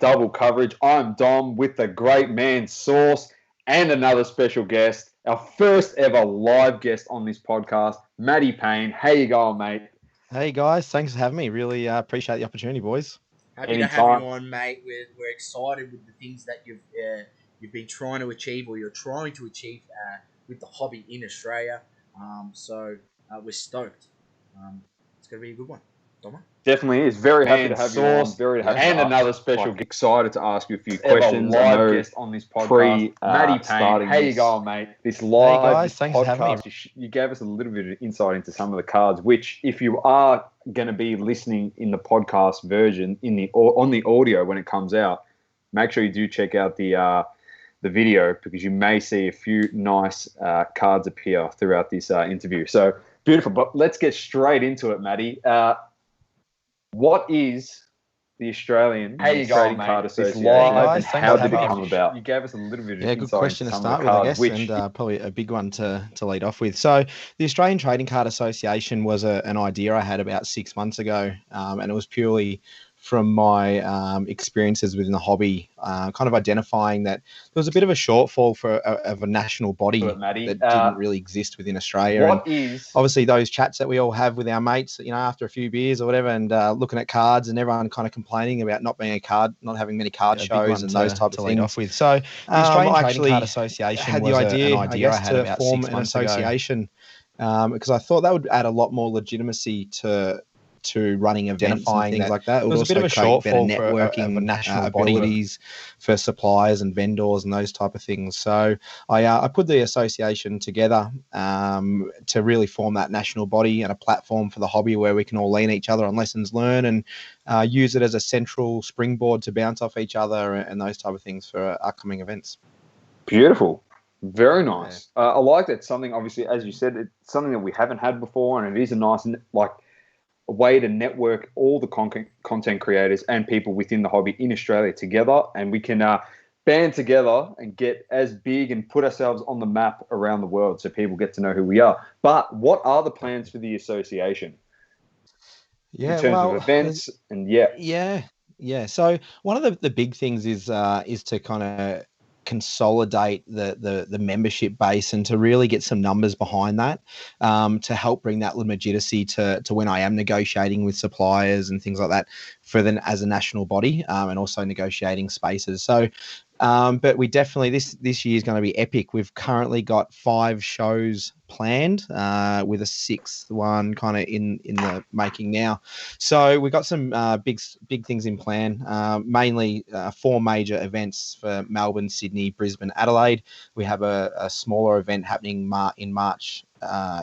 double coverage. I'm Dom with the great man Sauce and another special guest, our first ever live guest on this podcast, Maddie Payne. How you going, mate? Hey guys, thanks for having me. Really appreciate the opportunity, boys. Happy to have you on, mate. We're excited with the things that you've been trying to achieve, or you're trying to achieve with the hobby in Australia. So we're stoked. It's gonna be a good one, Domma. Definitely is. Very happy to have you on. Very happy. And another special. Excited to ask you a few questions. Live guest on this podcast, Maddie Payne. How you going, mate? This live hey guys, thanks for having me. You gave us a little bit of insight into some of the cards, which if you are going to be listening in the podcast version on the audio when it comes out, make sure you do check out the video, because you may see a few nice cards appear throughout this interview. So beautiful. But let's get straight into it, Maddie. What is the Australian Trading Card Association? Guys, how did it come about? You gave us a little bit of insight. Good question to start with, I guess, and probably a big one to lead off with. So the Australian Trading Card Association was an idea I had about 6 months ago, and it was purely from my experiences within the hobby, kind of identifying that there was a bit of a shortfall of a national body that didn't really exist within Australia. Obviously those chats that we all have with our mates, after a few beers or whatever, and looking at cards and everyone kind of complaining about not having many card shows and those types of things. Off with. So the Australian Trading Card Association had the idea, I had to form an association because I thought that would add a lot more legitimacy to running events and things like that. It was a bit of a shortfall networking for national abilities for suppliers and vendors and those type of things. So I put the association together to really form that national body and a platform for the hobby where we can all lean each other on lessons learned and use it as a central springboard to bounce off each other and those type of things for upcoming events. Beautiful. Very nice. Yeah. I like that. Something, obviously, as you said, it's something that we haven't had before, and it is a nice, a way to network all the content creators and people within the hobby in Australia together, and we can band together and get as big and put ourselves on the map around the world so people get to know who we are. But what are the plans for the association? Yeah, in terms of events and yeah. So one of the big things is to kind of consolidate the membership base and to really get some numbers behind that to help bring that legitimacy to when I am negotiating with suppliers and things like that for them as a national body, and also negotiating spaces. So but we definitely, this year is going to be epic. We've currently got 5 shows planned, with a 6th one kind of in the making now. So we've got some big things in plan, mainly 4 major events for Melbourne, Sydney, Brisbane, Adelaide. We have a smaller event happening in March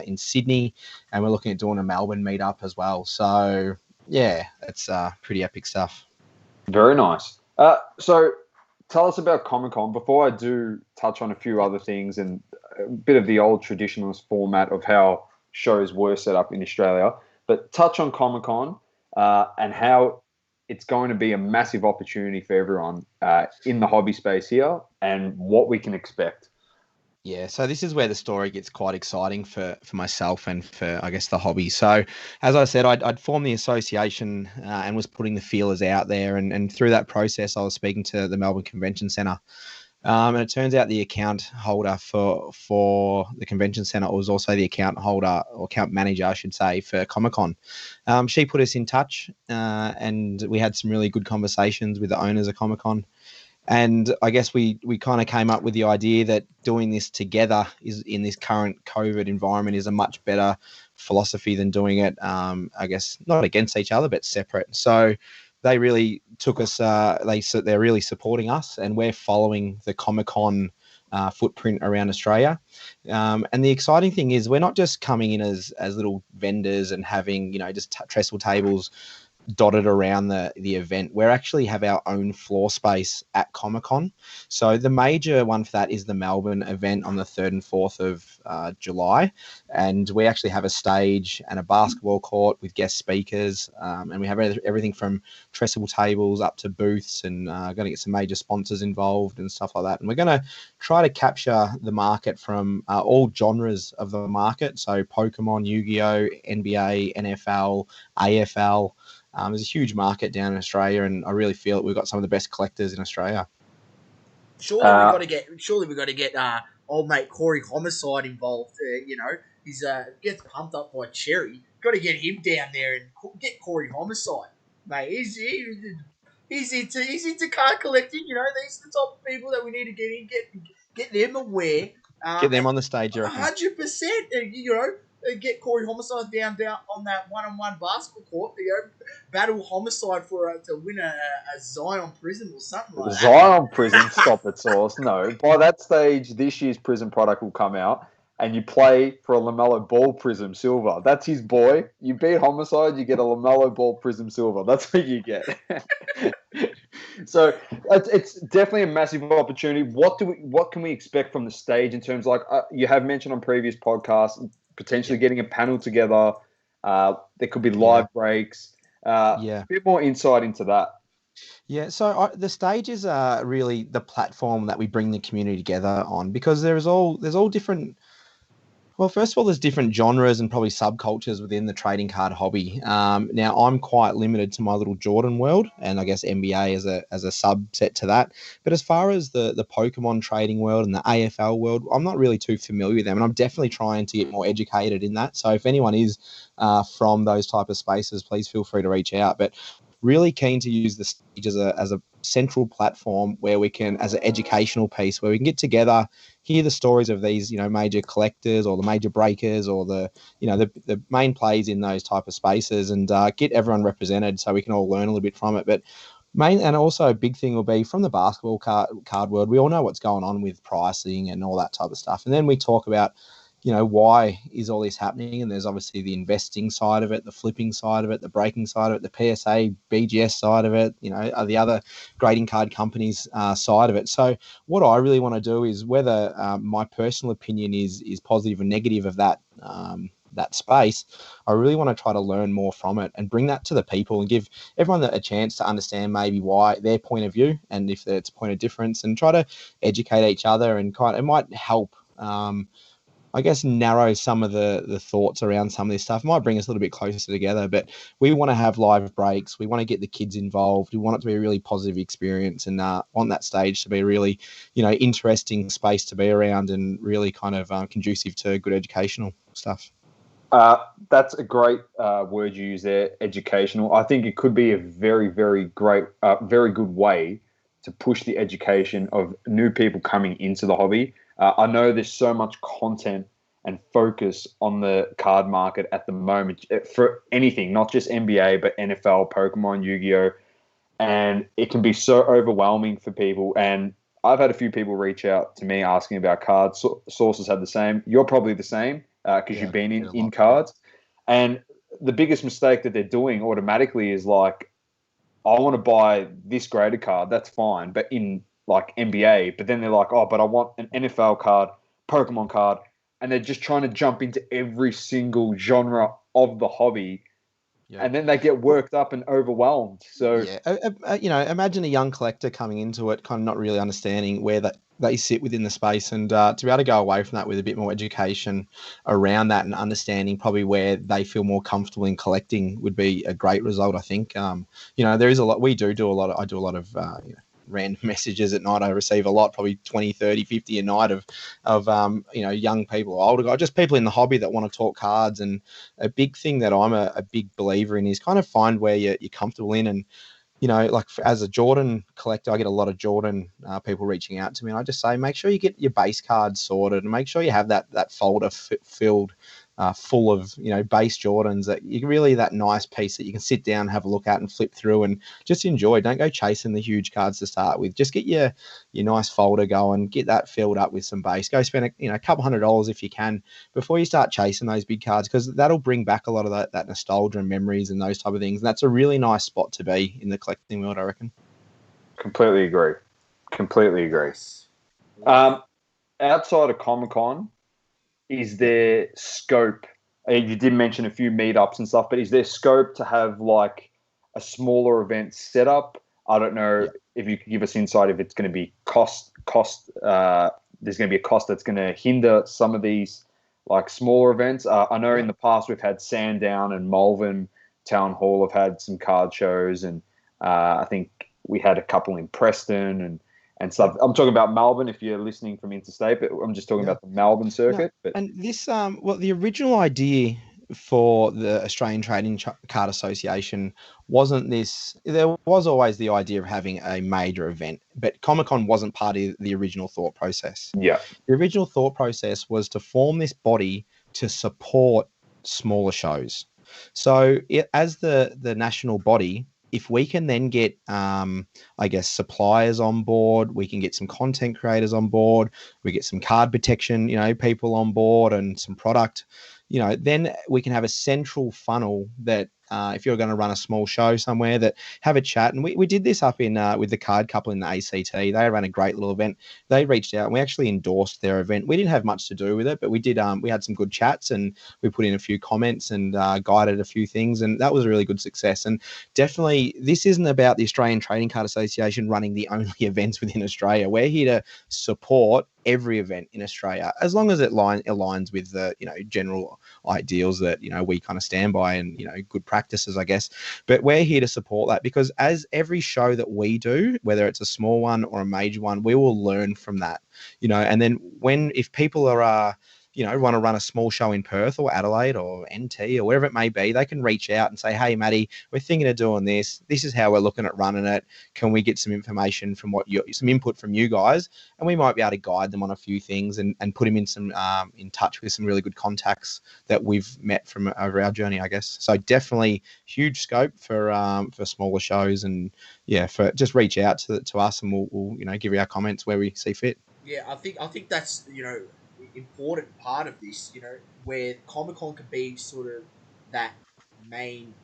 in Sydney, and we're looking at doing a Melbourne meetup as well. So yeah, it's pretty epic stuff. Very nice. So tell us about Comic-Con before I do touch on a few other things and a bit of the old traditionalist format of how shows were set up in Australia. But touch on Comic-Con and how it's going to be a massive opportunity for everyone in the hobby space here and what we can expect. Yeah, so this is where the story gets quite exciting for myself and for, I guess, the hobby. So as I said, I'd formed the association and was putting the feelers out there. And through that process, I was speaking to the Melbourne Convention Centre. And it turns out the account holder for the Convention Centre was also the account holder, or account manager, I should say, for Comic-Con. She put us in touch and we had some really good conversations with the owners of Comic-Con. And I guess we kind of came up with the idea that doing this together is in this current COVID environment is a much better philosophy than doing it, I guess, not against each other, but separate. So they really took us, they're really supporting us, and we're following the Comic-Con footprint around Australia. And the exciting thing is we're not just coming in as little vendors and having, just trestle tables dotted around the event. We actually have our own floor space at Comic-Con. So the major one for that is the Melbourne event on the 3rd and 4th of July. And we actually have a stage and a basketball court with guest speakers. And we have everything from trestle tables up to booths, and going to get some major sponsors involved and stuff like that. And we're going to try to capture the market from all genres of the market. So Pokemon, Yu-Gi-Oh, NBA, NFL, AFL, There's a huge market down in Australia, and I really feel that we've got some of the best collectors in Australia. Surely we got to get old mate Corey Homicide involved. He's gets pumped up by Cherry. Got to get him down there and get Corey Homicide, mate. He's into card collecting. These are the type of people that we need to get them aware. Get them on the stage, you reckon? 100%. Get Corey Homicide down on that one-on-one basketball court. Battle Homicide to win a Zion Prism or something like that. Zion Prism, stop it, Sauce. No, by that stage, this year's Prism product will come out, and you play for a LaMelo Ball Prism Silver. That's his boy. You beat Homicide, you get a LaMelo Ball Prism Silver. That's what you get. So it's definitely a massive opportunity. What can we expect from the stage in terms of, you have mentioned on previous podcasts, potentially getting a panel together. There could be live breaks. A bit more insight into that. Yeah, so the stages are really the platform that we bring the community together on, because there's all different. Well, first of all, there's different genres and probably subcultures within the trading card hobby. Now, I'm quite limited to my little Jordan world, and I guess NBA as a subset to that. But as far as the Pokemon trading world and the AFL world, I'm not really too familiar with them, and I'm definitely trying to get more educated in that. So if anyone is from those type of spaces, please feel free to reach out. But really keen to use the stage as a central platform where we can, as an educational piece, where we can get together, hear the stories of these, major collectors or the major breakers or the main plays in those type of spaces, and get everyone represented so we can all learn a little bit from it. But and also a big thing will be from the basketball card world. We all know what's going on with pricing and all that type of stuff. And then we talk about, why is all this happening? And there's obviously the investing side of it, the flipping side of it, the breaking side of it, the PSA, BGS side of it, the other grading card companies side of it. So what I really want to do is, whether my personal opinion is positive or negative of that space, I really want to try to learn more from it and bring that to the people and give everyone a chance to understand maybe why their point of view, and if it's a point of difference, and try to educate each other, and it might help I guess narrow some of the thoughts around some of this stuff. It might bring us a little bit closer together, but we want to have live breaks. We want to get the kids involved. We want it to be a really positive experience, and want that stage to be a really, interesting space to be around, and really kind of conducive to good educational stuff. That's a great word you use there, educational. I think it could be a very, very great, very good way to push the education of new people coming into the hobby. I know there's so much content and focus on the card market at the moment for anything, not just NBA, but NFL, Pokemon, Yu-Gi-Oh! And it can be so overwhelming for people. And I've had a few people reach out to me asking about cards. Sources had the same. You're probably the same because you've been in cards. And the biggest mistake that they're doing automatically is I want to buy this graded card. That's fine. But in NBA, but then they're like, oh, but I want an NFL card, Pokemon card, and they're just trying to jump into every single genre of the hobby, and then they get worked up and overwhelmed. So, imagine a young collector coming into it, kind of not really understanding where they sit within the space, and to be able to go away from that with a bit more education around that and understanding probably where they feel more comfortable in collecting would be a great result, I think. There is a lot. I do a lot of random messages at night. I receive a lot, probably 20, 30, 50 a night of young people, older guys, just people in the hobby that want to talk cards. And a big thing that I'm a big believer in is kind of find where you're comfortable in. And, as a Jordan collector, I get a lot of Jordan people reaching out to me, and I just say, make sure you get your base cards sorted and make sure you have that folder filled full of, base Jordans, that you really, that nice piece that you can sit down, have a look at and flip through and just enjoy. Don't go chasing the huge cards to start with. Just get your nice folder going, get that filled up with some base. Go spend a couple $100 if you can before you start chasing those big cards, because that'll bring back a lot of that nostalgia and memories and those type of things. And that's a really nice spot to be in the collecting world, I reckon. Completely agree. Outside of Comic-Con, is there scope? You did mention a few meetups and stuff, but is there scope to have a smaller event set up? I don't know if you could give us insight if it's going to be cost. There's going to be a cost that's going to hinder some of these smaller events. I know in the past we've had Sandown and Malvern Town Hall have had some card shows, and I think we had a couple in Preston and stuff. I'm talking about Melbourne if you're listening from interstate, but I'm just talking about the Melbourne circuit. No. And this, the original idea for the Australian Trading Card Association wasn't this. There was always the idea of having a major event, but Comic-Con wasn't part of the original thought process. Yeah. The original thought process was to form this body to support smaller shows. So as the national body, if we can then get, I guess, suppliers on board, we can get some content creators on board, we get some card protection, people on board and some product, then we can have a central funnel that if you're going to run a small show somewhere, that have a chat. And we did this up in with the card couple in the ACT. They ran a great little event. They reached out and we actually endorsed their event. We didn't have much to do with it, but we did. We had some good chats and we put in a few comments and guided a few things, and that was a really good success. And definitely, this isn't about the Australian Trading Card Association running the only events within Australia. We're here to support every event in Australia, as long as it aligns with the general ideals that we kind of stand by and good practices, I guess. But we're here to support that, because as every show that we do, whether it's a small one or a major one, we will learn from that. And then if people are want to run a small show in Perth or Adelaide or NT or wherever it may be, they can reach out and say, hey, Maddie, we're thinking of doing this. This is how we're looking at running it. Can we get some information from some input from you guys? And we might be able to guide them on a few things and put them in in touch with some really good contacts that we've met from over our journey, I guess. So definitely huge scope for smaller shows, and for just reach out to us and we'll give you our comments where we see fit. Yeah, I think that's important part of this, where Comic-Con can be sort of that main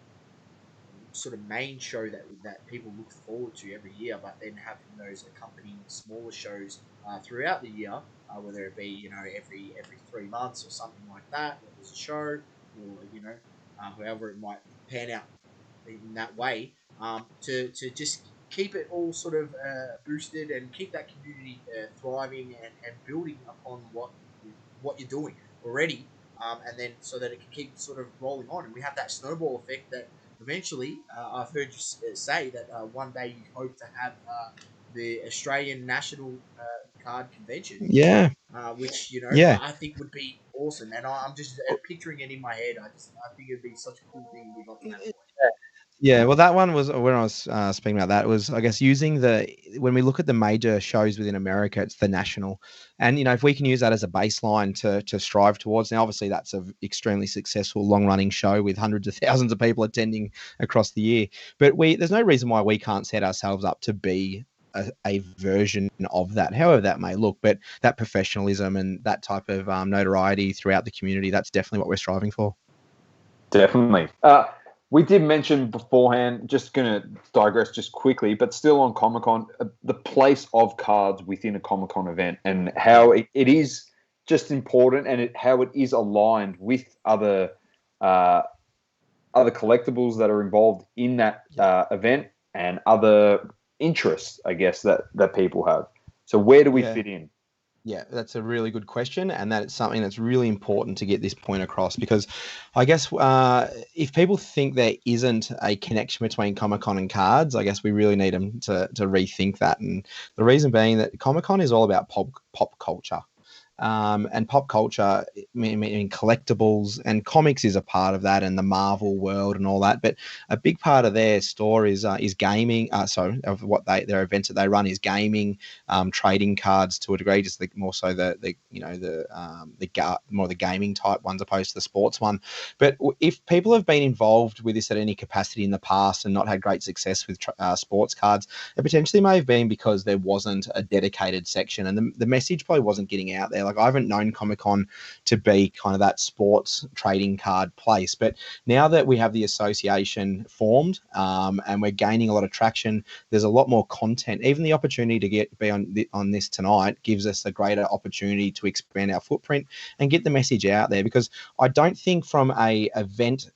show that people look forward to every year, but then having those accompanying smaller shows throughout the year, whether it be every 3 months or something like that, whether it's a show or however it might pan out in that way, to just keep it all sort of boosted and keep that community thriving and building upon what you're doing already, and then so that it can keep sort of rolling on, and we have that snowball effect that eventually, I've heard you say that one day you hope to have the Australian National Card Convention. Yeah. Which I think would be awesome, and I'm just picturing it in my head. I think it'd be such a cool thing to be got to that point. Yeah, well, that one was when I was speaking about that, was, I guess, using when we look at the major shows within America, it's the national. And, if we can use that as a baseline to strive towards, now, obviously, that's an extremely successful, long-running show with hundreds of thousands of people attending across the year. But there's no reason why we can't set ourselves up to be a version of that, however that may look. But that professionalism and that type of notoriety throughout the community, that's definitely what we're striving for. Definitely. We did mention beforehand, just going to digress just quickly, but still on Comic-Con, the place of cards within a Comic-Con event and how it is just important, and how it is aligned with other collectibles that are involved in that event and other interests, I guess, that people have. So where do we fit in? Yeah, that's a really good question, and that's something that's really important to get this point across, because I guess if people think there isn't a connection between Comic-Con and cards, I guess we really need them to rethink that. And the reason being that Comic-Con is all about pop culture. And pop culture, meaning collectibles, and comics is a part of that, and the Marvel world and all that. But a big part of their store is gaming. Of what their events that they run is gaming, trading cards to a degree, just more so the more the gaming type ones opposed to the sports one. But if people have been involved with this at any capacity in the past and not had great success with sports cards, it potentially may have been because there wasn't a dedicated section, and the message probably wasn't getting out there. Like, I haven't known Comic-Con to be kind of that sports trading card place, but now that we have the association formed and we're gaining a lot of traction, there's a lot more content. Even the opportunity to be on this tonight gives us a greater opportunity to expand our footprint and get the message out there, because I don't think from a event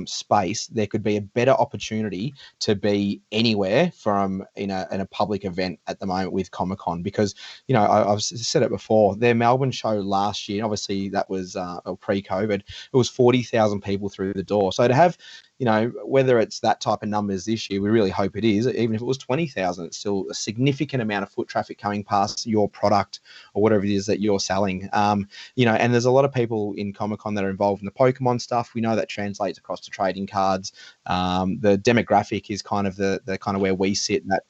space there could be a better opportunity to be anywhere from in a public event at the moment with Comic-Con, because I've said it before, their Melbourne show last year, obviously that was pre-COVID, it was 40,000 people through the door. So to have whether it's that type of numbers this year, we really hope it is. Even if it was 20,000, it's still a significant amount of foot traffic coming past your product or whatever it is that you're selling. And there's a lot of people in Comic-Con that are involved in the Pokemon stuff. We know that translates across to trading cards. The demographic is kind of the kind of where we sit in that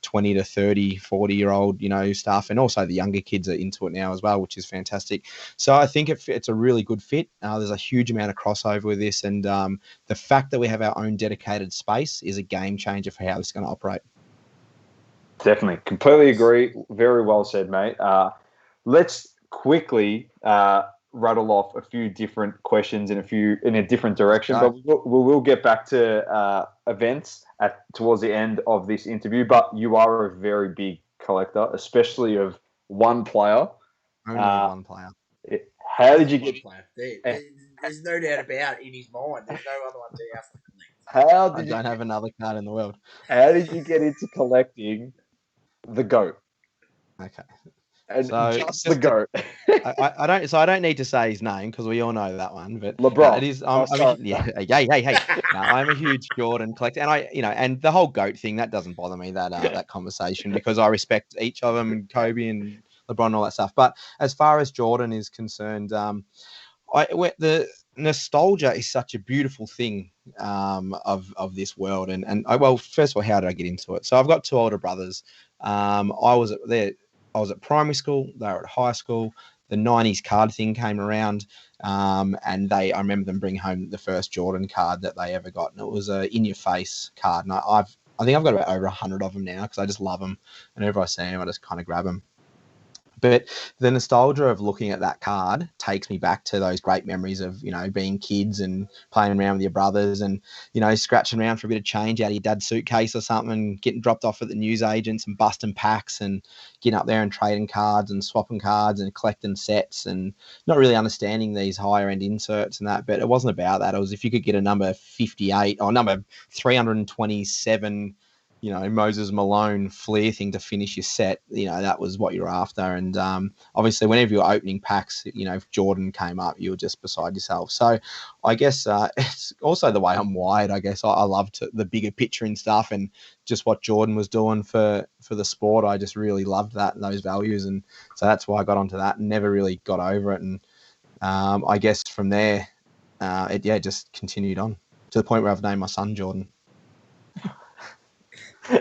20 to 30, 40-year-old, stuff. And also the younger kids are into it now as well, which is fantastic. So I think it's a really good fit. There's a huge amount of crossover with this. And the fact that we have our own dedicated space is a game changer for how this is going to operate. Definitely. Completely agree. Very well said, mate. Let's quickly rattle off a few different questions in a different direction, but we will get back to events towards the end of this interview. But you are a very big collector, especially of one player. Only one player. How did you get? There's no doubt about it in his mind. There's no other one to have to collect. I don't have another card in the world. How did you get into collecting the GOAT? Okay. And just the GOAT. I don't need to say his name because we all know that one. But LeBron. It is. Hey. No, I'm a huge Jordan collector, and and the whole GOAT thing that doesn't bother me that conversation because I respect each of them, and Kobe and LeBron, and all that stuff. But as far as Jordan is concerned, the nostalgia is such a beautiful thing of this world, and well, first of all, how did I get into it? So I've got two older brothers. I was at primary school. They were at high school. The 90s card thing came around, and I remember them bringing home the first Jordan card that they ever got, and it was a in-your-face card. And I think I've got about over 100 of them now because I just love them, and whenever I see them, I just kind of grab them. But the nostalgia of looking at that card takes me back to those great memories of, being kids and playing around with your brothers and, scratching around for a bit of change out of your dad's suitcase or something and getting dropped off at the newsagents and busting packs and getting up there and trading cards and swapping cards and collecting sets and not really understanding these higher end inserts and that. But it wasn't about that. It was if you could get a number 58 or number 327, Moses Malone Flair thing to finish your set, that was what you're after. And obviously, whenever you're opening packs, if Jordan came up, you were just beside yourself. So I guess it's also the way I'm wired. I guess I loved the bigger picture and stuff and just what Jordan was doing for the sport. I just really loved that and those values. And so that's why I got onto that and never really got over it. And I guess from there, it just continued on to the point where I've named my son Jordan.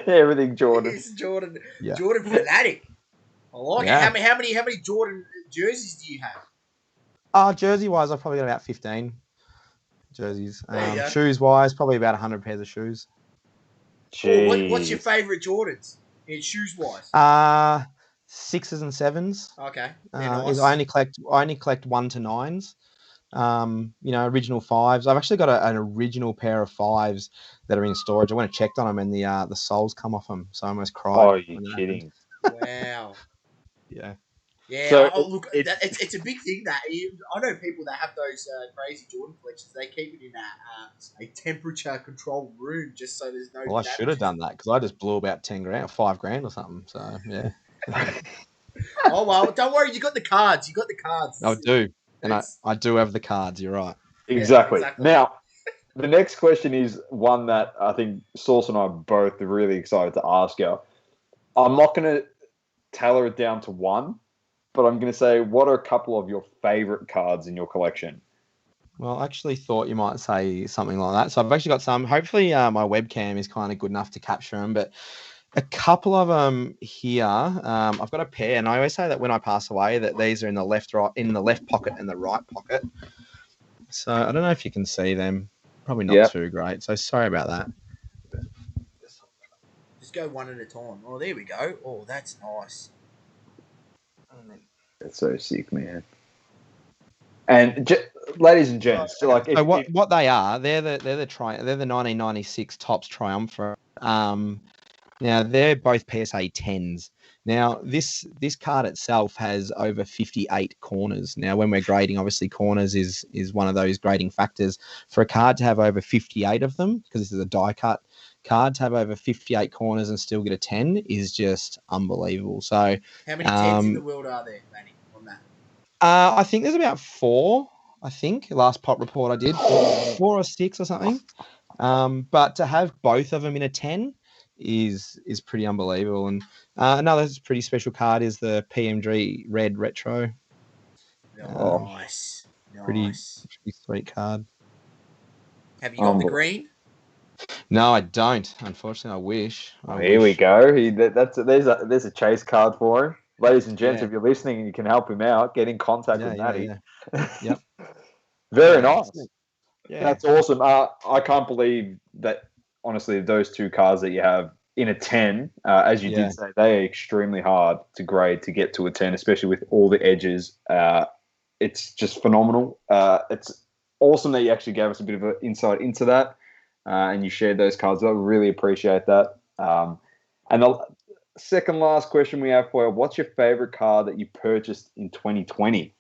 Everything Jordan. It's Jordan. Yeah. Jordan fanatic. I like it. How many Jordan jerseys do you have? Jersey wise, I've probably got about 15 jerseys. Shoes wise, probably about 100 pairs of shoes. What's your favourite Jordans in shoes wise? 6s and 7s. Okay. Nice. I only collect 1 to 9s. Original 5s. I've actually got an original pair of 5s that are in storage. I went and checked on them, and the soles come off them, so I almost cried. Oh, you're kidding! Wow. Yeah. Yeah. So look, it's a big thing that I know people that have those crazy Jordan collections. They keep it in a temperature controlled room just so there's no. Well, I should have done that because I just blew about 10 grand or 5 grand or something. So yeah. Oh well, don't worry. You got the cards. I do. And I do have the cards, you're right. Exactly. Now, the next question is one that I think Sauce and I are both really excited to ask you. I'm not going to tailor it down to one, but I'm going to say, what are a couple of your favourite cards in your collection? Well, I actually thought you might say something like that. So I've actually got some. Hopefully my webcam is kind of good enough to capture them, but a couple of them here. I've got a pair, and I always say that when I pass away, that these are in the left pocket and the right pocket. So I don't know if you can see them. Probably not too great. So sorry about that. Just go one at a time. Oh, there we go. Oh, that's nice. That's so sick, man. And ladies and gents, what they are, they're the 1996 Topps Triumph. Now, they're both PSA 10s. Now, this card itself has over 58 corners. Now, when we're grading, obviously corners is one of those grading factors. For a card to have over 58 of them, because this is a die-cut card, to have over 58 corners and still get a 10 is just unbelievable. So, how many 10s in the world are there, Manny, on that? I think there's about 4. I think. Last pop report I did, 4 or 6 or something. But to have both of them in a 10 is pretty unbelievable. And another pretty special card is the PMG Red Retro. Nice. Pretty sweet card. Have you got the green? No, I don't. Unfortunately, I wish. Here we go. There's a chase card for him. Ladies and gents, if you're listening and you can help him out, get in contact with Maddie. Yep. Very nice. Yeah. That's awesome. I can't believe that, honestly, those two cards that you have in a 10, as you did say, they are extremely hard to grade to get to a 10, especially with all the edges. It's just phenomenal. It's awesome that you actually gave us a bit of an insight into that, and you shared those cards. I really appreciate that. And the second last question we have for you, what's your favorite card that you purchased in 2020?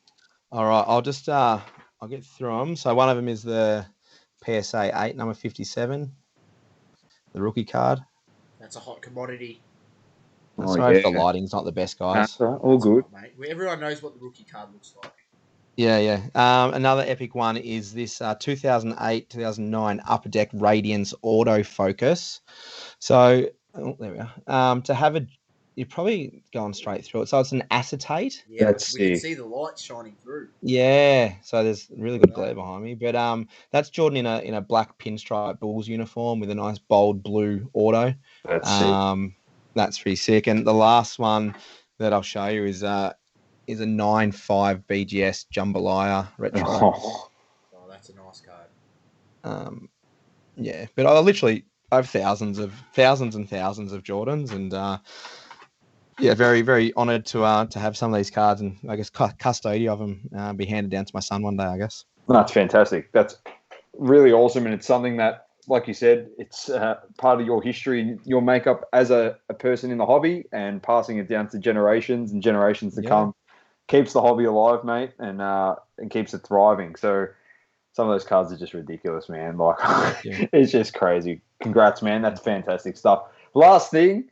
All right, I'll just I'll get through them. So one of them is the PSA 8, number 57, the rookie card. That's a hot commodity. Sorry if the lighting's not the best, guys. All good. Right, mate. Everyone knows what the rookie card looks like. Yeah. Another epic one is this 2008-2009 Upper Deck Radiance Autofocus. So, there we are. To have you're probably going straight through it. So it's an acetate. Yeah, we can see the light shining through. Yeah, so there's really good glare behind me. But that's Jordan in a black pinstripe Bulls uniform with a nice bold blue auto. That's sick. That's pretty sick. And the last one that I'll show you is a 9.5 BGS Jambalaya retro. Oh, that's a nice card. Yeah, but I have thousands and thousands of Jordans, and very, very honoured to have some of these cards, and I guess custody of them be handed down to my son one day, I guess. That's fantastic. That's really awesome, and it's something that, like you said, it's part of your history, your makeup as a person in the hobby, and passing it down to generations and generations to come keeps the hobby alive, mate, and keeps it thriving. So some of those cards are just ridiculous, man. Like, it's just crazy. Congrats, man. That's fantastic stuff. Last thing,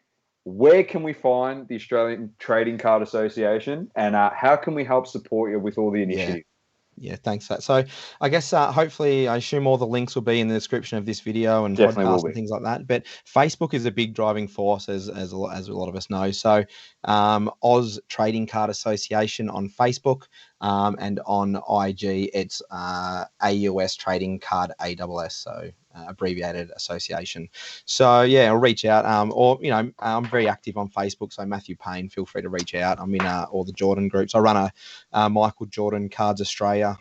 where can we find the Australian Trading Card Association, and how can we help support you with all the initiatives? Yeah, thanks for that. So I guess hopefully, I assume all the links will be in the description of this video and podcast and things like that. But Facebook is a big driving force, as a lot of us know. So Oz Trading Card Association on Facebook, and on IG, it's AUS Trading Card ASS, so abbreviated association. So yeah, I'll reach out. Or I'm very active on Facebook, so Matthew Payne, feel free to reach out. I'm in all the Jordan groups. I run a Michael Jordan Cards Australia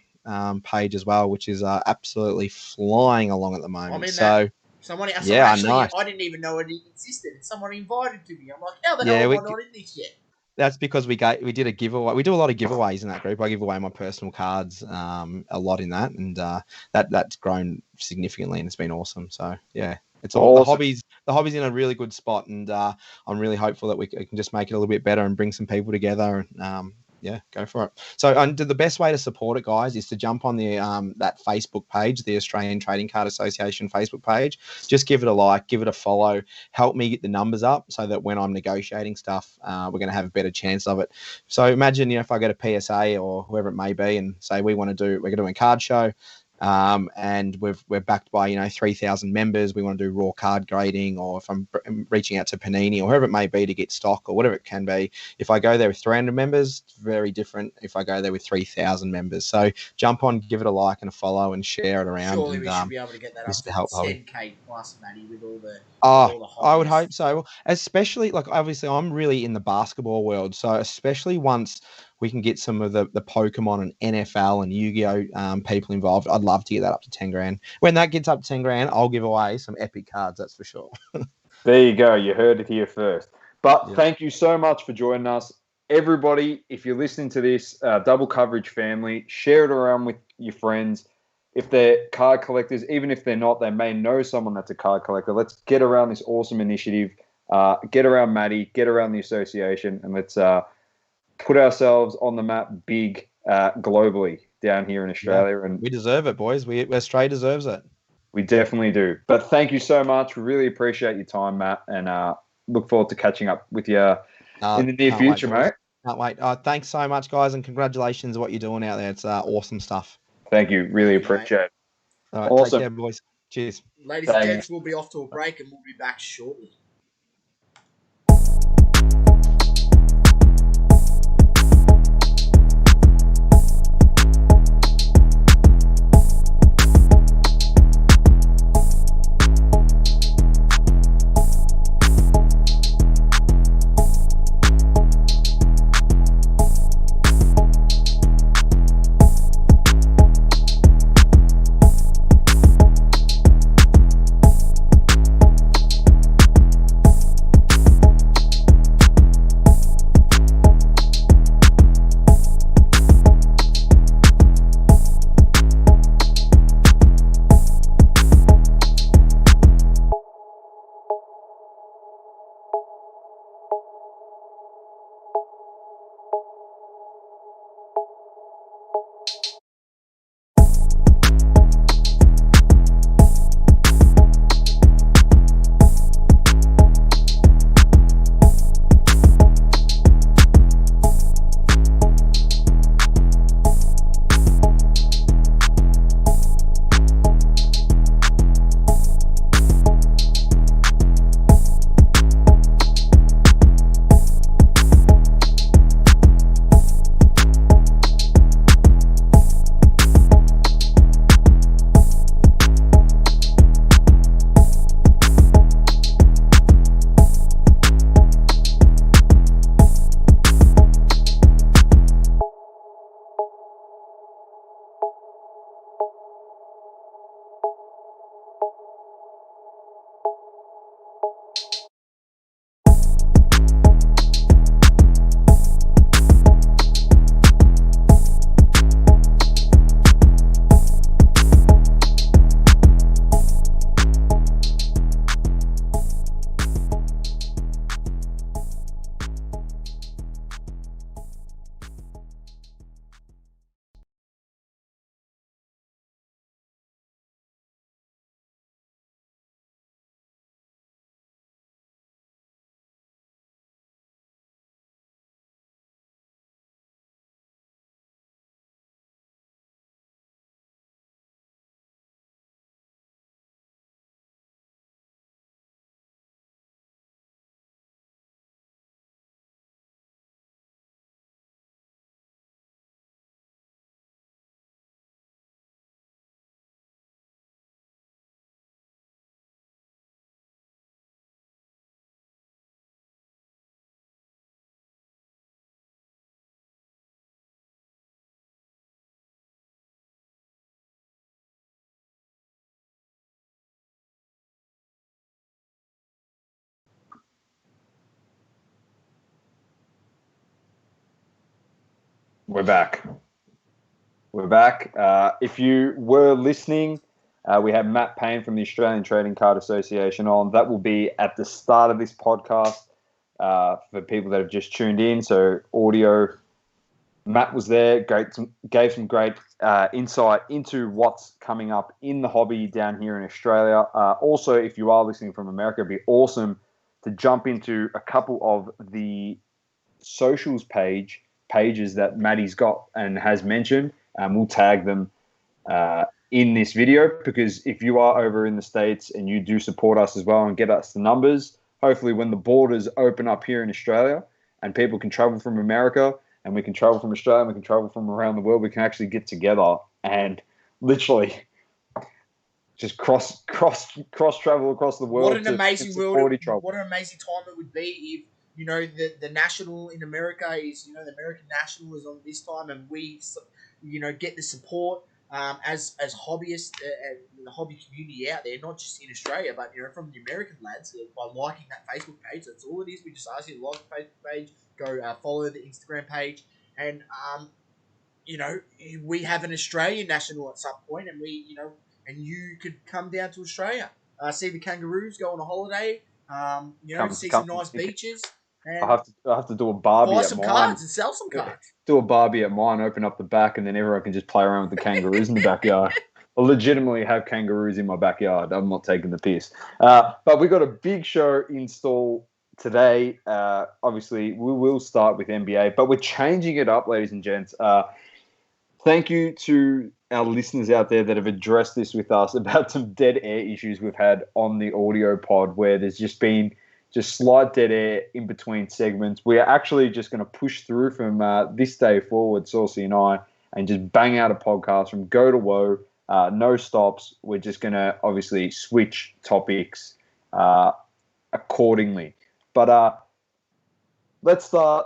page as well, which is absolutely flying along at the moment. I'm in so. Someone, I didn't even know it existed. Someone invited to me. I'm like, how the hell am I not in this yet? That's because we did a giveaway. We do a lot of giveaways in that group. I give away my personal cards a lot in that, and that's grown significantly, and it's been awesome. So yeah, it's all awesome. The hobby's in a really good spot, and I'm really hopeful that we can just make it a little bit better and bring some people together. And go for it. So the best way to support it, guys, is to jump on the that Facebook page, the Australian Trading Card Association Facebook page. Just give it a like, give it a follow, help me get the numbers up so that when I'm negotiating stuff, we're going to have a better chance of it. So imagine, if I go to PSA or whoever it may be and say we're going to do a card show, and we're backed by 3,000 members. We want to do raw card grading, or if I'm reaching out to Panini or whoever it may be to get stock or whatever it can be. If I go there with 300 members, it's very different if I go there with 3,000 members. So jump on, give it a like and a follow, and share it around. Surely we should be able to get that up to 10K plus, Maddie, with all the I would hope so. Especially, obviously I'm really in the basketball world, so especially once we can get some of the Pokemon and NFL and Yu-Gi-Oh people involved, I'd love to get that up to 10 grand. When that gets up to 10 grand, I'll give away some epic cards, that's for sure. There you go. You heard it here first. But thank you so much for joining us. Everybody, if you're listening to this, Double Coverage family, share it around with your friends. If they're card collectors, even if they're not, they may know someone that's a card collector. Let's get around this awesome initiative. Get around Maddie, get around the association, and let's put ourselves on the map big globally down here in Australia. And we deserve it, boys. Australia deserves it. We definitely do. But thank you so much. We really appreciate your time, Matt, and look forward to catching up with you in the near future, mate. Can't wait. Thanks so much, guys, and congratulations on what you're doing out there. It's awesome stuff. Thank you. Really Thank you, mate. appreciate it. All right, Awesome. take care, boys. Cheers. Ladies and Thanks. gents, we'll be off to a break and we'll be back shortly. We're back. We're back. If you were listening, we have Matt Payne from the Australian Trading Card Association on. That will be at the start of this podcast for people that have just tuned in. So audio. Matt was there, gave some great insight into what's coming up in the hobby down here in Australia. Also, if you are listening from America, it'd be awesome to jump into a couple of the socials pages that Maddie's got and has mentioned. We'll tag them in this video, because if you are over in the States and you do support us as well and get us the numbers, hopefully when the borders open up here in Australia and people can travel from America and we can travel from Australia and we can travel from around the world, we can actually get together and literally just cross travel across the world. What an amazing world! What an amazing time it would be if the national in America is the American national is on this time, and we get the support as hobbyists the hobby community out there, not just in Australia, but from the American lads by liking that Facebook page. That's all it is. We just ask you to like the Facebook page, go follow the Instagram page, and we have an Australian national at some point, and and you could come down to Australia, see the kangaroos, go on a holiday, see some nice beaches. And I have to do a Barbie. Buy some cards and sell some cards. Do a Barbie at mine, open up the back, and then everyone can just play around with the kangaroos in the backyard. I legitimately have kangaroos in my backyard. I'm not taking the piss. But we got a big show in store today. Obviously, we will start with NBA, but we're changing it up, ladies and gents. Thank you to our listeners out there that have addressed this with us about some dead air issues we've had on the audio pod, where there's just been slight dead air in between segments. We are actually just going to push through from this day forward, Saucy and I, and just bang out a podcast from go to woe, no stops. We're just going to obviously switch topics accordingly. But let's start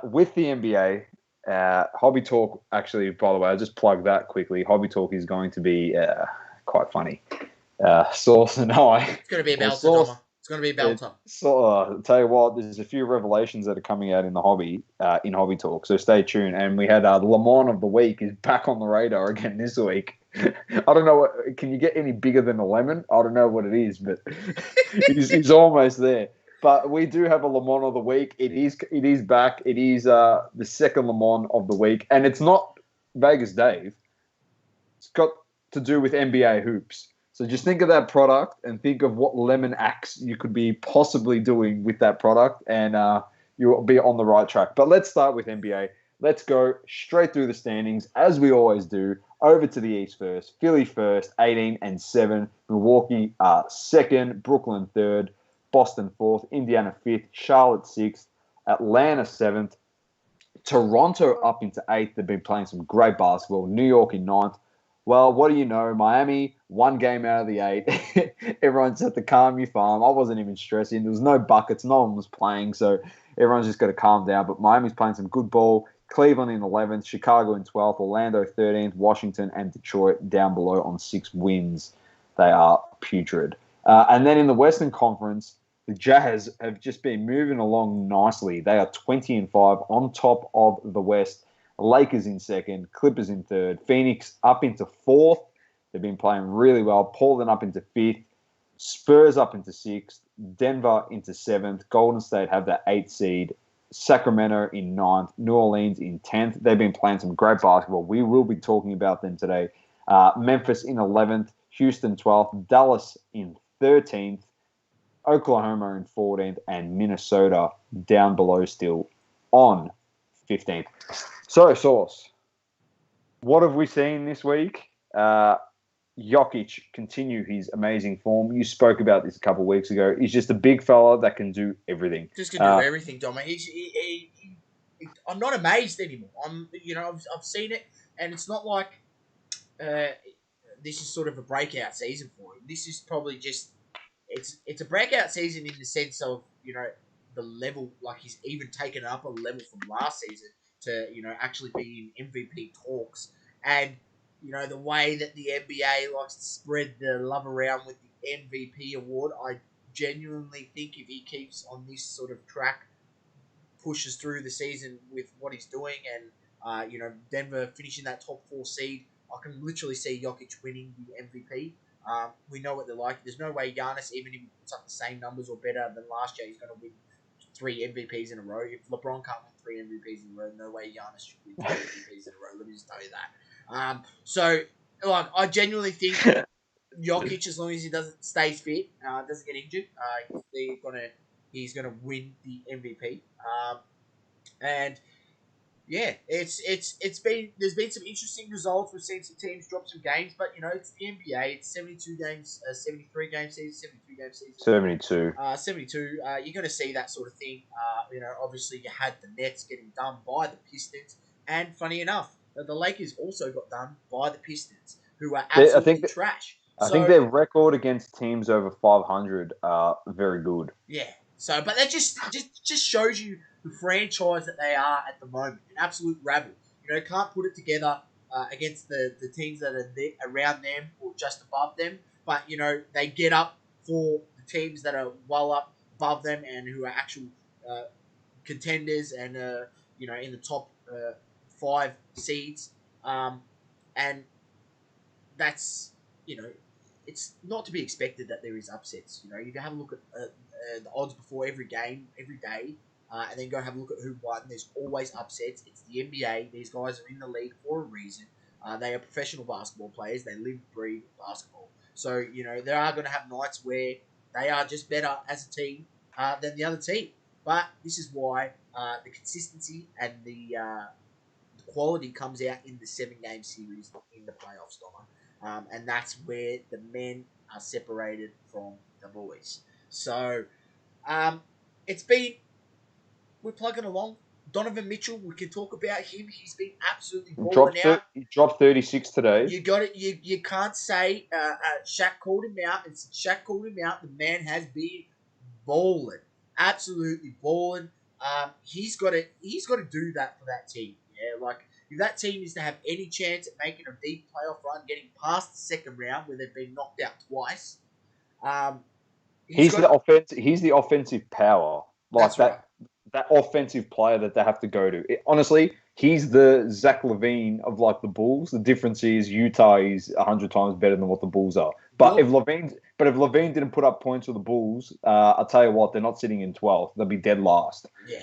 with the NBA. Hobby Talk, actually, by the way, I'll just plug that quickly. Hobby Talk is going to be quite funny. Sauce and I. It's going to be a belter, Domma. It's going to be a belter. So, I'll tell you what, there's a few revelations that are coming out in the hobby, in Hobby Talk, so stay tuned. And we had Lemon of the Week is back on the radar again this week. I don't know, can you get any bigger than a lemon? I don't know what it is, but he's almost there. But we do have a Le Mans of the week. It is back. It is the second Le Mans of the week. And it's not Vegas Dave. It's got to do with NBA hoops. So just think of that product and think of what lemon acts you could be possibly doing with that product, and you'll be on the right track. But let's start with NBA. Let's go straight through the standings, as we always do. Over to the East first. Philly first, 18-7. Milwaukee second. Brooklyn third. Boston 4th, Indiana 5th, Charlotte 6th, Atlanta 7th, Toronto up into 8th. They've been playing some great basketball. New York in 9th. Well, what do you know? Miami, 1 game out of the 8. Everyone's at the calm your farm. I wasn't even stressing. There was no buckets. No one was playing, so everyone's just got to calm down. But Miami's playing some good ball. Cleveland in 11th, Chicago in 12th, Orlando 13th, Washington and Detroit down below on 6 wins. They are putrid. And then in the Western Conference, the Jazz have just been moving along nicely. They are 20-5 on top of the West. Lakers in 2nd, Clippers in 3rd, Phoenix up into 4th. They've been playing really well. Portland up into 5th, Spurs up into 6th, Denver into 7th. Golden State have that 8th seed. Sacramento in 9th, New Orleans in 10th. They've been playing some great basketball. We will be talking about them today. Memphis in 11th, Houston 12th, Dallas in 13th, Oklahoma in 14th, and Minnesota down below still on 15th. So, Sauce, what have we seen this week? Jokic continue his amazing form. You spoke about this a couple of weeks ago. He's just a big fella that can do everything. Just can do everything, Domma. I'm not amazed anymore. I've seen it, and it's not like this is sort of a breakout season for him. This is probably just it's a breakout season in the sense of the level, like he's even taken up a level from last season to actually be in MVP talks. And the way that the NBA likes to spread the love around with the MVP award, I genuinely think if he keeps on this sort of track, pushes through the season with what he's doing, and Denver finishing that top 4 seed, I can literally see Jokic winning the MVP. We know what they're like. There's no way Giannis, even if he puts up the same numbers or better than last year, he's going to win 3 MVPs in a row. If LeBron can't win 3 MVPs in a row, no way Giannis should win 3 MVPs in a row. Let me just tell you that. So, I genuinely think Jokic, as long as he doesn't stay fit, doesn't get injured, he's gonna win the MVP. And yeah, it's been, there's been some interesting results. We've seen some teams drop some games, but it's the NBA. It's 72 games, 73 game season, 72 game season. 72. 72. You're going to see that sort of thing. Obviously you had the Nets getting done by the Pistons, and funny enough, the Lakers also got done by the Pistons, who are absolutely trash. I think their record against teams over 500 are very good. Yeah. So, but that just shows you the franchise that they are at the moment. An absolute rabble. Can't put it together against the teams that are around them or just above them. But, they get up for the teams that are well up above them and who are actual contenders and, in the top 5 seeds. And that's, it's not to be expected that there is upsets. You can have a look at the odds before every game, every day, and then go have a look at who won. There's always upsets. It's the NBA. These guys are in the league for a reason. They are professional basketball players. They live, breathe basketball. So, they are going to have nights where they are just better as a team than the other team. But this is why the consistency and the quality comes out in the 7-game series in the playoffs, Domma. And that's where the men are separated from the boys. So it's been, we're plugging along. Donovan Mitchell, we can talk about him. He's been absolutely balling out. He dropped 36 today. You got it. You can't say Shaq called him out. And Shaq called him out. The man has been balling, absolutely balling. He's got to do that for that team. Yeah, like if that team is to have any chance at making a deep playoff run, getting past the second round where they've been knocked out twice. He's the offensive power. Like That's right. That offensive player that they have to go to. Honestly, he's the Zach LaVine of like the Bulls. The difference is Utah is 100 times better than what the Bulls are. But if LaVine didn't put up points for the Bulls, I'll tell you what, they're not sitting in 12th. They'll be dead last. Yeah.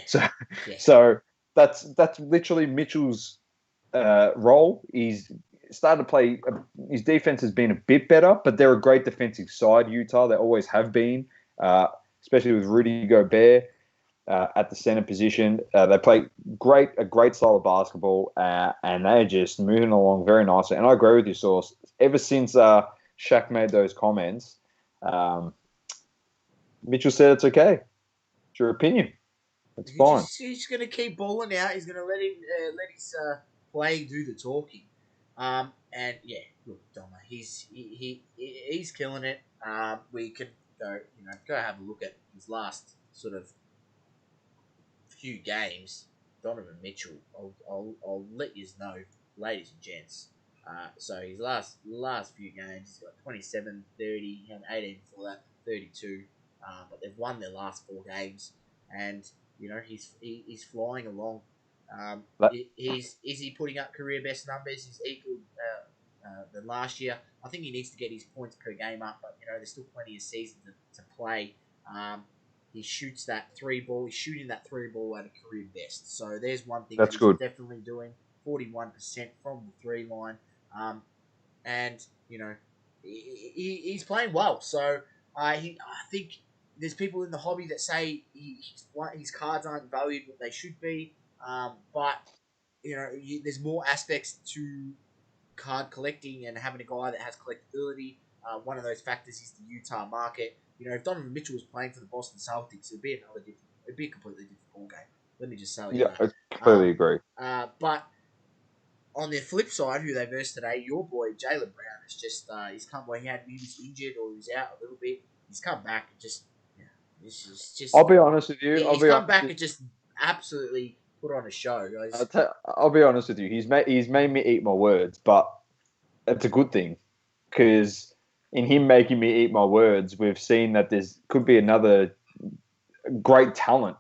So that's literally Mitchell's role. He's started to play. His defense has been a bit better, but they're a great defensive side. Utah, they always have been, especially with Rudy Gobert. At the center position. They play a great style of basketball, and they're just moving along very nicely. And I agree with you, Sauce. Ever since Shaq made those comments, Mitchell said it's okay. It's your opinion. It's fine. He's going to keep balling out. He's going to let his play do the talking. And yeah, look, Domma, he's killing it. We can go have a look at his last sort of few games. Donovan Mitchell, I'll let you know, ladies and gents. So his last few games, he's got 27, 30, he had 18 before that, 32. But they've won their last 4 games, and he's flying along. Is he putting up career best numbers? He's equal than last year. I think he needs to get his points per game up, but there's still plenty of season to play. He shoots that 3 ball. He's shooting that 3 ball at a career best. So there's one thing he's definitely doing. 41% from the 3 line, and he's playing well. So I think there's people in the hobby that say his cards aren't valued what they should be. But there's more aspects to card collecting and having a guy that has collectability. One of those factors is the Utah market. If Donovan Mitchell was playing for the Boston Celtics, it'd be a completely different ball game. Let me just tell you that. I completely agree. But on the flip side, who they versed today, your boy Jaylen Brown is just he was injured or he was out a little bit. He's come back and just I'll be honest with you. He's come back and just absolutely put on a show, guys. I'll be honest with you. He's made me eat my words, but it's a good thing because in him making me eat my words, we've seen that there's could be another great talent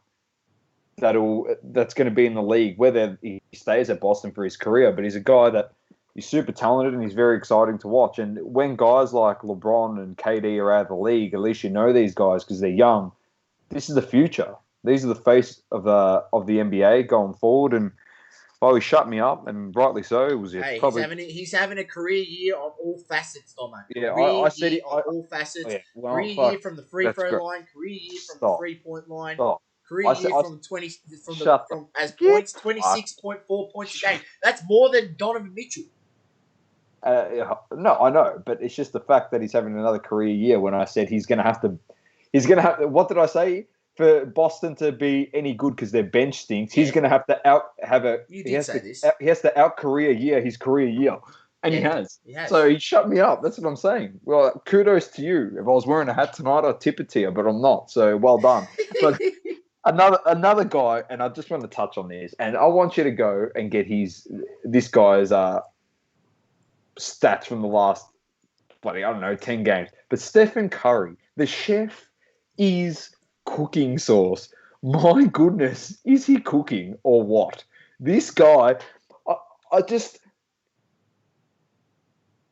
that's going to be in the league, whether he stays at Boston for his career. But he's a guy that he's super talented and he's very exciting to watch. And when guys like LeBron and KD are out of the league, at least you know these guys because they're young. This is the future. These are the face of the NBA going forward. And he shut me up, and rightly so. He's having a career year on all facets, Domma. Yeah, I said all facets. Yeah, well, career year from the free throw line. Career year from the 3-point line. Career year from 20 from as points 26.4 points a game. That's more than Donovan Mitchell. No, I know, but it's just the fact that he's having another career year. When I said he's going to have. What did I say? For Boston to be any good because their bench stinks, he's going to have to You did say this. He has to out career year his career year, and he has. So he shut me up. That's what I'm saying. Well, kudos to you. If I was wearing a hat tonight, I'd tip it to you, but I'm not. So well done. But another guy, and I just want to touch on this, and I want you to go and get this guy's stats from the last 10 games. But Stephen Curry, the chef, is cooking sauce. My goodness, is he cooking or what? This guy, I just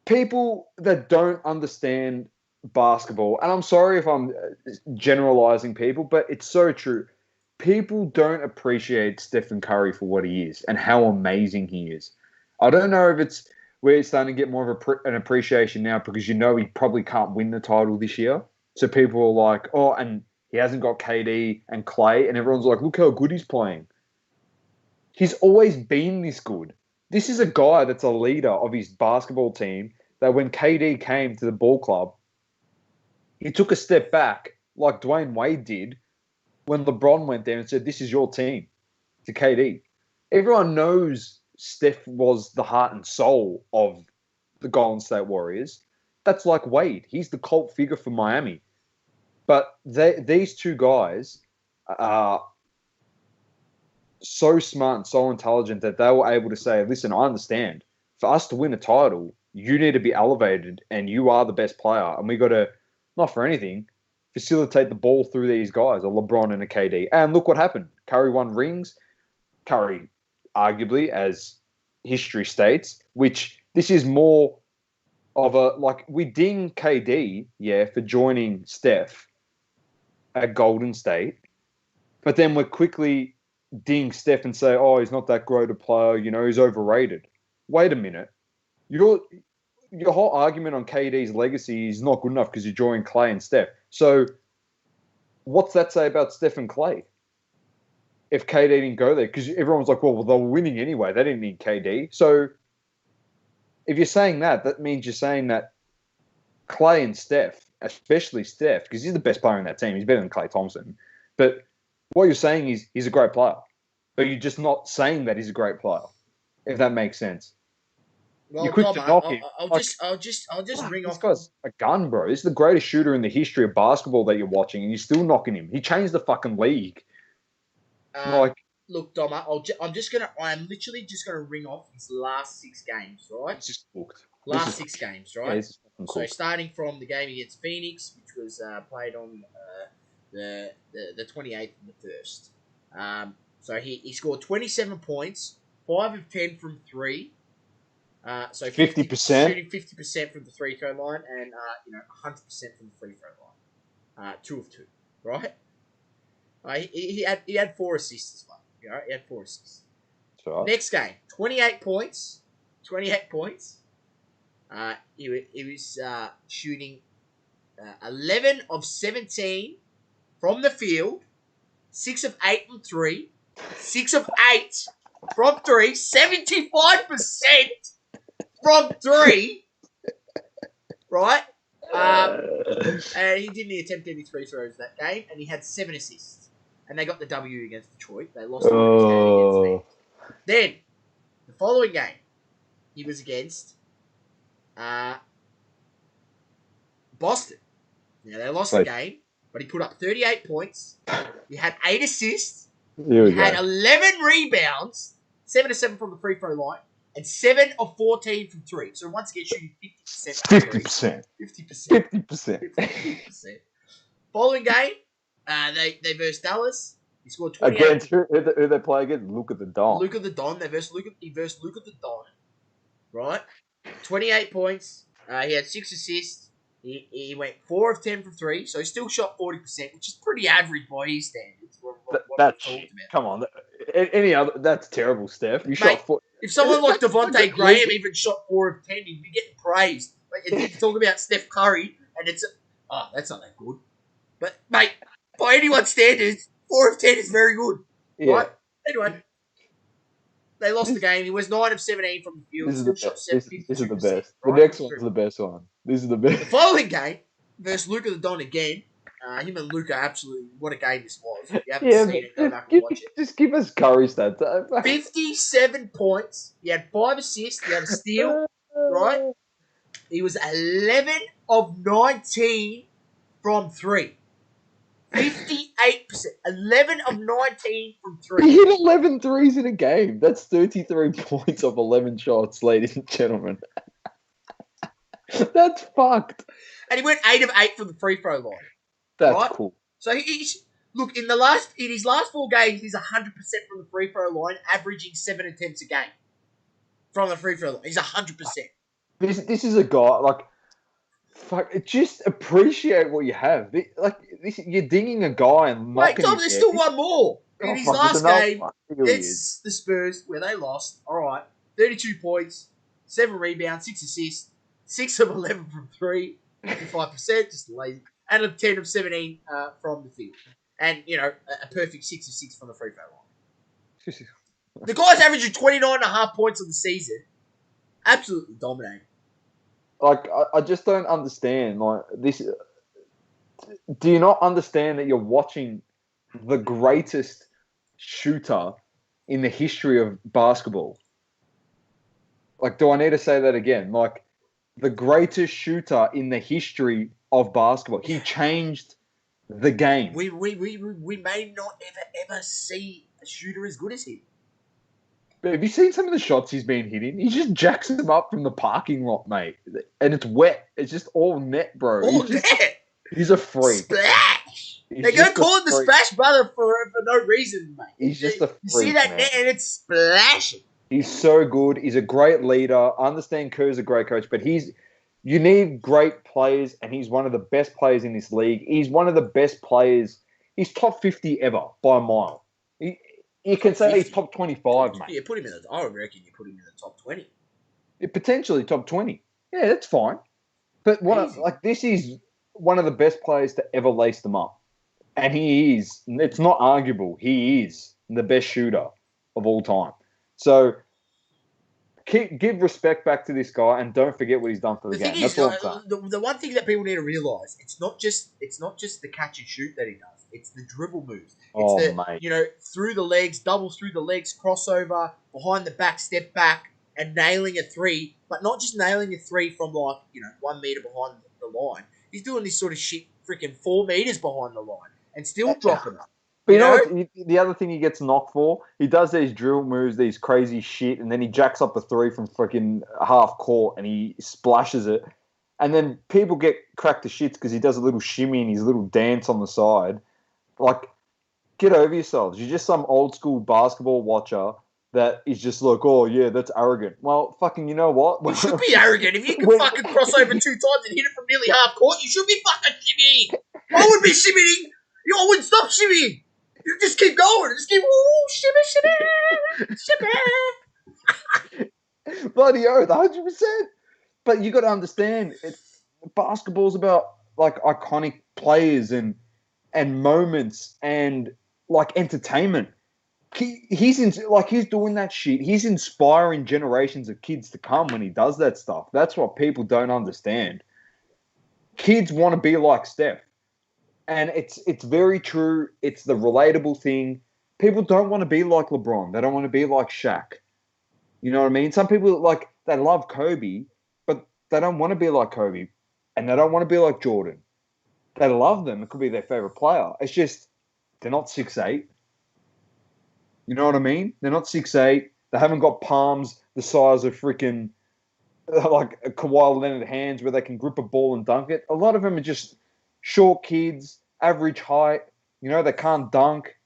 people that don't understand basketball, and I'm sorry if I'm generalizing people, but it's so true. People don't appreciate Stephen Curry for what he is and how amazing he is. I don't know if we're starting to get more of an appreciation now because he probably can't win the title this year. So people are like, and he hasn't got KD and Clay, and everyone's like, look how good he's playing. He's always been this good. this is a guy that's a leader of his basketball team that when KD came to the ball club, he took a step back like Dwayne Wade did when LeBron went there and said, "This is your team," to KD. Everyone knows Steph was the heart and soul of the Golden State Warriors. That's like Wade. He's the cult figure for Miami. But these two guys are so smart and so intelligent that they were able to say, listen, I understand. For us to win a title, you need to be elevated and you are the best player. And we got to, not for anything, facilitate the ball through these guys, a LeBron and a KD. And look what happened. Curry won rings. Curry, arguably, as history states, which this is more of a, like, we ding KD, for joining Steph at Golden State. But then we're quickly ding Steph and say, oh, he's not that great a player, he's overrated. Wait a minute. Your whole argument on KD's legacy is not good enough because you joined Clay and Steph. So what's that say about Steph and Clay? If KD didn't go there, because everyone's like, well, they were winning anyway. They didn't need KD. So if you're saying that, that means you're saying that Clay and Steph, especially Steph, because he's the best player in that team. He's better than Klay Thompson. But what you're saying is he's a great player. But you're just not saying that he's a great player, if that makes sense. Well, you're quick to knock him. I'll just ring this off. guy's a gun, bro. This is the greatest shooter in the history of basketball that you're watching, and you're still knocking him. He changed the fucking league. Look, Domma, I'm literally just gonna ring off his last 6 games, right? It's just cooked. Last 6 games, right? Yeah, so starting from the game against Phoenix, which was played on the 28th and the 1st. So he scored 27 points, 5 of 10 from 3. So 50%, shooting 50% from the 3-throw line, and 100% from the free throw line. 2 of 2, right? He had 4 assists as well. He had 4 assists. Right. Next game, 28 points. 28 points. He was shooting 11 of 17 from the field, 6 of 8 from 3, 6 of 8 from 3, 75% from 3, right? And he didn't attempt any 3 throws that game, and he had 7 assists. And they got the W against Detroit. They lost the next game against me. Then, the following game, he was against Boston. Now, they lost the game, but he put up 38 points. He had 8 assists. He had 11 rebounds, 7 of 7 from the free throw line, and 7 of 14 from 3. So once again, shooting 50%. 50%. Following game, they versed Dallas. He scored 28. Against who they play against? Luka the Don. Luka the Don. He versed Luka the Don. Right? 28 points. He had 6 assists. He went 4 of 10 from 3, so he still shot 40%, which is pretty average by his standards. That's shit. Come on. Any other? That's terrible, Steph. You shot 4. If someone like Devontae Graham even shot 4 of 10, he'd be getting praised. Like, you talk about Steph Curry, and that's not that good. But, mate, by anyone's standards, 4 of 10 is very good. Yeah. Right? Anyway, they lost the game. He was 9 of 17 from the field. This is the best. This is the best. Right? The next one's the best one. This is the best. The following game versus Luka the Don again. Him and Luka, absolutely, what a game this was. If you haven't seen it, go back and watch it. Just give us Curry stats. 57 points. He had 5 assists. He had a steal. Right? He was 11 of 19 from 3. 58%. 11 of 19 from 3. He hit 11 threes in a game. That's 33 points off 11 shots, ladies and gentlemen. That's fucked. And he went 8 of 8 from the free throw line. That's cool. So look, in his last 4 games, he's 100% from the free throw line, averaging 7 attempts a game from the free throw line. He's 100%. This is a guy, like, fuck, just appreciate what you have. You're dinging a guy and Wait, Tom, there's still one more. In his last game, it's the Spurs, where they lost. All right, 32 points, 7 rebounds, 6 assists, 6 of 11 from 3, 55%, just lazy, and a 10 of 17 from the field. And, a perfect 6 of 6 from the free throw line. The guy's averaging 29.5 points on the season. Absolutely dominating. Like, I just don't understand. Like, this. Do you not understand that you're watching the greatest shooter in the history of basketball? Like, do I need to say that again? Like, the greatest shooter in the history of basketball. He changed the game. We may not ever see a shooter as good as him. Have you seen some of the shots he's been hitting? He just jacks them up from the parking lot, mate. And it's wet. It's just all net, bro. All net. He's a freak. Splash. They're going to call it the Splash Brother for no reason, mate. He's just a freak, You see that man. net and it's splashing. He's so good. He's a great leader. I understand Kerr's a great coach, but you need great players, and he's one of the best players in this league. He's one of the best players. He's top 50 ever by a mile. You can say 50. He's top 25, mate. Yeah, put him in I reckon you put him in the top 20. Potentially top 20. Yeah, that's fine. But this is one of the best players to ever lace them up. And he is, it's not arguable, he is the best shooter of all time. So give respect back to this guy and don't forget what he's done for the game. That's all I'm saying. The one thing that people need to realise, it's not just the catch and shoot that he does. It's the dribble moves. It's mate. Through the legs, double through the legs, crossover, behind the back, step back, and nailing a three. But not just nailing a three from 1 meter behind the line. He's doing this sort of shit freaking 4 meters behind the line and still dropping it. But you know what, the other thing he gets knocked for? He does these drill moves, these crazy shit, and then he jacks up a three from freaking half court and he splashes it. And then people get cracked to shits because he does a little shimmy and his little dance on the side. Like, get over yourselves. You're just some old school basketball watcher that is just like, oh, yeah, that's arrogant. Well, fucking, you know what? You should be arrogant. If you can fucking cross over 2 times and hit it from nearly half court, you should be fucking shimmying. I would be shimmying. I wouldn't stop shimmying. You just keep going. Just keep, shimmy, shimmy. Bloody oath, 100%. But you got to understand, basketball's about, like, iconic players and moments and, like, entertainment. He's doing that shit. He's inspiring generations of kids to come when he does that stuff. That's what people don't understand. Kids want to be like Steph. And it's very true. It's the relatable thing. People don't want to be like LeBron. They don't want to be like Shaq. You know what I mean? Some people, like, they love Kobe, but they don't want to be like Kobe. And they don't want to be like Jordan. They love them. It could be their favorite player. It's just, they're not 6'8". You know what I mean? They're not 6'8". They haven't got palms the size of freaking, like, Kawhi Leonard hands where they can grip a ball and dunk it. A lot of them are just short kids, average height. They can't dunk.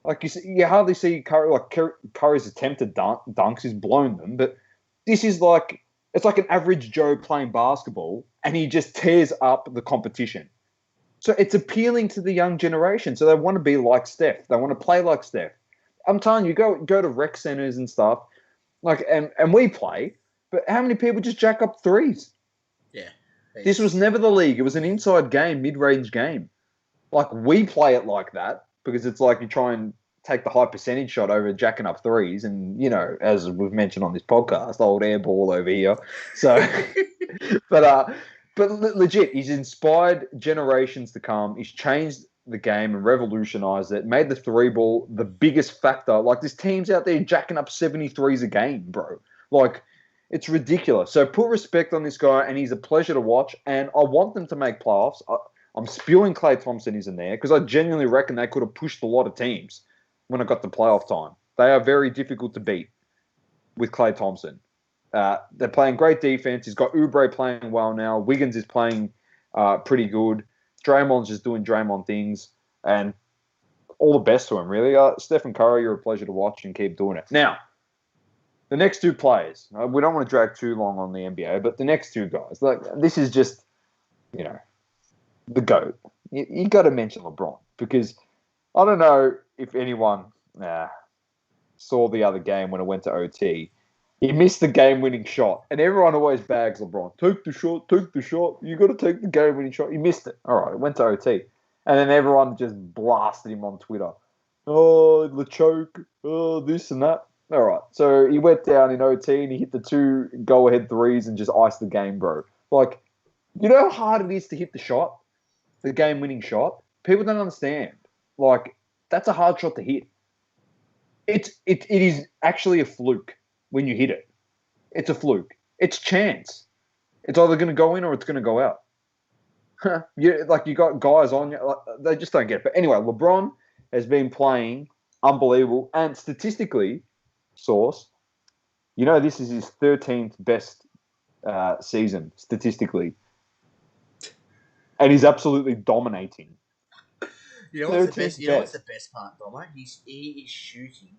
Like, you hardly see Curry. Like, Curry's attempted dunks, he's blown them. But this is like, it's like an average Joe playing basketball, and he just tears up the competition. So it's appealing to the young generation. So they want to be like Steph. They want to play like Steph. I'm telling you, go to rec centers and stuff, like, and we play. But how many people just jack up threes? Yeah. This was never the league. It was an inside game, mid-range game. Like, we play it like that because it's like you try and take the high percentage shot over jacking up threes. And, as we've mentioned on this podcast, old air ball over here. So, but legit, he's inspired generations to come. He's changed the game and revolutionized it, made the three ball the biggest factor. Like, this team's out there jacking up 73s a game, bro. Like, it's ridiculous. So put respect on this guy, and he's a pleasure to watch. And I want them to make playoffs. I'm spewing Klay Thompson isn't there because I genuinely reckon they could have pushed a lot of teams when it got to playoff time. They are very difficult to beat with Klay Thompson. They're playing great defense. He's got Oubre playing well now. Wiggins is playing pretty good. Draymond's just doing Draymond things. And all the best to him, really. Stephen Curry, you're a pleasure to watch and keep doing it. Now, the next two players, we don't want to drag too long on the NBA, but the next two guys, like, this is just, the GOAT. You got to mention LeBron because I don't know if anyone saw the other game when it went to OT. He missed the game-winning shot, and everyone always bags LeBron. Take the shot. You got to take the game-winning shot. He missed it. All right, it went to OT. And then everyone just blasted him on Twitter. Oh, the choke. Oh, this and that. All right. So he went down in OT and he hit the 2 go-ahead threes and just iced the game, bro. Like, you know how hard it is to hit the shot, the game-winning shot? People don't understand. Like, that's a hard shot to hit. It is actually a fluke when you hit it. It's a fluke. It's chance. It's either going to go in or it's going to go out. You got guys on you. Like, they just don't get it. But anyway, LeBron has been playing unbelievable. And statistically, Sauce, you know this is his 13th best season, statistically. And he's absolutely dominating. You know what's the best? You know what's the best part, Domma? He is shooting.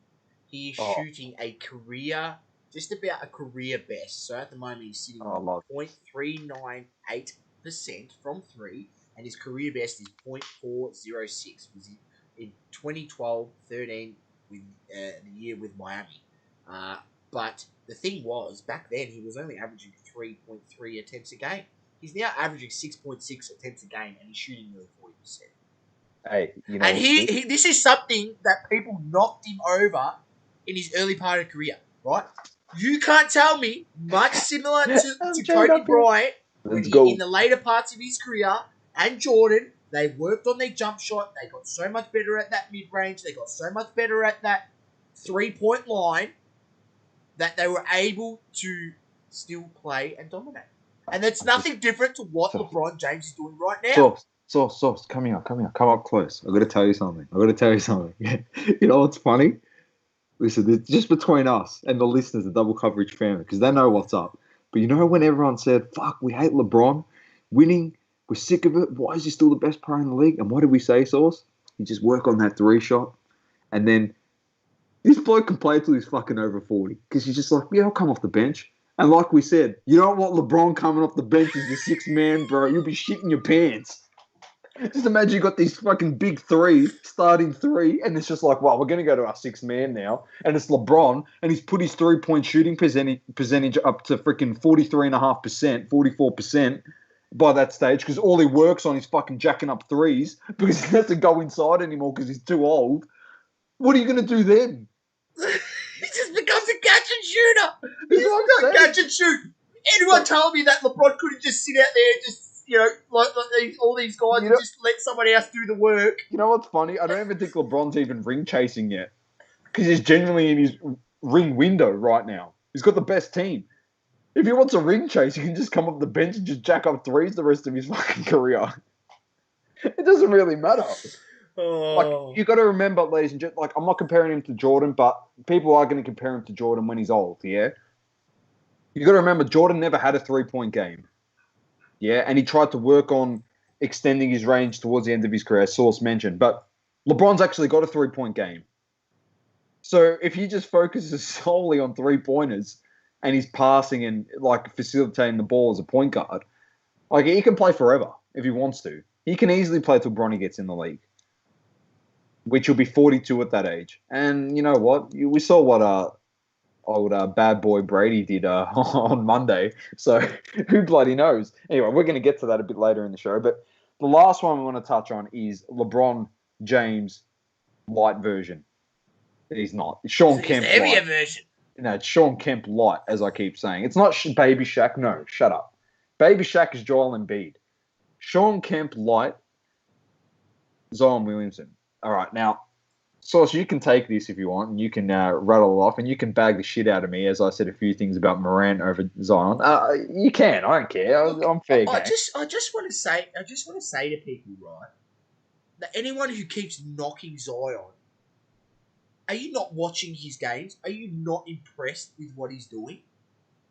He is shooting a career, just about a career best. So at the moment he's sitting on 0.398% from 3, and his career best is 0.406. Was in 2012-13 with the year with Miami. But the thing was, back then he was only averaging 3.3 attempts a game. He's now averaging 6.6 attempts a game, and he's shooting nearly 40%. Hey, you know, and he this is something that people knocked him over in his early part of career, right? You can't tell me much similar to Kobe Bryant when in the later parts of his career and Jordan, they worked on their jump shot. They got so much better at that mid-range. They got so much better at that three-point line that they were able to still play and dominate. And that's nothing different to what LeBron James is doing right now. Sauce, come here, come up close. I've got to tell you something. You know what's funny? Listen, it's just between us and the listeners, the Double Coverage family, because they know what's up. But you know when everyone said, fuck, we hate LeBron winning, we're sick of it, why is he still the best player in the league? And what did we say, Sauce? You just work on that 3 shot, and then this bloke can play till he's fucking over 40, because he's just like, yeah, I'll come off the bench. And like we said, you don't want LeBron coming off the bench as the 6th man, bro. You'll be shitting your pants. Just imagine you got these fucking big 3, starting 3, and it's just like, well, we're going to go to our 6th man now, and it's LeBron, and he's put his 3-point shooting percentage up to freaking 43.5%, 44% by that stage, because all he works on is fucking jacking up 3s, because he doesn't go inside anymore because he's too old. What are you going to do then? He just becomes a catch and shooter. He's got catch and shoot. Anyone told me that LeBron couldn't just sit out there and just, you know, like all these guys and just let somebody else do the work. You know what's funny? I don't even think LeBron's even ring chasing yet, because he's genuinely in his ring window right now. He's got the best team. If he wants a ring chase, he can just come off the bench and just jack up 3s the rest of his fucking career. It doesn't really matter. Like, you got to remember, ladies and gentlemen, like, I'm not comparing him to Jordan, but people are going to compare him to Jordan when he's old, yeah? You got to remember, Jordan never had a 3-point game. Yeah, and he tried to work on extending his range towards the end of his career, as Sauce mentioned. But LeBron's actually got a 3-point game. So if he just focuses solely on 3-pointers and he's passing and, like, facilitating the ball as a point guard, like, he can play forever if he wants to. He can easily play till Bronny gets in the league, which will be 42 at that age. And you know what? We saw what old bad boy Brady did on Monday. So who bloody knows? Anyway, we're going to get to that a bit later in the show. But the last one we want to touch on is LeBron James light version. He's not. It's Sean Kemp light. Heavier version. No, it's Sean Kemp light, as I keep saying. It's not Baby Shaq. No, shut up. Baby Shaq is Joel Embiid. Sean Kemp light, Zion Williamson. All right, now, Sauce, you can take this if you want, and you can rattle it off, and you can bag the shit out of me, as I said a few things about Morant over Zion. You can. I don't care. I'm fair game. I just want to say to people, right, that anyone who keeps knocking Zion, are you not watching his games? Are you not impressed with what he's doing?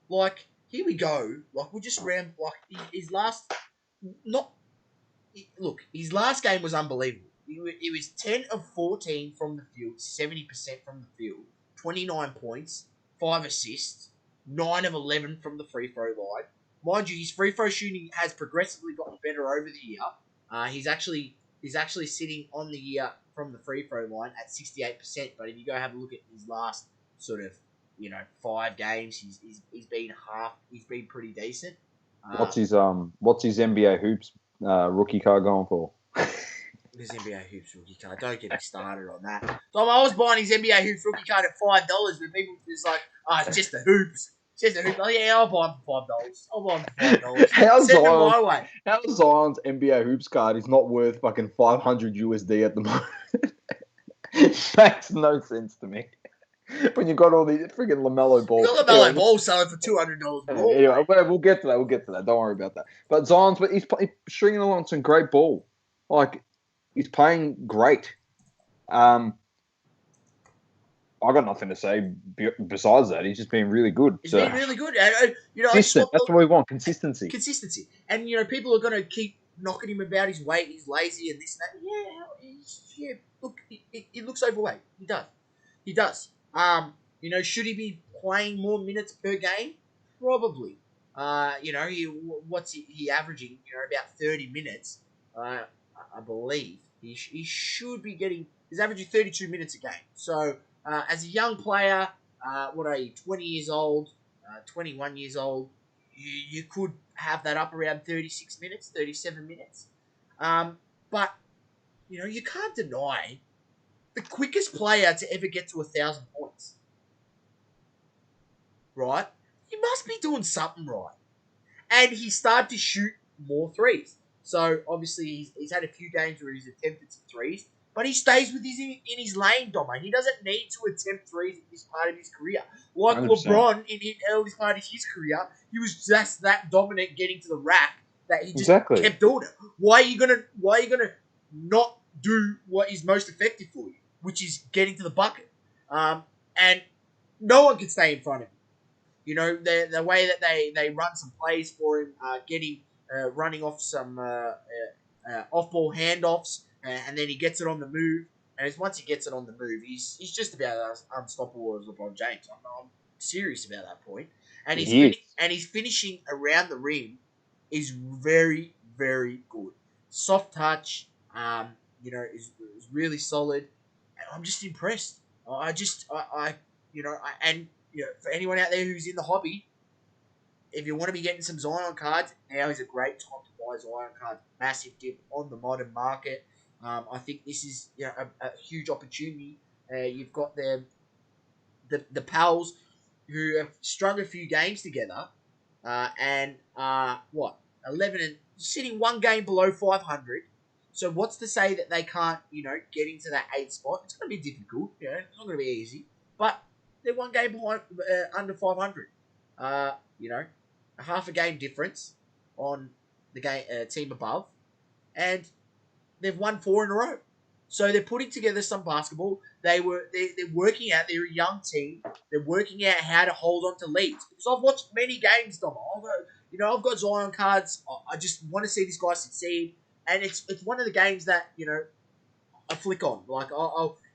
Like, here we go. Like, we just ran. Like, his last game was unbelievable. It was 10 of 14 from the field, 70% from the field, 29 points, 5 assists, 9 of 11 from the free throw line. Mind you, his free throw shooting has progressively gotten better over the year. He's actually sitting on the year from the free throw line at 68%. But if you go have a look at his last sort of 5 games, he's been pretty decent. What's his NBA hoops rookie card going for? His NBA Hoops rookie card. Don't get me started on that. So I was buying his NBA Hoops rookie card at $5, but people just like, it's just the hoops. It's just the hoops. Like, yeah, I'll buy him for $5. I'll buy him for $5. Send him my way. How Zion's NBA Hoops card is not worth fucking 500 USD at the moment? Makes no sense to me. When you got all the freaking LaMelo Ball. You got LaMelo Ball selling for $200 more. Anyway, we'll get to that. We'll get to that. Don't worry about that. But Zion's, he's stringing along some great ball. Like, he's playing great. I got nothing to say besides that. He's just been really good. He's been really good. Consistent. That's what we want. Consistency. Consistency. And, people are going to keep knocking him about his weight. He's lazy and this and that. Look, he looks overweight. He does. He does. Should he be playing more minutes per game? Probably. What's he averaging? About 30 minutes. I believe he should be getting. He's averaging 32 minutes a game. So as a young player, what are you? 20 years old, 21 years old. You could have that up around 36 minutes, 37 minutes. But you can't deny the quickest player to ever get to 1,000 points. Right? He must be doing something right. And he started to shoot more threes. So, obviously, he's had a few games where he's attempted some threes, but he stays with in his lane, Domma. He doesn't need to attempt threes at this part of his career. Like 100%. LeBron, in the early part of his career, he was just that dominant getting to the rack that he just kept doing it. Why are you gonna not do what is most effective for you, which is getting to the bucket? And no one can stay in front of him. The way that they run some plays for him, running off some off-ball handoffs, and then he gets it on the move. And once he gets it on the move, he's just about as unstoppable as LeBron James. I'm serious about that point. And his finishing around the rim is very, very good. Soft touch, is really solid. And I'm just impressed. For anyone out there who's in the hobby, if you want to be getting some Zion cards, now is a great time to buy Zion cards. Massive dip on the modern market. I think this is a huge opportunity. You've got the pals who have strung a few games together and are 11 and sitting one game below 500. So what's to say that they can't get into that 8th spot? It's going to be difficult. It's not going to be easy, but they're one game behind under 500. A half a game difference on the game team above, and they've won 4 in a row. So they're putting together some basketball. They're working out. They're a young team. They're working out how to hold on to leads. Because I've watched many games, Domma. I've got Zion cards. I just want to see this guy succeed, and it's one of the games that I flick on. Like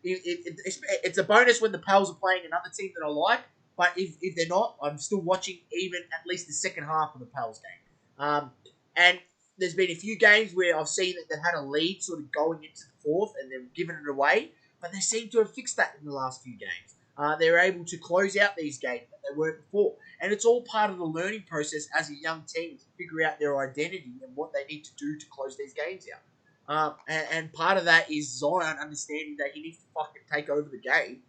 it's a bonus when the Pels are playing another team that I like. But if they're not, I'm still watching even at least the second half of the Pels game. And there's been a few games where I've seen that they've had a lead sort of going into the 4th and they've given it away. But they seem to have fixed that in the last few games. They're able to close out these games that they weren't before. And it's all part of the learning process as a young team to figure out their identity and what they need to do to close these games out. And part of that is Zion understanding that he needs to fucking take over the game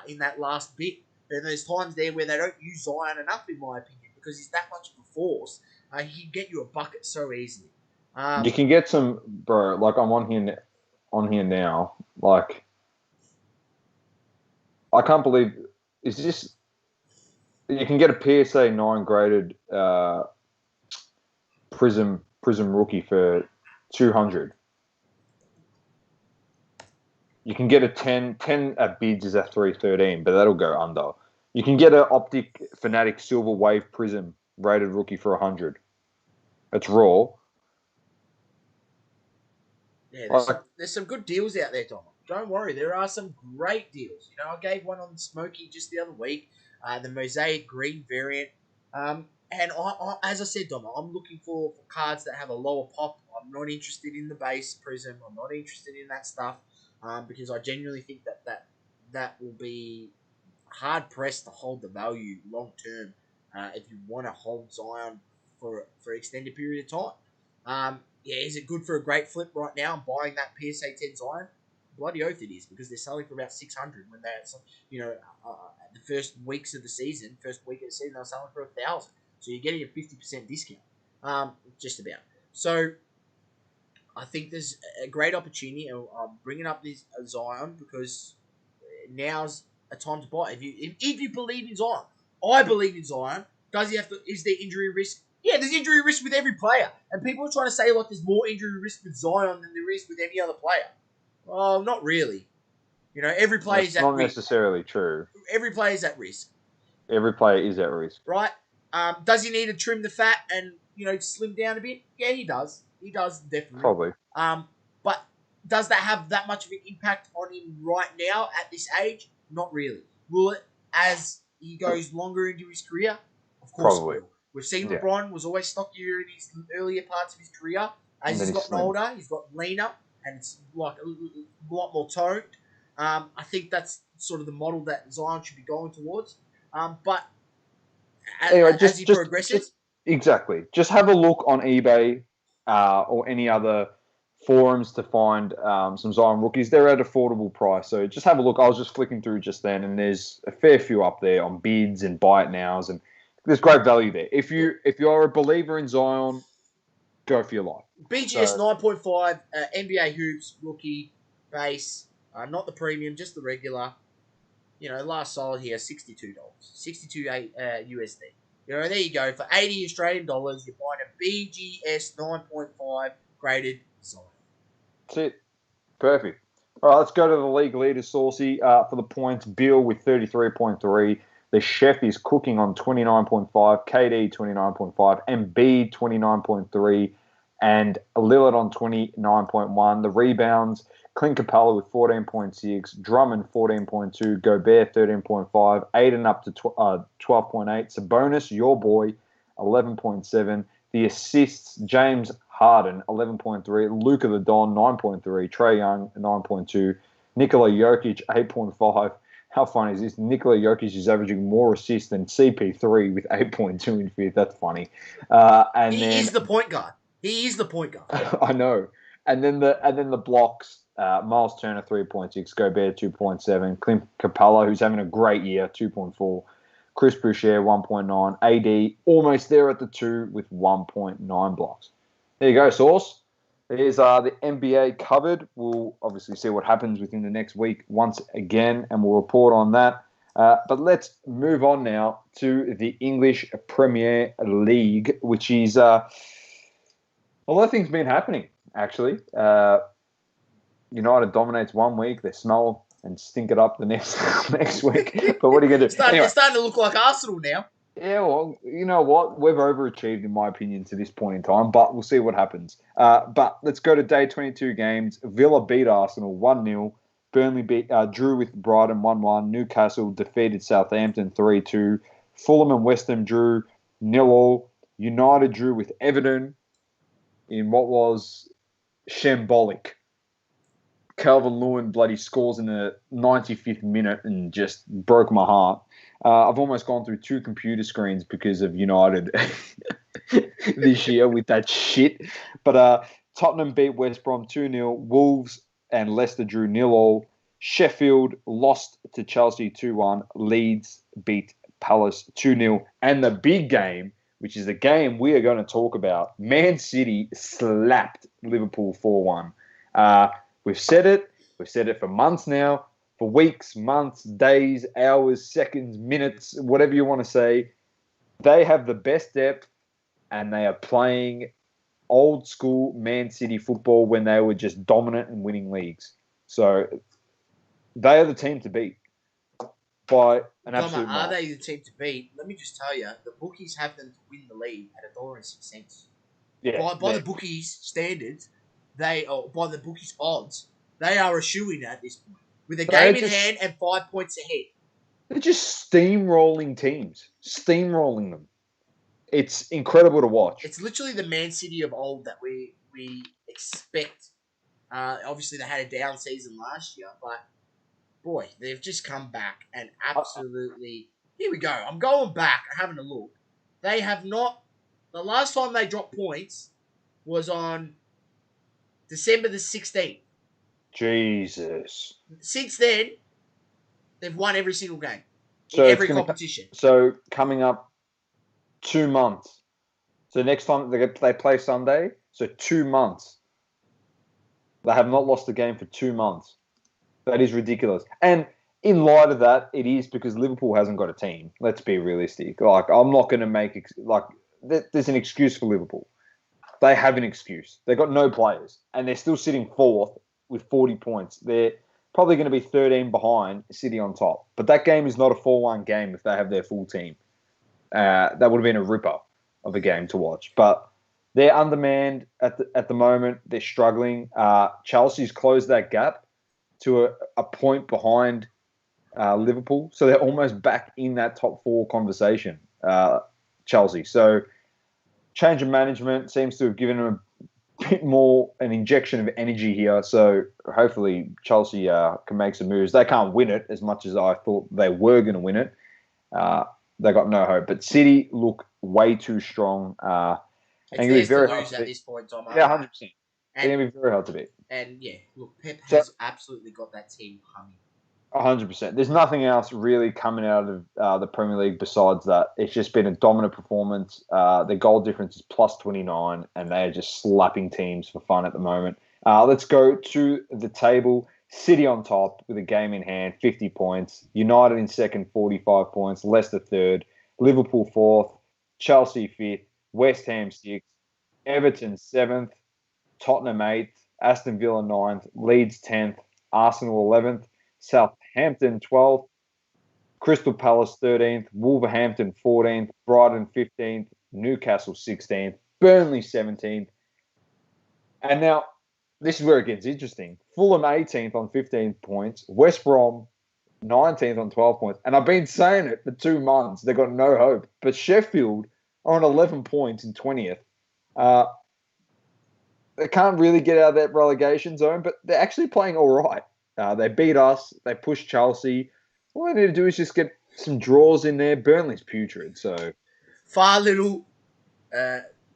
in that last bit. And there's times there where they don't use Zion enough, in my opinion, because he's that much of a force. He can get you a bucket so easily. You can get some, bro. Like I'm on here now. Like I can't believe is this. You can get a PSA 9 graded Prism rookie for $200. You can get a 10 at bids is at $313, but that'll go under. You can get an Optic Fanatic Silver Wave Prism rated rookie for $100. It's raw. Yeah, there's some good deals out there, Domma. Don't worry, there are some great deals. I gave one on Smokey just the other week, the Mosaic Green variant. And as I said, Domma, I'm looking for cards that have a lower pop. I'm not interested in the base Prism. I'm not interested in that stuff. Because I genuinely think that will be hard pressed to hold the value long term if you want to hold Zion for an extended period of time. Yeah, is it good for a great flip right now? I'm buying that PSA 10 Zion. Bloody oath it is, because they're selling for about 600 when they're, the first weeks of the season, first week of the season, they're selling for 1,000. So you're getting a 50% discount, just about. So I think there's a great opportunity. I'm bringing up this Zion because now's a time to buy. If you believe in Zion, I believe in Zion. Does he have to? Is there injury risk? Yeah, there's injury risk with every player, and people are trying to say like there's more injury risk with Zion than there is with any other player. Well, not really. Every player That's is at not risk. necessarily true. Every player is at risk, Every player is at risk. right? Does he need to trim the fat and slim down a bit? Yeah, he does. He does definitely. Probably. But does that have that much of an impact on him right now at this age? Not really. Will it as he goes longer into his career? Of course Probably. it will. We've seen Yeah. LeBron was always stockier in his earlier parts of his career. As And then he's he's gotten slim. older, he's got leaner and it's like a lot more toned. I think that's sort of the model that Zion should be going towards. But Anyway, as he progresses, exactly. Just have a look on eBay or any other forums to find some Zion rookies. They're at affordable price, so just have a look. I was just flicking through just then, and there's a fair few up there on bids and buy it nows, and there's great value there. If you're a believer in Zion, go for your life. BGS 9.5, NBA hoops rookie base, not the premium, just the regular. Last solid here, $62, 62 USD. There you go. For 80 Australian dollars, you're buying a BGS 9.5 graded Zion. That's it. Perfect. All right, let's go to the league leaders, Saucy, for the points. Bill with 33.3. The chef is cooking on 29.5. KD 29.5. Embiid 29.3. And Lillard on 29.1. The rebounds, Clint Capella with 14.6. Drummond 14.2. Gobert 13.5. Aiden up to 12.8. Sabonis, your boy, 11.7. The assists, James Harden, 11.3. Luka the Don, 9.3. Trae Young, 9.2. Nikola Jokic, 8.5. How funny is this? Nikola Jokic is averaging more assists than CP3 with 8.2 in fifth. That's funny. He is the point guard. He is the point guard. I know. And then the blocks, Miles Turner, 3.6. Gobert, 2.7. Clint Capella, who's having a great year, 2.4. Chris Boucher, 1.9. AD, almost there at the 2 with 1.9 blocks. There you go, Sauce. There's the NBA covered. We'll obviously see what happens within the next week once again, and we'll report on that. But let's move on now to the English Premier League, which is a lot of things been happening, actually. United dominates 1 week. They smell and stink it up the next week. But what are you going to do? It's starting to look like Arsenal now. Yeah, well, you know what? We've overachieved, in my opinion, to this point in time, but we'll see what happens. But let's go to day 22 games. Villa beat Arsenal 1-0. Burnley drew with Brighton 1-1. Newcastle defeated Southampton 3-2. Fulham and West Ham drew 0-0. United drew with Everton in what was shambolic. Calvin Lewin bloody scores in the 95th minute and just broke my heart. I've almost gone through 2 computer screens because of United this year with that shit. But Tottenham beat West Brom 2-0. Wolves and Leicester drew 0-0. Sheffield lost to Chelsea 2-1. Leeds beat Palace 2-0. And the big game, which is the game we are going to talk about, Man City slapped Liverpool 4-1. We've said it. We've said it for months now, for weeks, months, days, hours, seconds, minutes, whatever you want to say. They have the best depth, and they are playing old school Man City football when they were just dominant and winning leagues. So they are the team to beat by an absolute Domma, are mark. they the team to beat? Let me just tell you, the bookies have them to win the league at $1.06. Yeah, By the bookies' standards, by the bookies' odds, they are a shoo-in at this point. With a game in hand and 5 points ahead. They're just steamrolling teams. Steamrolling them. It's incredible to watch. It's literally the Man City of old that we expect. Obviously, they had a down season last year, but boy, they've just come back and absolutely... Here we go. I'm going back and having a look. They have not... The last time they dropped points was on December the 16th. Jesus. Since then, they've won every single game in So it's every gonna competition. So coming up 2 months. So next time they play Sunday, so 2 months. They have not lost a game for 2 months. That is ridiculous. And in light of that, it is because Liverpool hasn't got a team. Let's be realistic. Like, I'm not going to make there's an excuse for Liverpool. They have an excuse. They've got no players, and they're still sitting fourth with 40 points. They're probably going to be 13 behind City on top. But that game is not a 4-1 game if they have their full team. That would have been a ripper of a game to watch. But they're undermanned at the moment. They're struggling. Chelsea's closed that gap to a point behind Liverpool. So they're almost back in that top 4 conversation, Chelsea. So change of management seems to have given them a bit more an injection of energy here. So hopefully Chelsea can make some moves. They can't win it as much as I thought they were going to win it. They got no hope. But City look way too strong. It's theirs to lose at this point, Domma. Yeah, 100%. They're going to be very hard to beat. And yeah, look, Pep has absolutely got that team humming. 100%. There's nothing else really coming out of the Premier League besides that. It's just been a dominant performance. The goal difference is plus 29, and they are just slapping teams for fun at the moment. Let's go to the table. City on top with a game in hand, 50 points. United in second, 45 points. Leicester third. Liverpool fourth. Chelsea fifth. West Ham sixth. Everton seventh. Tottenham eighth. Aston Villa ninth. Leeds 10th. Arsenal 11th. Southampton 12th, Crystal Palace 13th, Wolverhampton 14th, Brighton 15th, Newcastle 16th, Burnley 17th. And now, this is where it gets interesting. Fulham 18th on 15 points, West Brom 19th on 12 points. And I've been saying it for 2 months. They've got no hope. But Sheffield are on 11 points in 20th. They can't really get out of that relegation zone, but they're actually playing all right. They beat us. They pushed Chelsea. All they need to do is just get some draws in there. Burnley's putrid, so far little,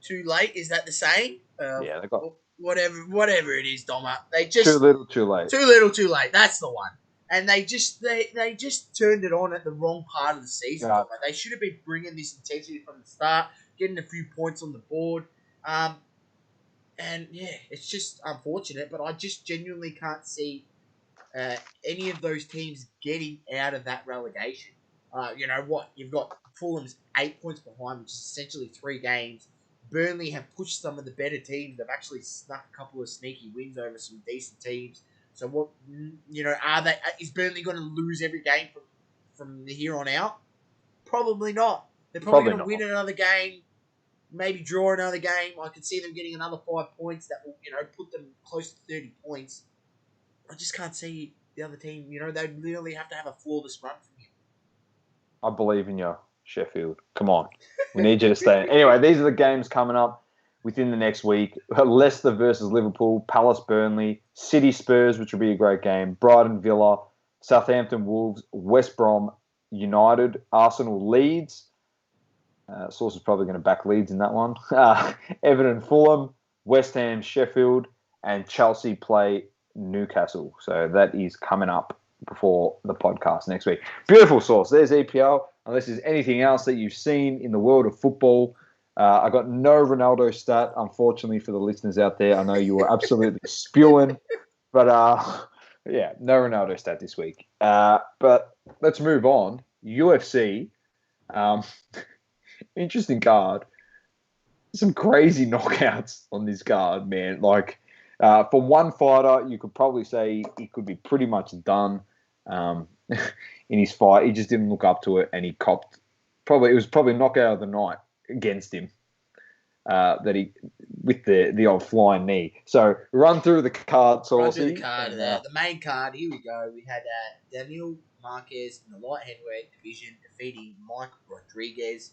too late. Is that the saying? Yeah, they got whatever it is, Domma. They just too little, too late. Too little, too late. That's the one. And they just turned it on at the wrong part of the season. Yeah. Domma. They should have been bringing this intensity from the start, getting a few points on the board. And yeah, it's just unfortunate, but I just genuinely can't see any of those teams getting out of that relegation. You know what? You've got Fulham's 8 points behind, which is essentially 3 games. Burnley have pushed some of the better teams. They've actually snuck a couple of sneaky wins over some decent teams. So what? You know, is Burnley going to lose every game from here on out? Probably not. They're probably going to win another game, maybe draw another game. I could see them getting another 5 points that will, put them close to 30 points. I just can't see the other team. They'd literally have to have a flawless run from here. I believe in you, Sheffield. Come on. We need you to stay. Anyway, these are the games coming up within the next week. Leicester versus Liverpool, Palace Burnley, City Spurs, which will be a great game, Brighton Villa, Southampton Wolves, West Brom United, Arsenal Leeds. Source is probably going to back Leeds in that one. Everton Fulham, West Ham Sheffield, and Chelsea play Newcastle. So that is coming up before the podcast next week. Beautiful, Source. There's EPL. Unless there's anything else that you've seen in the world of football. I got no Ronaldo stat, unfortunately, for the listeners out there. I know you were absolutely spewing. But, yeah, no Ronaldo stat this week. But let's move on. UFC. Interesting card. Some crazy knockouts on this card, man. Like, for one fighter, you could probably say he could be pretty much done in his fight. He just didn't look up to it, and he copped. It was probably knockout of the night against him. That he with the old flying knee. So run through the card, Saucy. The main card. Here we go. We had Daniel Marquez in the light heavyweight division defeating Mike Rodriguez.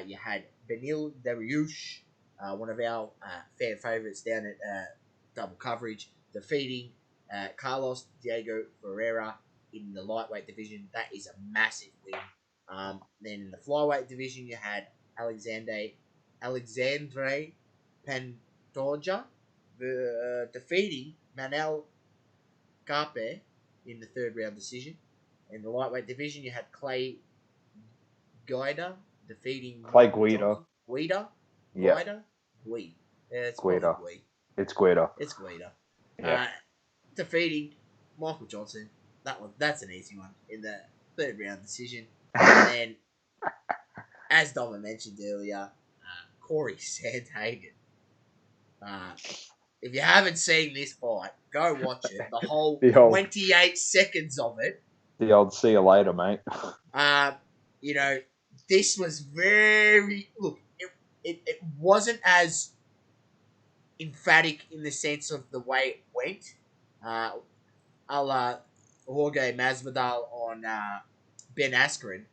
You had Benil Dariush, one of our fan favourites down at Double Coverage, defeating Carlos Diego Ferreira in the lightweight division. That is a massive win. Then in the flyweight division, you had Alexandre Pantoja defeating Manel Carpe in the third round decision. In the lightweight division, you had Clay Guida defeating Clay Michael Guida. Johnson. Guida? Yeah. Guida? Gui. Yeah, it's Guida. probably Gui. It's Guida. It's Guida. Yeah. Defeating Michael Johnson. That's an easy one in the third round decision. And then, as Domma mentioned earlier, Corey Sandhagen. If you haven't seen this fight, go watch it. The whole 28 seconds of it. The old see you later, mate. This was very... Look, it wasn't as emphatic in the sense of the way it went. A la Jorge Masvidal on Ben Askren,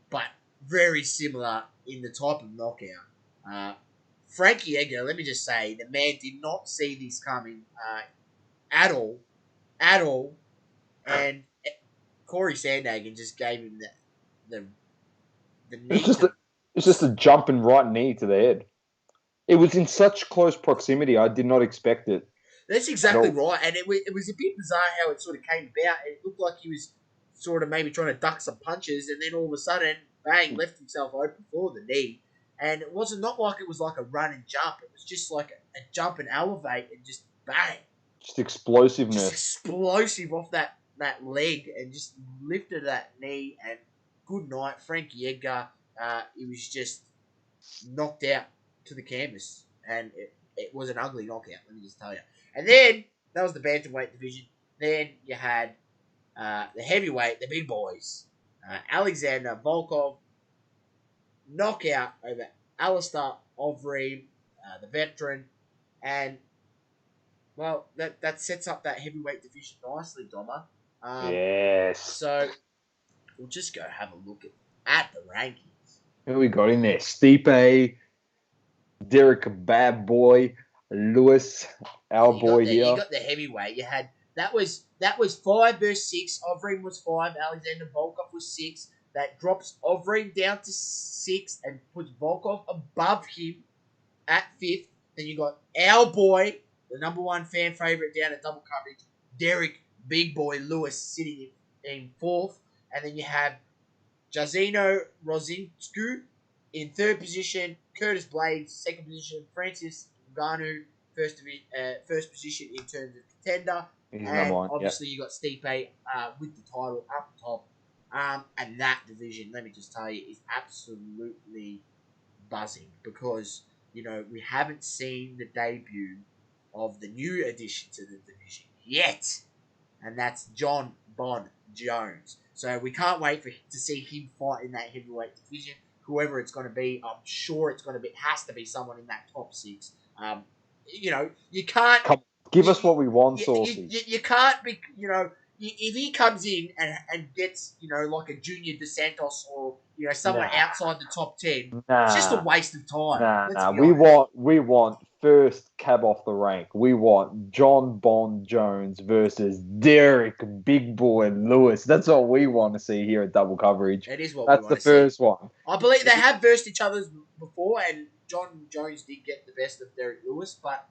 but very similar in the type of knockout. Frankie Edgar, let me just say, the man did not see this coming at all, and Corey Sandhagen just gave him the knee. It's just a jumping right knee to the head. It was in such close proximity. I did not expect it. That's exactly right, and it was a bit bizarre how it sort of came about. It looked like he was sort of maybe trying to duck some punches, and then all of a sudden, bang, left himself open for the knee. And it wasn't not like it was like a run and jump. It was just like a jump and elevate and just bang. Just explosiveness. Just explosive off that leg and just lifted that knee. And good night, Frankie Edgar. He was just knocked out to the canvas. And it was an ugly knockout, let me just tell you. And then, that was the bantamweight division. Then you had the heavyweight, the big boys. Alexander Volkov, knockout over Alistair Overeem, the veteran. And, well, that sets up that heavyweight division nicely, Domma. Yes. So, we'll just go have a look at the rankings. Who we got in there? Stipe, Derek Bad Boy, Lewis, our boy here. You got the heavyweight. You had that was 5 versus 6. Overeem was 5. Alexander Volkov was 6. That drops Overeem down to 6 and puts Volkov above him at 5th. Then you got our boy, the number 1 fan favourite down at double coverage, Derek Big Boy Lewis sitting in 4th. And then you have Jazino Rozinsku in 3rd position, Curtis Blades 2nd position, Francis Ngannou first position in terms of contender. He's and number 1. obviously you got Stipe with the title up top. And that division, let me just tell you, is absolutely buzzing because, we haven't seen the debut of the new addition to the division yet. And that's John Bon Jones. So we can't wait to see him fight in that heavyweight division. Whoever it's going to be, I'm sure has to be someone in that top 6. You can't... Give us what we want, Sauceys. You can't be, if he comes in and gets, like a Junior Dos Santos or, someone outside the top 10, it's just a waste of time. We want first cab off the rank. We want John Bon Jones versus Derek Big Boy Lewis. That's what we want to see here at Double Coverage. It is what That's we want the to see. first one. I believe they have versed each other before, and John Jones did get the best of Derek Lewis, but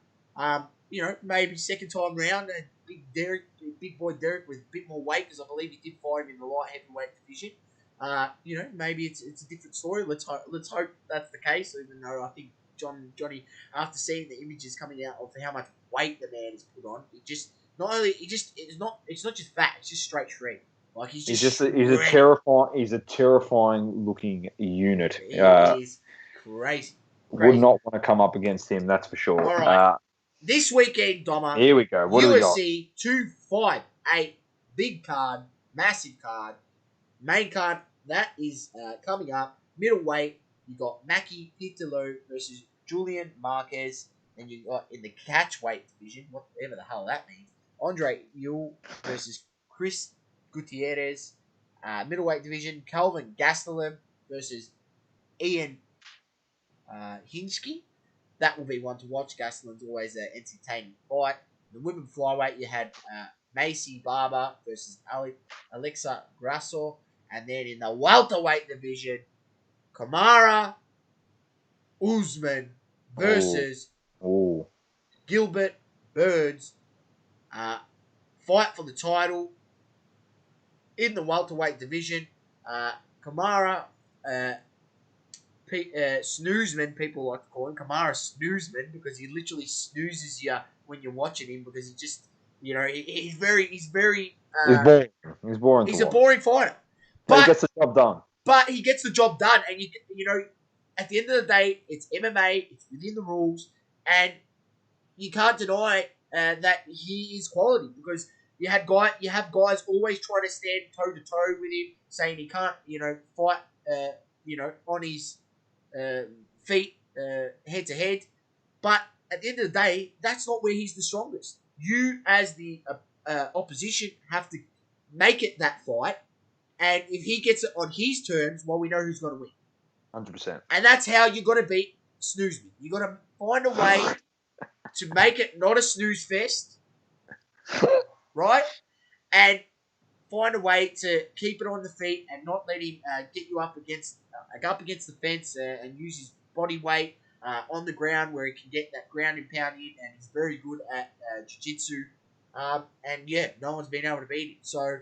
maybe second time round, Big Boy Derek with a bit more weight, because I believe he did fight him in the light heavyweight division. Maybe it's a different story. Let's hope that's the case. Even though I think Johnny, after seeing the images coming out of how much weight the man has put on, it's not just fat. It's just straight shred. Like he's a terrifying looking unit. He is crazy. Would not want to come up against him. That's for sure. All right. This weekend, Domma. Here we go. What UFC 258, big card, massive card, main card. That is coming up. Middleweight, you got Maki Pitolo versus Julian Marquez, and you got in the catchweight division, whatever the hell that means, Andre Ewell versus Chris Gutierrez. Middleweight division, Kelvin Gastelum versus Ian Hinsky. That will be one to watch. Gastelum's always an entertaining fight. The women flyweight, you had Macy Barber versus Alexa Grasso. And then in the welterweight division, Kamara Usman versus Gilbert Burns fight for the title in the welterweight division. Kamara, snoozeman, people like to call him Kamara snoozeman, because he literally snoozes you when you're watching him, because he just, he's very He's boring. He's boring. He's a boring fighter, but he gets the job done. But he gets the job done, and at the end of the day, it's MMA. It's within the rules, and you can't deny that he is quality, because you have guys always trying to stand toe to toe with him, saying he can't, fight, on his feet, head to head. But at the end of the day, that's not where he's the strongest. You, as the opposition, have to make it that fight, and if he gets it on his terms, well, we know who's going to win. 100%. And that's how you got to beat Snooze Me. You got to find a way to make it not a snooze fest, right? And find a way to keep it on the feet and not let him get you up against the fence and use his body weight on the ground, where he can get that ground and pound in, and he's very good at jiu-jitsu. And yeah, no one's been able to beat him. So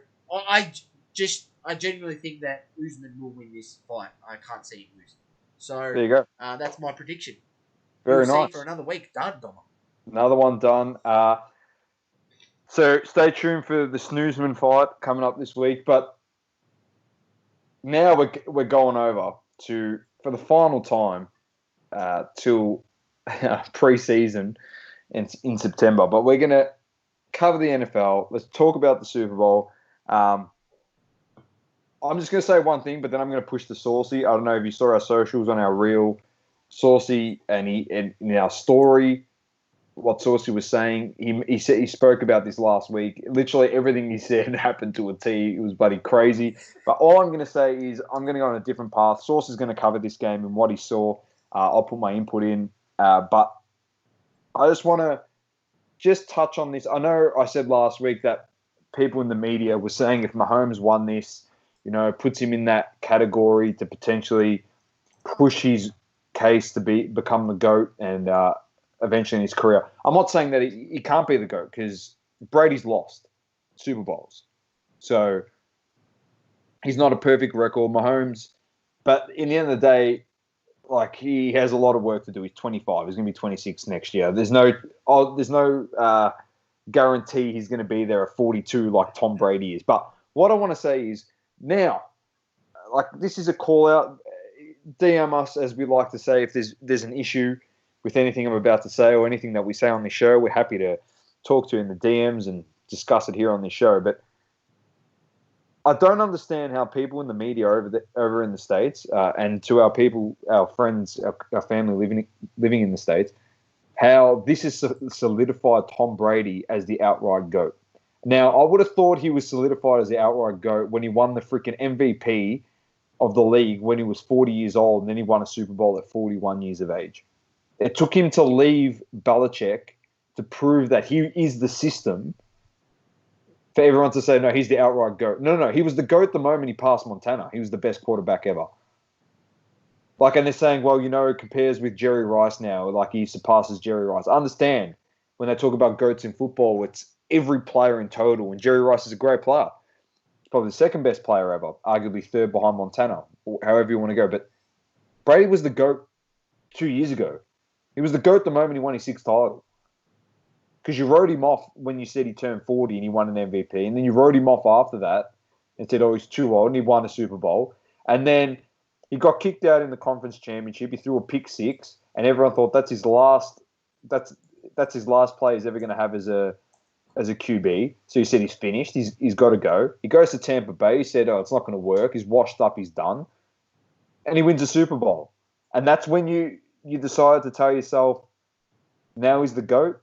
I genuinely think that Usman will win this fight. I can't see him losing. So there you go. That's my prediction. Very we'll nice. See for another week. Done, Domma. Another one done. So stay tuned for the Snoozman fight coming up this week. But now we're going over to, for the final time, till pre-season in September. But we're going to cover the NFL. Let's talk about the Super Bowl. I'm just going to say one thing, but then I'm going to push to Saucy. I don't know if you saw our socials on our reel. Saucy and in our story, what Saucy was saying, he spoke about this last week. Literally everything he said happened to a T. It was bloody crazy. But all I'm going to say is I'm going to go on a different path. Saucy's going to cover this game and what he saw. I'll put my input in. But I just want to touch on this. I know I said last week that people in the media were saying if Mahomes won this, puts him in that category to potentially push his case to become the GOAT and eventually in his career. I'm not saying that he can't be the GOAT, because Brady's lost Super Bowls. So he's not a perfect record, Mahomes. But in the end of the day, like, he has a lot of work to do. He's 25. He's going to be 26 next year. There's no guarantee he's going to be there at 42 like Tom Brady is. But what I want to say is, now, like, this is a call out. DM us, as we like to say, if there's an issue with anything I'm about to say or anything that we say on this show. We're happy to talk to you in the DMs and discuss it here on this show. But I don't understand how people in the media over in the States, and to our people, our friends, our family living in the States, how this is solidified Tom Brady as the outright GOAT. Now, I would have thought he was solidified as the outright GOAT when he won the freaking MVP of the league when he was 40 years old, and then he won a Super Bowl at 41 years of age. It took him to leave Belichick to prove that he is the system for everyone to say, no, he's the outright GOAT. No, he was the GOAT the moment he passed Montana. He was the best quarterback ever. Like, and they're saying, well, it compares with Jerry Rice now. Like, he surpasses Jerry Rice. I understand when they talk about GOATs in football, it's every player in total. And Jerry Rice is a great player. He's probably the second best player ever, arguably third behind Montana, or however you want to go. But Brady was the GOAT 2 years ago. He was the GOAT the moment he won his sixth title. Because you wrote him off when you said he turned 40 and he won an MVP. And then you wrote him off after that and said, oh, he's too old, and he won a Super Bowl. And then he got kicked out in the conference championship. He threw a pick six, and everyone thought that's his last play he's ever going to have as a QB. So he said he's finished. He's got to go. He goes to Tampa Bay. He said, oh, it's not going to work. He's washed up. He's done. And he wins a Super Bowl. And that's when you decide to tell yourself, now he's the GOAT.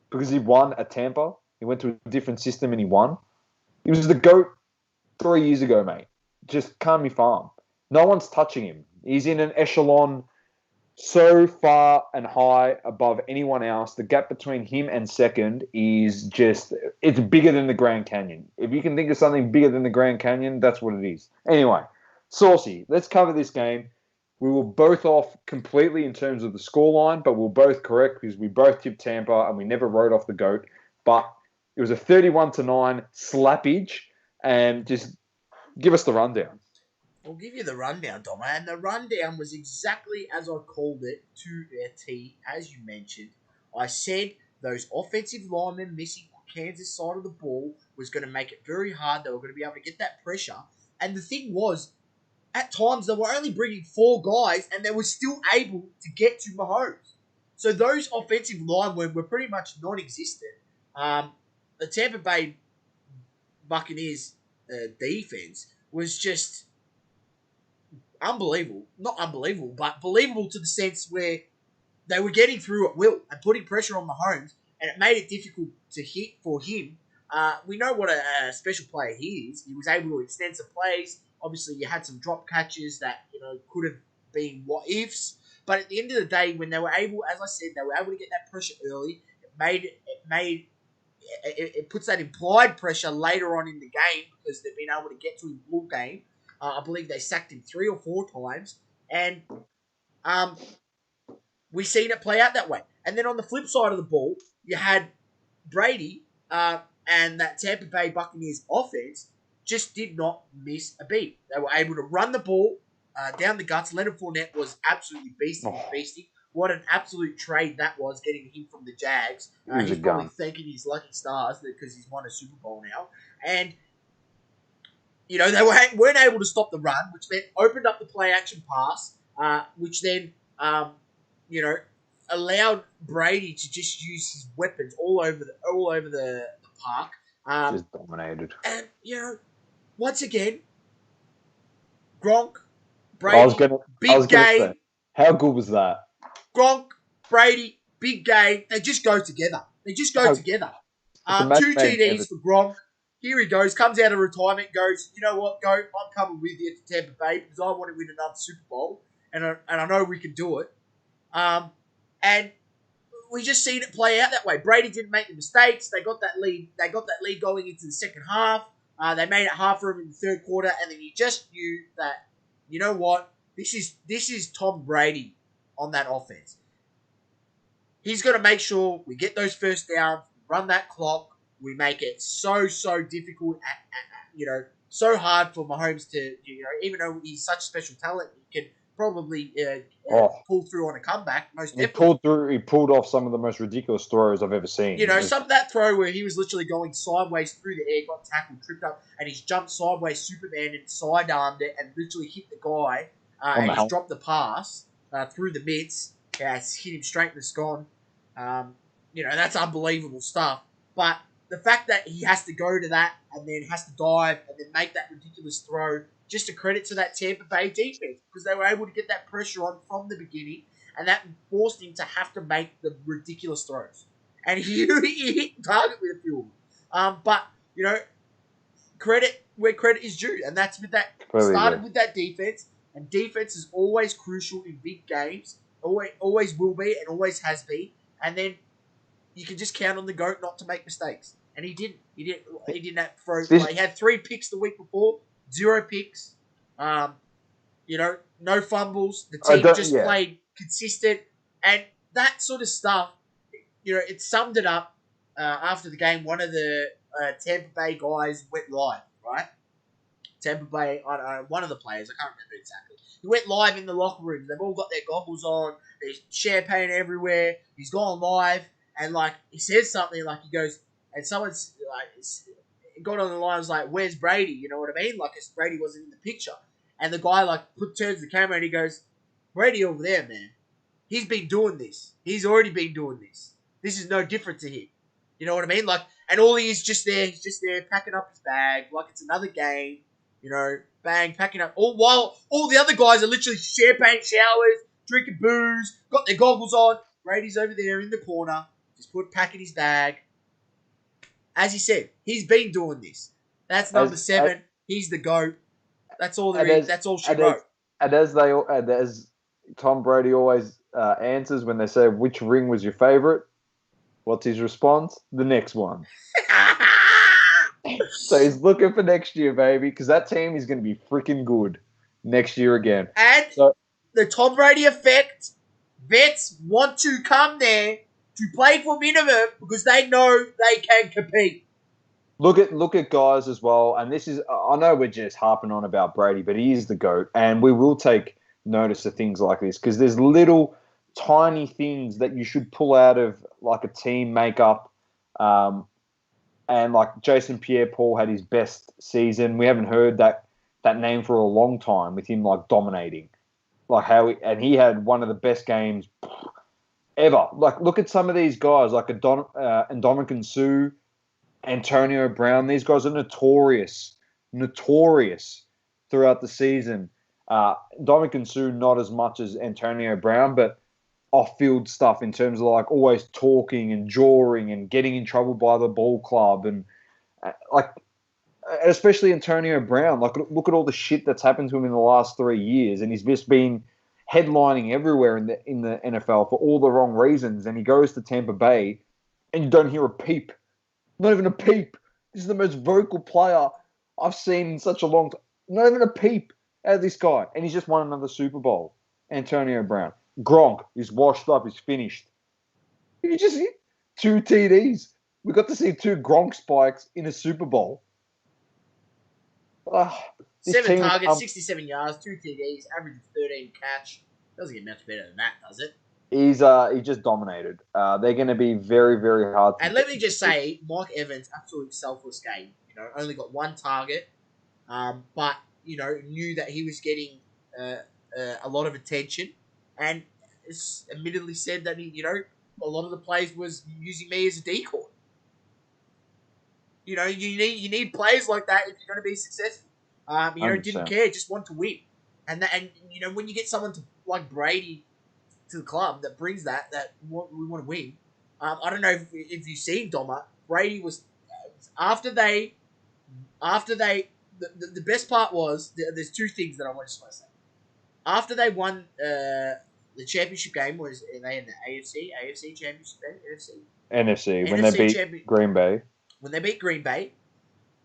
Because he won at Tampa. He went to a different system and he won. He was the GOAT 3 years ago, mate. Just calm your farm. No one's touching him. He's in an echelon so far and high above anyone else. The gap between him and second is just, it's bigger than the Grand Canyon. If you can think of something bigger than the Grand Canyon, that's what it is. Anyway, Saucy, let's cover this game. We were both off completely in terms of the scoreline, but we were both correct because we both tipped Tampa and we never wrote off the GOAT. But it was a 31-9 slappage, and just give us the rundown. I'll give you the rundown, Domma, and the rundown was exactly as I called it to a T, as you mentioned. I said those offensive linemen missing Kansas side of the ball was going to make it very hard. They were going to be able to get that pressure. And the thing was, at times they were only bringing 4 guys, and they were still able to get to Mahomes. So those offensive linemen were pretty much non-existent. The Tampa Bay Buccaneers defense was just unbelievable. Not unbelievable, but believable to the sense where they were getting through at will and putting pressure on Mahomes, and it made it difficult to hit for him. We know what a special player he is. He was able to extend some plays. Obviously, you had some drop catches that could have been what ifs. But at the end of the day, when they were able, as I said, they were able to get that pressure early. It puts that implied pressure later on in the game because they've been able to get to him all game. I believe they sacked him 3 or 4 times, and we've seen it play out that way. And then on the flip side of the ball, you had Brady and that Tampa Bay Buccaneers offense just did not miss a beat. They were able to run the ball down the guts. Leonard Fournette was absolutely beasting. What an absolute trade that was, getting him from the Jags. He's probably thanking his lucky stars because he's won a Super Bowl now. And they weren't able to stop the run, which then opened up the play-action pass, which then, allowed Brady to just use his weapons all over the park. Just dominated. And, once again, Gronk, Brady, big game. How good was that? Gronk, Brady, big game. They just go together. Together. 2 TDs for Gronk. Here he goes, comes out of retirement, goes, you know what, Goat, I'm coming with you to Tampa Bay because I want to win another Super Bowl, and I know we can do it. And we just seen it play out that way. Brady didn't make the mistakes. They got that lead. They got that lead going into the second half. They made it half for him in the third quarter, and then you just knew that, you know what, this is Tom Brady on that offense. He's got to make sure we get those first downs, run that clock. We make it so difficult, so hard for Mahomes to, even though he's such special talent, he can probably pull through on a comeback. Most definitely. He pulled off some of the most ridiculous throws I've ever seen. That throw where he was literally going sideways through the air, got tackled, tripped up, and he's jumped sideways, Superman, and side-armed it, and literally hit the guy, and he's dropped the pass through the midst. Yeah, it's hit him straight in the scone. That's unbelievable stuff. But the fact that he has to go to that and then has to dive and then make that ridiculous throw, just a credit to that Tampa Bay defense because they were able to get that pressure on from the beginning, and that forced him to have to make the ridiculous throws. And he hit the target with a few of them. But, credit where credit is due, and that's with that. Started with that defense, and defense is always crucial in big games. Always will be and always has been. And then you can just count on the GOAT not to make mistakes. And he didn't. He didn't have throw. He had 3 picks the week before, 0 picks. No fumbles. The team played consistent, and that sort of stuff. It summed it up after the game. One of the Tampa Bay guys went live, right? Tampa Bay, one of the players, I can't remember exactly. He went live in the locker room. They've all got their goggles on. There's champagne everywhere. He's gone live, and he says something he goes, and someone's got on the line, was like, "Where's Brady?" You know what I mean? Brady wasn't in the picture, and the guy turns the camera and he goes, "Brady over there, man. He's been doing this. He's already been doing this. This is no different to him." You know what I mean? And all he is just there. He's just there packing up his bag like it's another game. Bang, packing up. While all the other guys are literally champagne showers, drinking booze, got their goggles on. Brady's over there in the corner, just packing his bag. As he said, he's been doing this. That's number 7. He's the GOAT. That's all there is. That's all she wrote. And as Tom Brady always answers when they say, "Which ring was your favorite?" What's his response? The next one. So he's looking for next year, baby, because that team is going to be freaking good next year again. And the Tom Brady effect. Vets want to come there to play for minimum because they know they can compete. Look at guys as well, and this is, I know we're just harping on about Brady, but he is the GOAT, and we will take notice of things like this because there's little tiny things that you should pull out of like a team makeup. And like Jason Pierre-Paul had his best season. We haven't heard that name for a long time with him like dominating. Like and he had one of the best games ever. Like look at some of these guys like Ndamukong Suh, Antonio Brown. These guys are notorious throughout the season. Ndamukong Suh not as much as Antonio Brown, but off-field stuff in terms of like always talking and jawing and getting in trouble by the ball club and like especially Antonio Brown. Like look at all the shit that's happened to him in the last 3 years, and he's just been headlining everywhere in the NFL for all the wrong reasons. And he goes to Tampa Bay, and you don't hear a peep, not even a peep. This is the most vocal player I've seen in such a long time. Not even a peep out of this guy, and he's just won another Super Bowl. Antonio Brown. Gronk is washed up, he's finished. You just hit 2 TDs. We got to see 2 Gronk spikes in a Super Bowl. 7 targets, 67 yards, 2 TDs, average of 13 catch. Doesn't get much better than that, does it? He just dominated. They're going to be very, very hard. And let me just say, Mike Evans, absolute selfless game. Only got 1 target, but knew that he was getting a lot of attention. And it's admittedly said that he, a lot of the plays was using me as a decoy. You need players like that if you're going to be successful. Didn't care, just want to win. And when you get someone like Brady to the club that brings that we want to win. I don't know if you've seen Domma. Brady was after they the best part was there's 2 things that I want to say. After they won the championship game, was they in the AFC championship game? NFC when they beat Green Bay. When they beat Green Bay,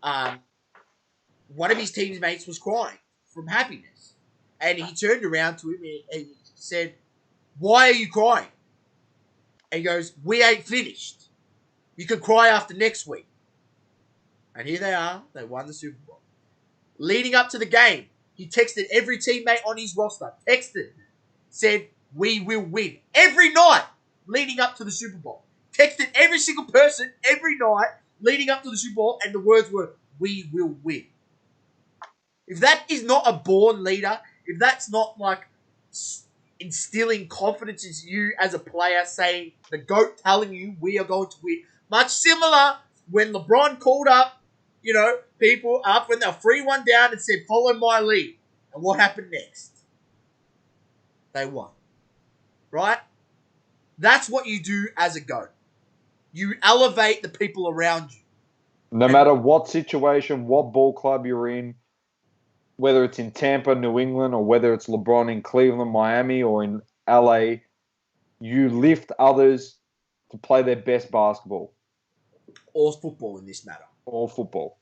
one of his teammates was crying from happiness. And he turned around to him and he said, "Why are you crying?" And he goes, "We ain't finished. You can cry after next week." And here they are. They won the Super Bowl. Leading up to the game, he texted every teammate on his roster. Said, "We will win." Every night leading up to the Super Bowl. Texted every single person every night leading up to the Super Bowl, and the words were, "We will win." If that is not a born leader, if that's not like instilling confidence in you as a player, saying the GOAT telling you we are going to win, much similar when LeBron called up, people up when they were 3-1 down and said, "Follow my lead." And what happened next? They won. Right? That's what you do as a GOAT. You elevate the people around you. No matter what situation, what ball club you're in, whether it's in Tampa, New England, or whether it's LeBron in Cleveland, Miami, or in LA, you lift others to play their best basketball. Or football in this matter. Or football.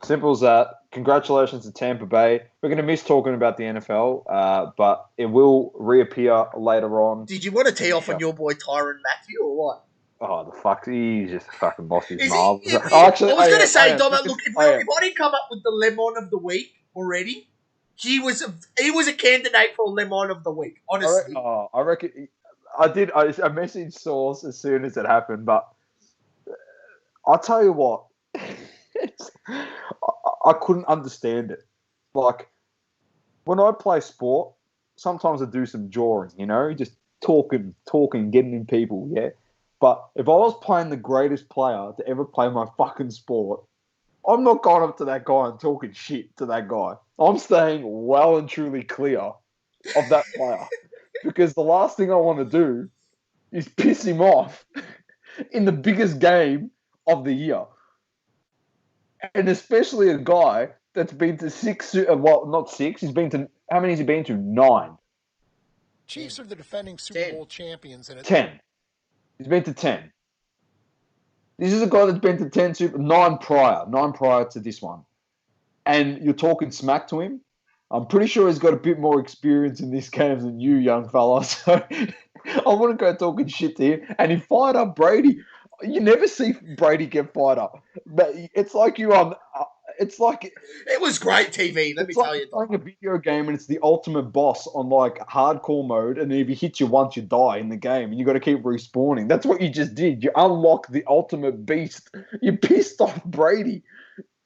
Simple as that. Congratulations to Tampa Bay. We're going to miss talking about the NFL, but it will reappear later on. Did you want to tee off on your boy Tyrann Mathieu or what? Oh, the fuck. He's just fucking lost his marbles. I was going to say, Domma, look, if I didn't come up with the Lemon of the Week already, he was a candidate for Lemon of the Week, honestly. I reckon... I messaged Sauce as soon as it happened, but I'll tell you what. I couldn't understand it. Like, when I play sport, sometimes I do some jawing, just talking, getting in people, yeah? But if I was playing the greatest player to ever play my fucking sport, I'm not going up to that guy and talking shit to that guy. I'm staying well and truly clear of that player. Because the last thing I want to do is piss him off in the biggest game of the year. And especially a guy that's been to 6, well, not 6, he's been to, how many has he been to? 9. Chiefs are the defending Super Bowl champions. 10. He's been to 10. This is a guy that's been to 9 prior to this one. And you're talking smack to him? I'm pretty sure he's got a bit more experience in this game than you, young fella. So I wouldn't go talking shit to him. And he fired up Brady. You never see Brady get fired up. But it's like you on. It's like It was great TV. Let me it's like tell you, you're playing Dom. a video game and it's the ultimate boss on like hardcore mode, and then if he hits you once, you die in the game, and you got to keep respawning. That's what you just did. You unlocked the ultimate beast. You pissed off Brady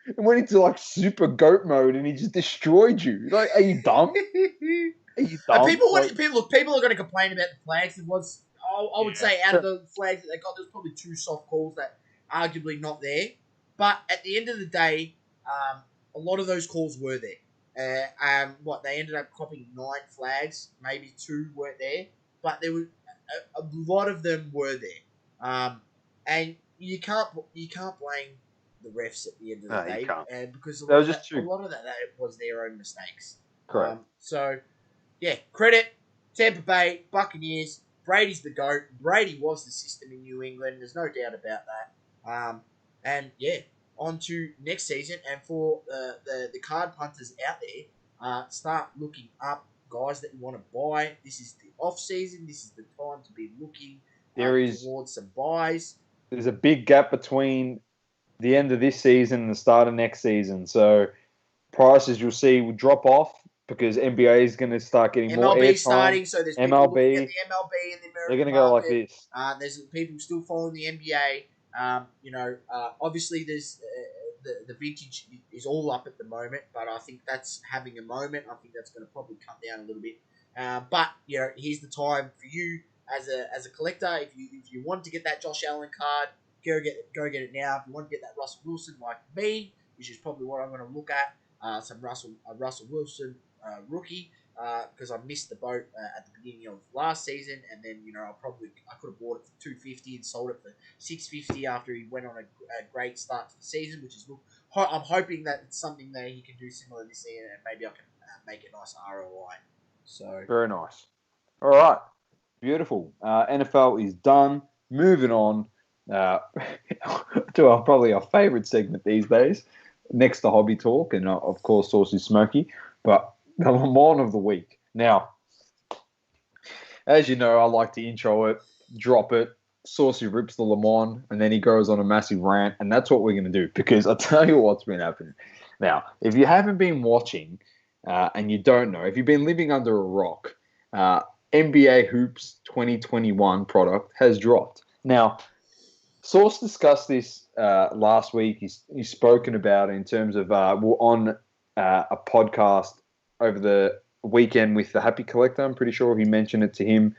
and went into like super goat mode, and he just destroyed you. Like, are you dumb? Are you dumb? People are going to complain about the flags. It was, I would say, out of the flags that they got, there's probably 2 soft calls that arguably not there. But at the end of the day, a lot of those calls were there. They ended up copping 9 flags, maybe 2 weren't there, but there were a lot of them were there. And you can't blame the refs at the end of the day, you can't. and because a That lot of that was their own mistakes. Correct. So, yeah, credit Tampa Bay Buccaneers. Brady's the GOAT. Brady was the system in New England. There's no doubt about that. And yeah, on to next season. And for the card punters out there, start looking up guys that you want to buy. This is the off season. This is the time to be looking towards some buys. There's a big gap between the end of this season and the start of next season. So prices you'll see will drop off because NBA is going to start getting more airtime. MLB starting, so there's people looking at the MLB and the American They're going to go like this. There's people still following the NBA. Obviously there's the vintage is all up at the moment, but I think that's having a moment. I think that's going to probably come down a little bit. But here's the time for you as a collector. If you want to get that Josh Allen card, go get it now. If you want to get that Russell Wilson like me, which is probably what I'm going to look at, some Russell Wilson rookie, because I missed the boat at the beginning of last season, and then I could have bought it for $250 and sold it for $650 after he went on a great start to the season, which is I'm hoping that it's something that he can do similar this season, and maybe I can make it nice ROI. So very nice. All right, beautiful. NFL is done. Moving on to probably our favorite segment these days, next to Hobby Talk, and of course Sauceys Smokey, but the Lamont of the week. Now, as you know, I like to intro it, drop it. Saucy rips the Lamont, and then he goes on a massive rant, and that's what we're going to do, because I'll tell you what's been happening. Now, if you haven't been watching and you don't know, if you've been living under a rock, NBA Hoops 2021 product has dropped. Now, Sauce discussed this last week. He's spoken about it in terms of we're on a podcast over the weekend with the Happy Collector. I'm pretty sure he mentioned it to him.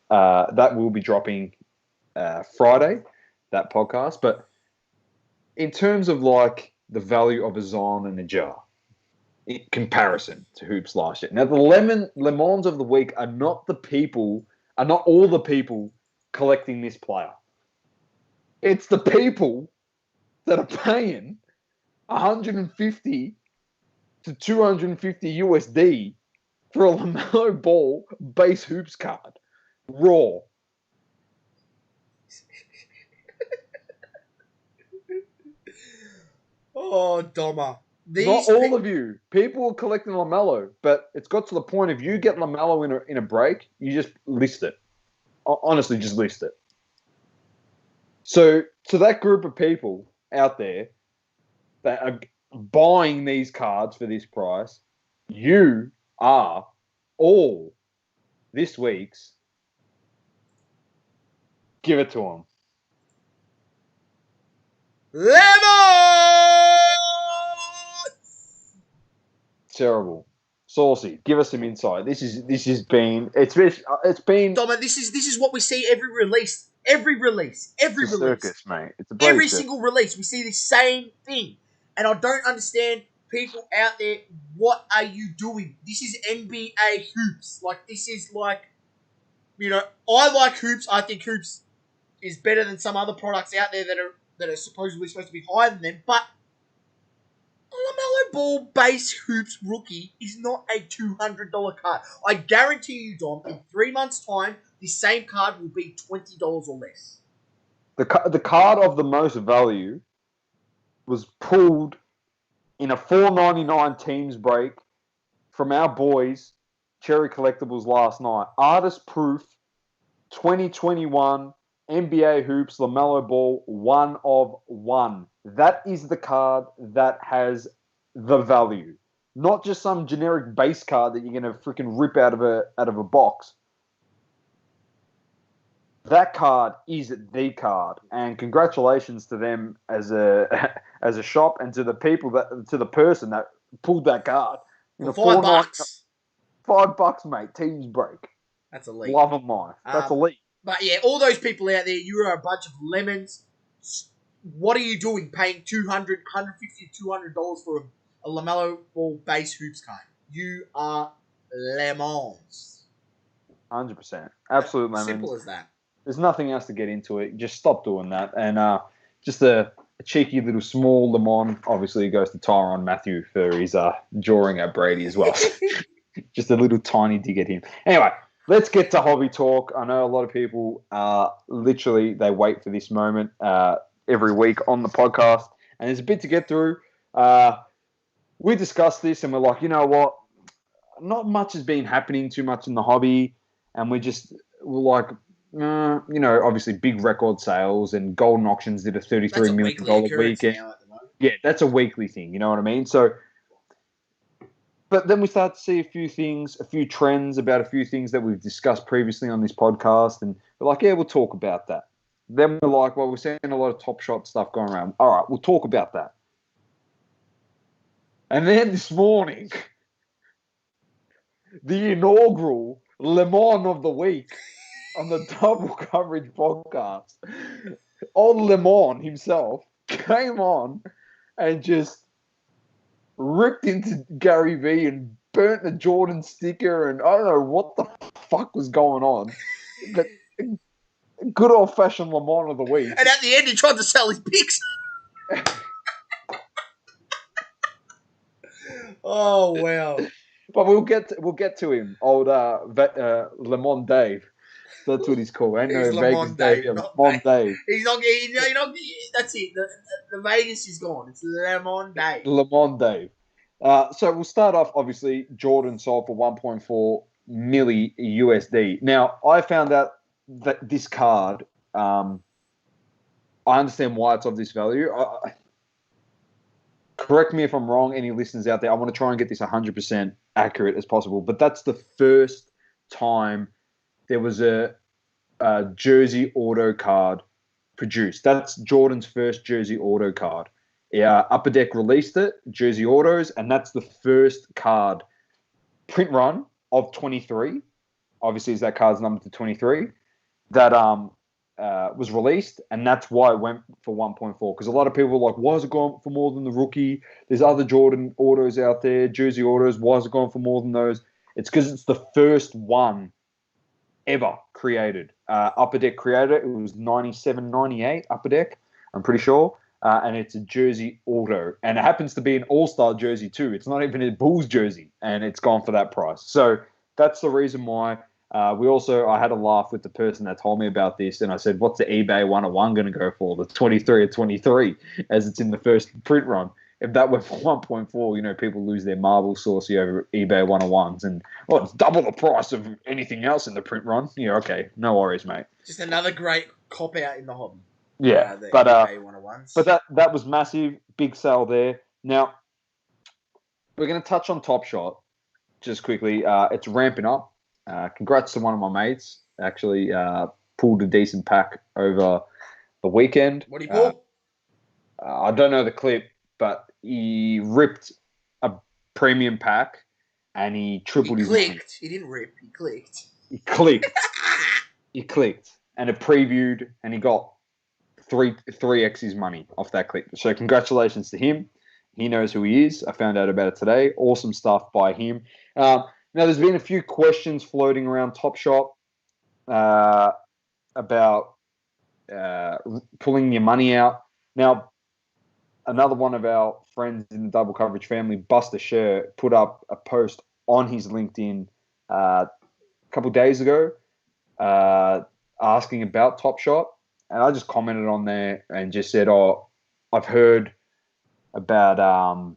That will be dropping Friday, that podcast. But in terms of like the value of a Zon and a jar, in comparison to Hoops last year. Now, the Lemons of the week are not all the people collecting this player. It's the people that are paying 150 to 250 USD for a LaMelo Ball base Hoops card. Raw. Oh, Domma. Not all of you. People are collecting LaMelo, but it's got to the point if you get LaMelo in a break, you just list it. Honestly, just list it. So, to that group of people out there that are buying these cards for this price, you are all this week's give it to them. Lemon! Terrible. Saucy, give us some insight. This has been it's been Domma, this is what we see every release. Every release. Circus, mate. It's a every circus. single release, we see the same thing. And I don't understand people out there, what are you doing? This is NBA Hoops. Like, this is like, I like Hoops. I think Hoops is better than some other products out there that are supposedly supposed to be higher than them. But a LaMelo Ball base Hoops rookie is not a $200 card. I guarantee you, Dom, in 3 months' time, this same card will be $20 or less. The card of the most value was pulled in a $4.99 teams break from our boys, Cherry Collectibles last night. Artist Proof 2021 NBA Hoops LaMelo Ball 1 of 1. That is the card that has the value. Not just some generic base card that you're going to freaking rip out of a box. That card is the card, and congratulations to them as a shop and to the person that pulled that card. For $5. $5, mate. Teams break. That's elite. Love of life. That's elite. But yeah, all those people out there, you are a bunch of lemons. What are you doing paying $150 to $200 for a LaMelo Ball base hoops card? You are lemons. 100%. Absolute lemons. Simple as that. There's nothing else to get into it. Just stop doing that. And just a cheeky little small lemon. Obviously, it goes to Tyrann Mathieu for his drawing at Brady as well. Just a little tiny dig at him. Anyway, let's get to hobby talk. I know a lot of people literally they wait for this moment every week on the podcast, and there's a bit to get through. We discussed this, and we're like, you know what? Not much has been happening too much in the hobby, and we're like, obviously big record sales, and Golden Auctions did a $33 million weekend. Yeah, that's a weekly thing. You know what I mean? So. But then we start to see a few trends about a few things that we've discussed previously on this podcast. And we're like, yeah, we'll talk about that. Then we're like, well, we're seeing a lot of Top Shot stuff going around. All right, we'll talk about that. And then this morning, the inaugural Le Mans of the week on the Double Coverage podcast, old Le Mans himself came on and just ripped into Gary Vee and burnt the Jordan sticker, and I don't know what the fuck was going on. But good old-fashioned Le Mans of the week. And at the end, he tried to sell his picks. Oh, wow. But we'll get to him, old Le Mans Dave. That's what he's called. Ain't no Vegas Dave. Le Mans Dave. He's not. That's it. The Vegas is gone. It's Le Mans Dave. Le Mans Dave. So we'll start off. Obviously, Jordan sold for 1.4 milli USD. Now, I found out that this card. I understand why it's of this value. Correct me if I'm wrong. Any listeners out there? I want to try and get this 100% accurate as possible. But that's the first time there was a jersey auto card produced. That's Jordan's first jersey auto card. Upper Deck released it, jersey autos, and that's the first card print run of 23. Obviously, is that card's number to 23 that was released, and that's why it went for 1.4. Because a lot of people were like, "Why is it going for more than the rookie? There's other Jordan autos out there, jersey autos. Why is it going for more than those?" It's because it's the first one ever created. Upper Deck created it. It was 97, 98 Upper Deck, I'm pretty sure. And it's a jersey auto. And it happens to be an all-star jersey too. It's not even a Bulls jersey, and it's gone for that price. So that's the reason why. I had a laugh with the person that told me about this, and I said, what's the eBay 101 going to go for? The 23 or 23, as it's in the first print run. If that went for 1.4, people lose their marble saucy over eBay 101s, and it's double the price of anything else in the print run. Yeah, okay, no worries, mate. Just another great cop out in the hobby. Yeah, but eBay 101s. But that was massive, big sale there. Now we're going to touch on Top Shot just quickly. It's ramping up. Congrats to one of my mates. Actually, pulled a decent pack over the weekend. What did he pull? I don't know the clip, but he ripped a premium pack and he tripled his money. He didn't rip. He clicked. He clicked. He clicked. And it previewed, and he got 3x his money off that click. So congratulations to him. He knows who he is. I found out about it today. Awesome stuff by him. Now, there's been a few questions floating around Top Shot about pulling your money out. Now, another one of our friends in the Double Coverage family, Buster Sher, put up a post on his LinkedIn a couple of days ago asking about Top Shot. And I just commented on there and just said, I've heard about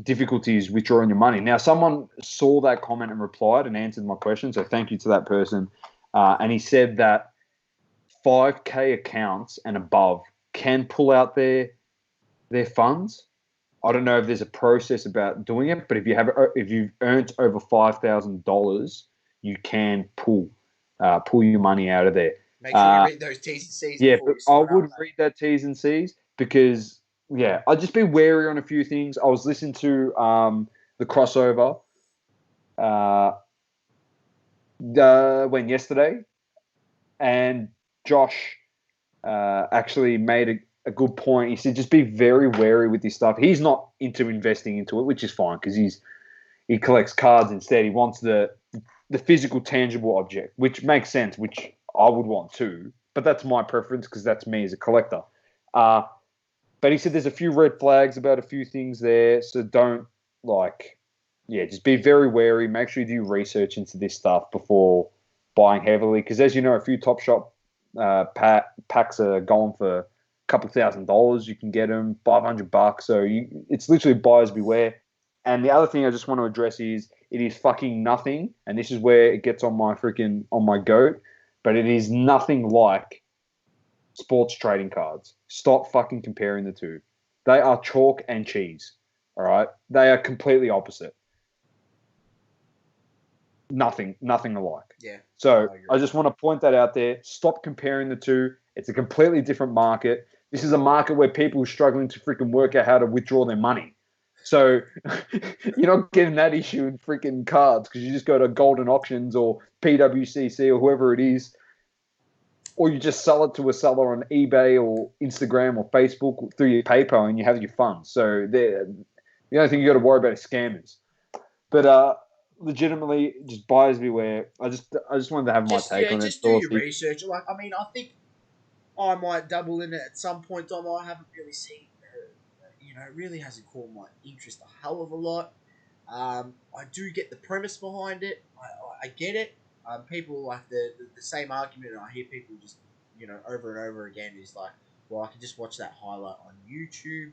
difficulties withdrawing your money. Now, someone saw that comment and replied and answered my question, so thank you to that person. And he said that 5K accounts and above can pull out their funds. I don't know if there's a process about doing it, but if you've earned over $5,000, you can pull your money out of there. Make sure you read those T's and C's. Yeah, before but you sign I would up, read that T's and C's because I'd just be wary on a few things. I was listening to the crossover yesterday, and Josh actually made a good point. He said just be very wary with this stuff. He's not into investing into it, which is fine because he collects cards instead. He wants the physical, tangible object, which makes sense, which I would want too. But that's my preference because that's me as a collector. But he said there's a few red flags about a few things there, so don't just be very wary. Make sure you do research into this stuff before buying heavily because, as you know, a few Top Shop packs are going for a couple $1,000s. You can get them $500. So it's literally buyers beware. And the other thing I just want to address is it is fucking nothing, and this is where it gets on my goat, but it is nothing like sports trading cards. Stop fucking comparing the two. They are chalk and cheese. All right? They are completely opposite. Nothing alike. Yeah. So I just want to point that out there. Stop comparing the two. It's a completely different market. This is a market where people are struggling to freaking work out how to withdraw their money. So you're not getting that issue in freaking cards because you just go to Golden Auctions or PWCC or whoever it is, or you just sell it to a seller on eBay or Instagram or Facebook through your PayPal and you have your funds. So the only thing you got to worry about is scammers. But legitimately, just buyers beware. I just wanted to have my take on it. Just do your research. I think I might double in it at some point. I haven't really seen. It really hasn't caught my interest a hell of a lot. I do get the premise behind it. I get it. People like the same argument I hear people just over and over again is like, well, I can just watch that highlight on YouTube.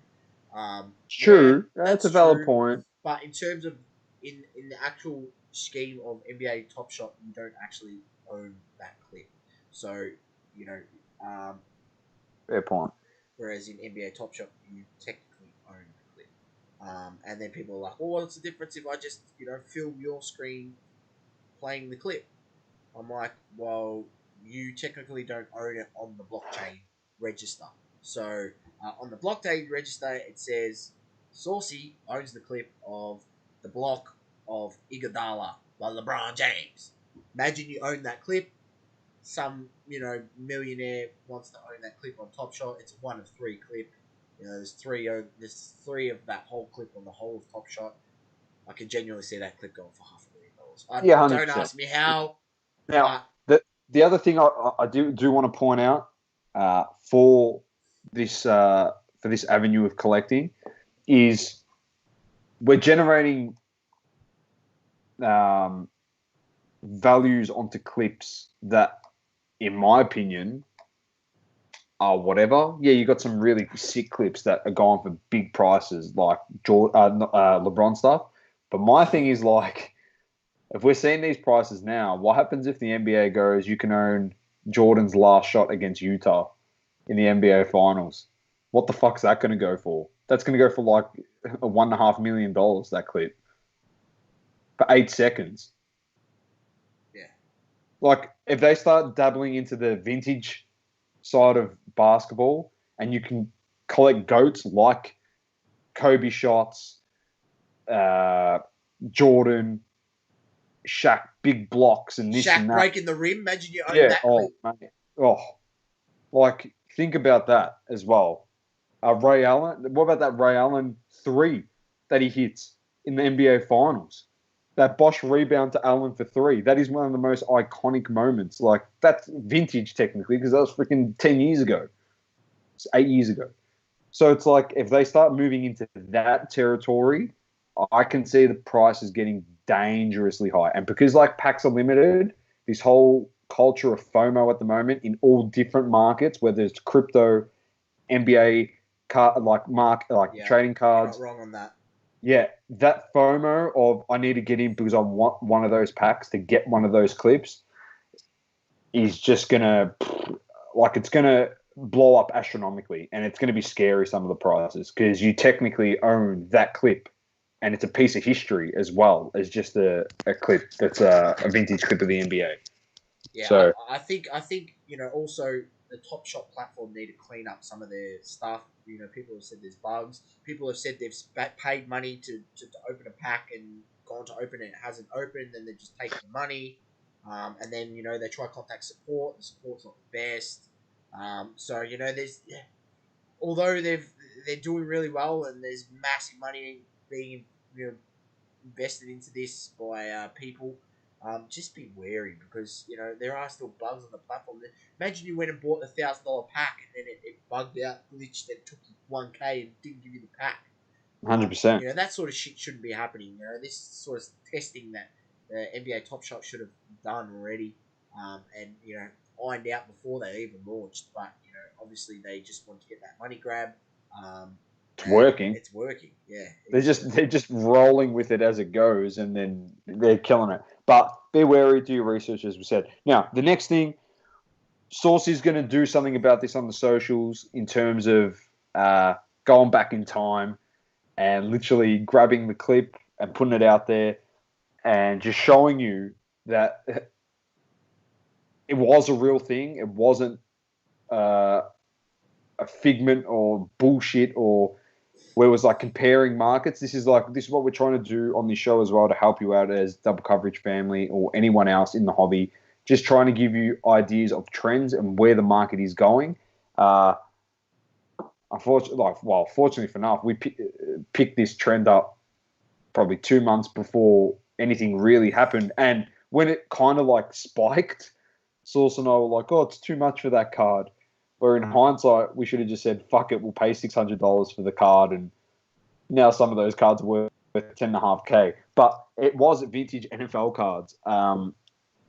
True, that's a valid point. But in terms of in the actual scheme of NBA Top Shot, you don't actually own that clip. So fair point. Whereas in NBA Top Shot, you technically own the clip. And then people are like, well, what's the difference if I just, film your screen playing the clip? I'm like, well, you technically don't own it on the blockchain register. So on the blockchain register, it says Saucy owns the clip of the block of Iguodala by LeBron James. Imagine you own that clip. Some, millionaire wants to own that clip on Top Shot. It's a 1 of 3 clip. There's three of that whole clip on the whole of Top Shot. I can genuinely see that clip going for $500,000. Don't ask me how. Now, the other thing I do want to point out for this avenue of collecting is we're generating values onto clips that, in my opinion, are whatever. Yeah, you got some really sick clips that are going for big prices, like LeBron stuff. But my thing is if we're seeing these prices now, what happens if the NBA goes, you can own Jordan's last shot against Utah in the NBA Finals? What the fuck's that going to go for? That's going to go for $1.5 million, that clip. For 8 seconds. Yeah. If they start dabbling into the vintage side of basketball and you can collect GOATs like Kobe shots, Jordan, Shaq, big blocks and this Shaq and that. breaking the rim. Imagine you own that clip. Think about that as well. Ray Allen. What about that Ray Allen 3 that he hits in the NBA Finals? That Bosch rebound to Allen for 3. That is one of the most iconic moments. That's vintage technically because that was freaking 10 years ago. It's 8 years ago. So it's if they start moving into that territory, I can see the price is getting dangerously high. And because packs are limited, this whole culture of FOMO at the moment in all different markets, whether it's crypto, NBA, trading cards. You're not wrong on that. Yeah, that FOMO of I need to get in because I want one of those packs to get one of those clips is just gonna it's gonna blow up astronomically, and it's gonna be scary, some of the prices, because you technically own that clip, and it's a piece of history as well as just a clip that's a vintage clip of the NBA. Yeah, So I think also the Top Shop platform need to clean up some of their stuff. People have said there's bugs. People have said they've paid money to open a pack and gone to open it, hasn't opened, then they just take the money. And then they try to contact support. The support's not the best. So there's although they're doing really well and there's massive money being invested into this by people. Just be wary because there are still bugs on the platform. Imagine you went and bought the $1,000 pack and then it bugged out, glitched, and took you 1K and didn't give you the pack. 100%. That sort of shit shouldn't be happening. This sort of testing that the NBA Top Shot should have done already, and ironed out before they even launched. But obviously they just want to get that money grab. It's working. It's working. Yeah. They're just rolling with it as it goes, and then they're killing it. But be wary, do your research, as we said. Now, the next thing, Sauce is going to do something about this on the socials in terms of going back in time and literally grabbing the clip and putting it out there and just showing you that it was a real thing. It wasn't a figment or bullshit or where it was like comparing markets. This is what we're trying to do on this show as well to help you out as Double Coverage family or anyone else in the hobby. Just trying to give you ideas of trends and where the market is going. Fortunately for enough, we picked this trend up probably 2 months before anything really happened. And when it kind of like spiked, Sauce and I were like, oh, it's too much for that card. Where in hindsight, we should have just said, fuck it, we'll pay $600 for the card. And now some of those cards are worth $10.5K. But it was vintage NFL cards.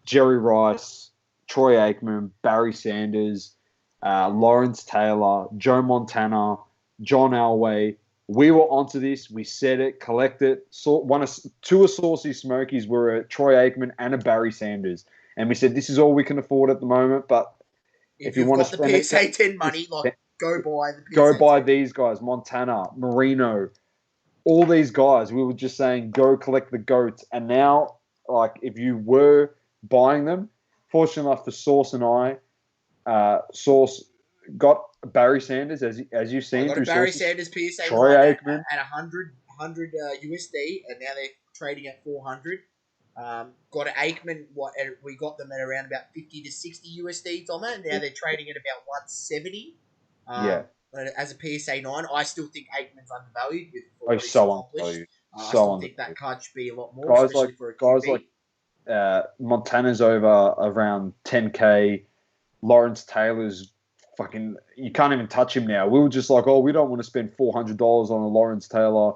Jerry Rice, Troy Aikman, Barry Sanders, Lawrence Taylor, Joe Montana, John Elway. We were onto this. We said it, collect it. Two of Sauceys Smokies were a Troy Aikman and a Barry Sanders. And we said, this is all we can afford at the moment, but if you want to spend the PSA 10 money, go buy the PSA 10. Go buy these guys, Montana, Marino, all these guys. We were just saying, go collect the GOATs. And now, if you were buying them, fortunate enough for Sauce and I, Sauce got Barry Sanders, as you've seen. I got a Barry Sanders PSA Troy Aikman at 100 USD, and now they're trading at 400. Got an Aikman. We got them at around about 50 to 60 USD, Domma, and now they're trading at about 170. As a PSA 9, I still think Aikman's undervalued. Undervalued. I still think that card should be a lot more, especially for a QB. Montana's over around 10K. Lawrence Taylor's fucking, you can't even touch him now. We were just like, oh, we don't want to spend $400 on a Lawrence Taylor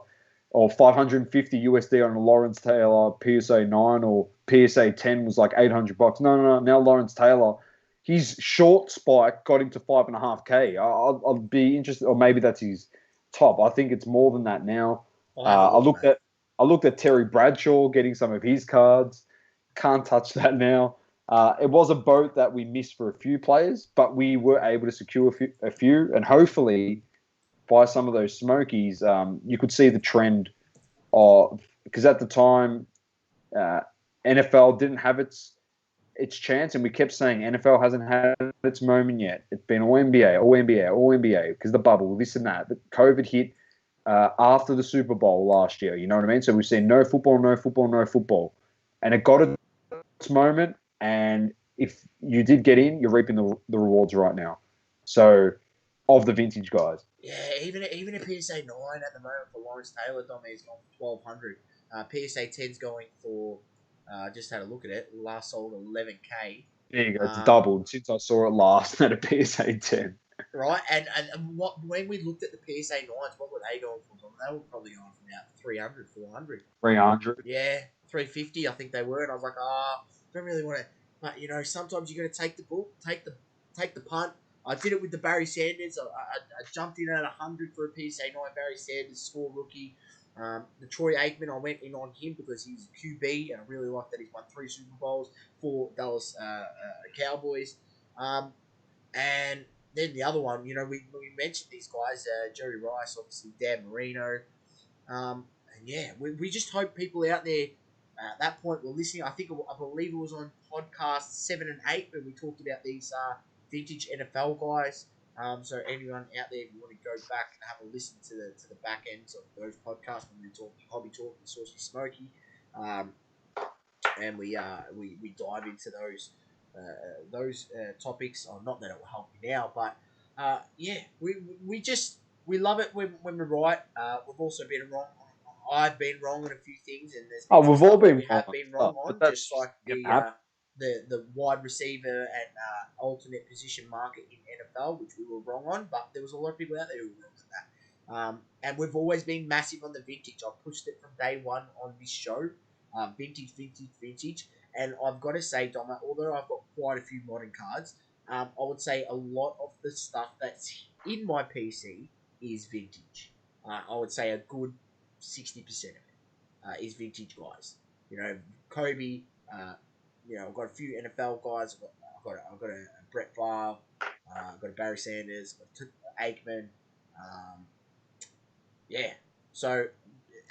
or 550 USD on a Lawrence Taylor PSA 9 or PSA 10 was like $800. No. Now Lawrence Taylor, his short spike got him to 5.5K. I'll be interested, or maybe that's his top. I think it's more than that now. I looked at Terry Bradshaw getting some of his cards. Can't touch that now. It was a boat that we missed for a few players, but we were able to secure a few, and hopefully by some of those Smokies, you could see the trend of, because at the time, NFL didn't have its chance, and we kept saying NFL hasn't had its moment yet. It's been all NBA, because the bubble, this and that. The COVID hit after the Super Bowl last year, you know what I mean? So we've seen no football. And it got its moment, and if you did get in, you're reaping the rewards right now. So, of the vintage guys. Yeah, even a PSA 9 at the moment for Lawrence Taylor, Domma, is going for 1,200. PSA 10's going for, just had a look at it, last sold 11K. There you go, it's doubled since I saw it last at a PSA 10. Right, and when we looked at the PSA 9s, what were they going for? They were probably going for about 300, 400. 300? Yeah, 350 I think they were, and I was like, don't really want to, but sometimes you got to take the bull, take the punt. I did it with the Barry Sanders. I jumped in at 100 for a PSA 9 Barry Sanders score rookie. The Troy Aikman, I went in on him because he's QB, and I really like that he's won 3 Super Bowls for Dallas Cowboys. And then the other one, we mentioned these guys, Jerry Rice, obviously Dan Marino. And yeah, we just hope people out there at that point were listening. I believe it was on podcast 7 and 8 when we talked about these vintage NFL guys. So anyone out there, if you want to go back and have a listen to the back ends of those podcasts when we were talking hobby talk with Sauceys Smokey, and we dive into those topics. Not that it will help me now, but yeah, we love it when we're right. We've also been wrong. I've been wrong on a few things, and there's been we've all been we have been wrong on, just like the wide receiver and alternate position market in NFL, which we were wrong on, but there was a lot of people out there who were wrong on that. And we've always been massive on the vintage. I've pushed it from day one on this show. Vintage. And I've got to say, Domma, although I've got quite a few modern cards, I would say a lot of the stuff that's in my PC is vintage. I would say a good 60% of it is vintage guys. Kobe. I've got a few NFL guys. I've got a Brett Favre. I've got a Barry Sanders. I've got Aikman. Yeah. So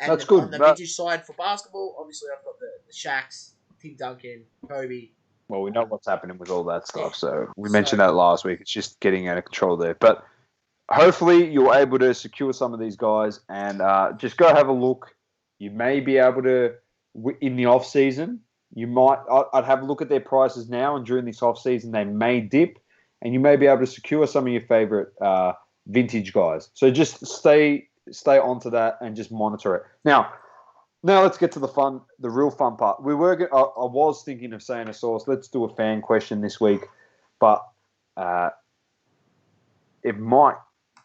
that's good. On the vintage side for basketball, obviously I've got the Shaqs, Tim Duncan, Kobe. Well, we know what's happening with all that stuff. So we mentioned that last week. It's just getting out of control there. But hopefully you're able to secure some of these guys and just go have a look. You may be able to, in the off season, I'd have a look at their prices now, and during this off season they may dip, and you may be able to secure some of your favorite vintage guys. So just stay onto that and just monitor it. Now let's get to the real fun part. I was thinking of saying let's do a fan question this week, but it might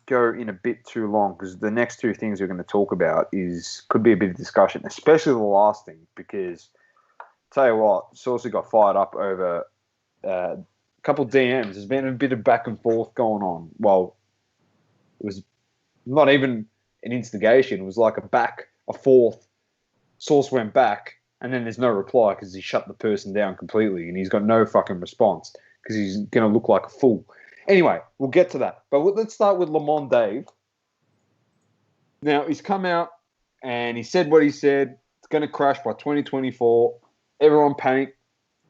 go in a bit too long because the next 2 things we're going to talk about could be a bit of discussion, especially the last thing, because tell you what, Saucy got fired up over a couple DMs. There's been a bit of back and forth going on. Well, it was not even an instigation. It was like a fourth. Sauce went back, and then there's no reply because he shut the person down completely, and he's got no fucking response because he's going to look like a fool. Anyway, we'll get to that. But let's start with Lamont Dave. Now, he's come out, and he said what he said. It's going to crash by 2024. Everyone panic.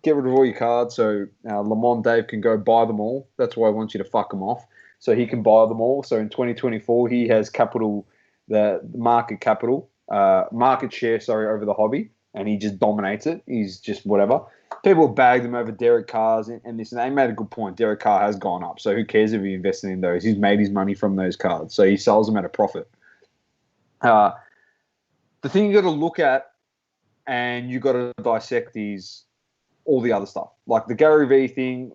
Get rid of all your cards so Lamont Dave can go buy them all. That's why I want you to fuck them off. So he can buy them all. So in 2024, he has the market share, over the hobby, and he just dominates it. He's just whatever. People bagged him over Derek Carr's and this, and they made a good point. Derek Carr has gone up, so who cares if he invested in those? He's made his money from those cards, so he sells them at a profit. The thing you got to look at, and you got to dissect, is all the other stuff, like the Gary V thing.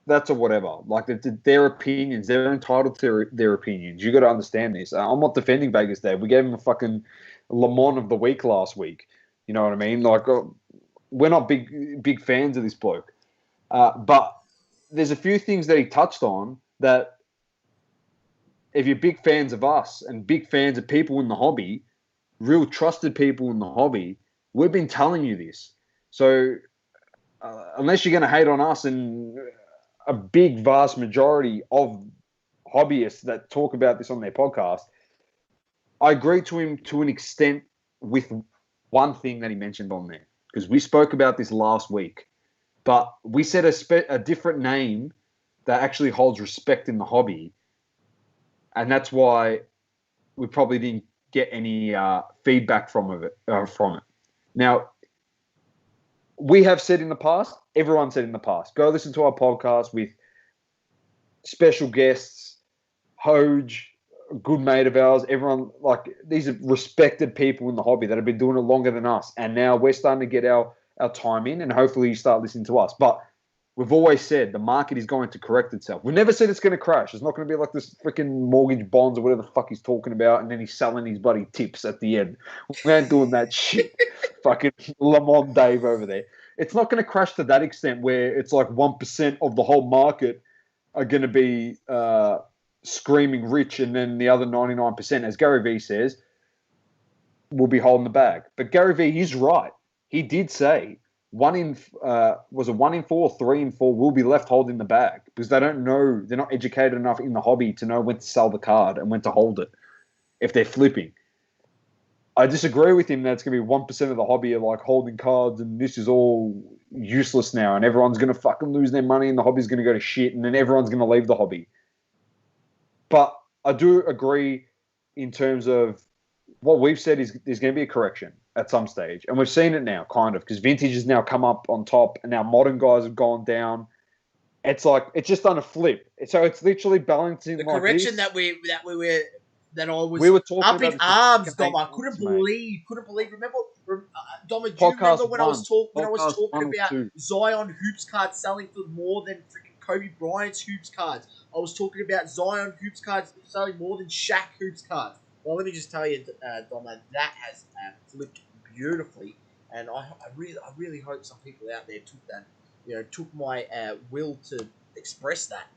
That's a whatever. Like their opinions, they're entitled to their opinions. You got to understand this. I'm not defending Vegas Dave. We gave him a fucking Lamont of the week last week. You know what I mean? Like we're not big fans of this bloke, but there's a few things that he touched on that, if you're big fans of us and big fans of people in the hobby, real trusted people in the hobby, we've been telling you this. So unless you're going to hate on us and a big, vast majority of hobbyists that talk about this on their podcast, I agree to him to an extent with one thing that he mentioned on there, because we spoke about this last week, but we said a different name that actually holds respect in the hobby, and that's why we probably didn't get any feedback from it. Now, we have said in the past, everyone said in the past, go listen to our podcast with special guests, Hoj, a good mate of ours, everyone, like, these are respected people in the hobby that have been doing it longer than us. And now we're starting to get our time in, and hopefully you start listening to us. But we've always said the market is going to correct itself. We never said it's going to crash. It's not going to be like this freaking mortgage bonds or whatever the fuck he's talking about, and then he's selling his bloody tips at the end. We ain't doing that shit. Fucking Lamont Dave over there. It's not going to crash to that extent where it's like 1% of the whole market are going to be screaming rich, and then the other 99%, as Gary Vee says, will be holding the bag. But Gary Vee, he's right. He did say 1 in 4 or 3 in 4 will be left holding the bag because they don't know, they're not educated enough in the hobby to know when to sell the card and when to hold it if they're flipping. I disagree with him that it's going to be 1% of the hobby are like holding cards and this is all useless now and everyone's going to fucking lose their money and the hobby's going to go to shit and then everyone's going to leave the hobby. But I do agree in terms of what we've said is there's going to be a correction at some stage. And we've seen it now, kind of, because vintage has now come up on top and now modern guys have gone down. It's like, it's just done a flip. So it's literally balancing the like correction this. that I was We were talking up about in this arms, for Domma. I couldn't believe. Remember, Domma, do you Podcast remember when I was talking one or about two. Zion hoops cards selling for more than freaking Kobe Bryant's hoops cards? I was talking about Zion hoops cards selling more than Shaq hoops cards. Well, let me just tell you, Domma, that has flipped beautifully, and I really hope some people out there took my will to express that.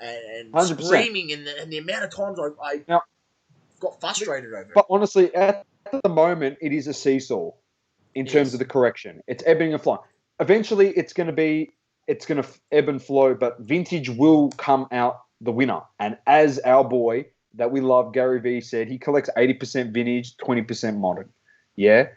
And 100%. screaming and the amount of times I Now, got frustrated over it. But honestly, at the moment, it is a seesaw in terms of the correction. It's ebbing and flowing. Eventually, it's going to ebb and flow, but vintage will come out the winner. And as our boy that we love, Gary Vee, said, he collects 80% vintage, 20% modern. Yeah?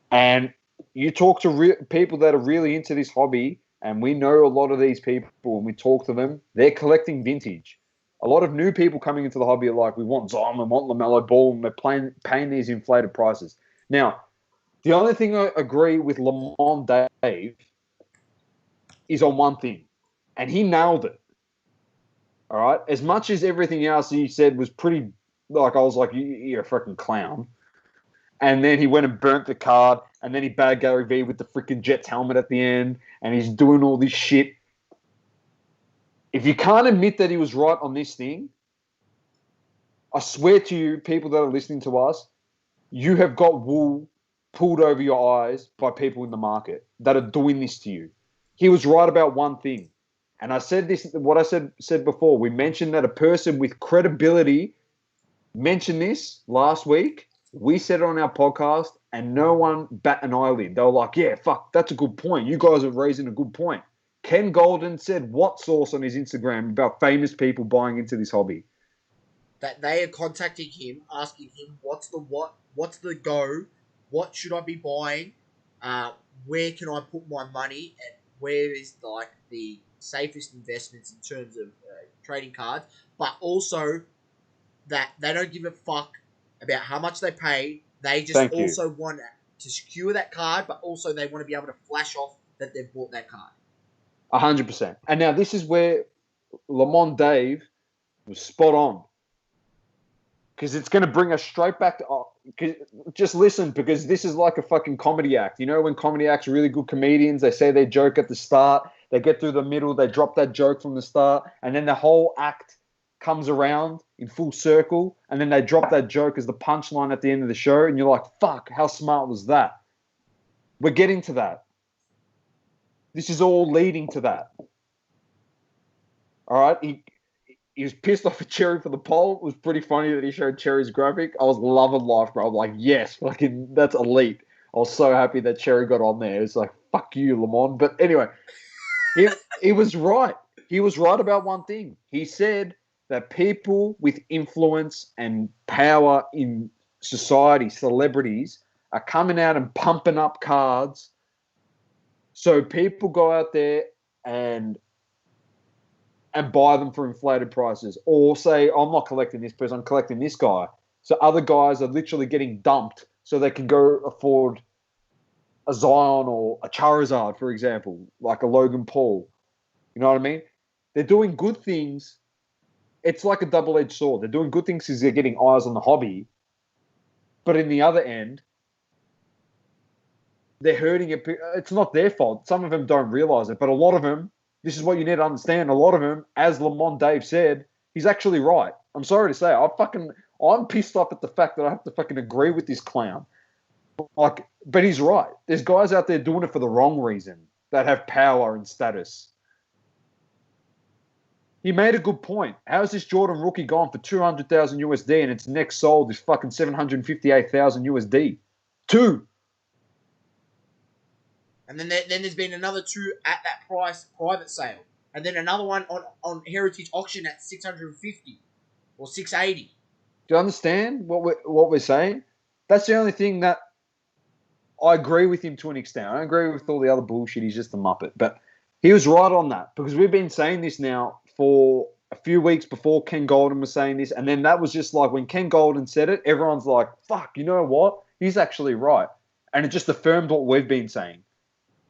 And you talk to people that are really into this hobby, and we know a lot of these people, when we talk to them, they're collecting vintage. A lot of new people coming into the hobby are like, we want Zion, we want LaMelo Ball, and they're paying these inflated prices. Now, the only thing I agree with Lamont Dave is on one thing, and he nailed it. All right? As much as everything else he said was pretty, like, I was like, you're a freaking clown. And then he went and burnt the card, and then he bagged Gary Vee with the freaking Jets helmet at the end, and he's doing all this shit. If you can't admit that he was right on this thing, I swear to you, people that are listening to us, you have got wool pulled over your eyes by people in the market that are doing this to you. He was right about one thing. And I said this, what I said before, we mentioned that a person with credibility mentioned this last week. We said it on our podcast, and no one bat an eyelid. They were like, yeah, fuck, that's a good point. You guys are raising a good point. Ken Golden said what source on his Instagram about famous people buying into this hobby? That they are contacting him, asking him, what's the go? What should I be buying? Where can I put my money? And where is like the safest investments in terms of trading cards? But also that they don't give a fuck about how much they pay. They just also want to secure that card, but also they want to be able to flash off that they've bought that card. 100%. And now this is where Lamont Dave was spot on. Because it's going to bring us straight back to... just listen, because this is like a fucking comedy act. You know when comedy acts are really good comedians, they say their joke at the start, they get through the middle, they drop that joke from the start, and then the whole act comes around in full circle, and then they drop that joke as the punchline at the end of the show, and you're like, fuck, how smart was that? We're getting to that. This is all leading to that. All right? He was pissed off at Cherry for the poll. It was pretty funny that he showed Cherry's graphic. I was loving life, bro. I'm like, yes, fucking, that's elite. I was so happy that Cherry got on there. It's like, fuck you, Lamont. But anyway, he was right. He was right about one thing. He said that people with influence and power in society, celebrities, are coming out and pumping up cards. So people go out there and buy them for inflated prices, or say, I'm not collecting this person, I'm collecting this guy. So other guys are literally getting dumped so they can go afford a Zion or a Charizard, for example, like a Logan Paul. You know what I mean? They're doing good things. It's like a double-edged sword. They're doing good things because they're getting eyes on the hobby. But in the other end, they're hurting it. It's not their fault. Some of them don't realize it, but a lot of them, this is what you need to understand. A lot of them, as Lamont Dave said, he's actually right. I'm sorry to say, I'm pissed off at the fact that I have to fucking agree with this clown. Like, but he's right. There's guys out there doing it for the wrong reason that have power and status. He made a good point. How is this Jordan rookie gone for 200,000 USD and its next sold is fucking 758,000 USD? Two. And then there's been another 2 at that price, private sale. And then another one on Heritage Auction at 650 or 680. Do you understand what we're saying? That's the only thing that I agree with him to an extent. I don't agree with all the other bullshit. He's just a muppet. But he was right on that because we've been saying this now for a few weeks before Ken Golden was saying this. And then that was just like when Ken Golden said it, everyone's like, fuck, you know what? He's actually right. And it just affirmed what we've been saying.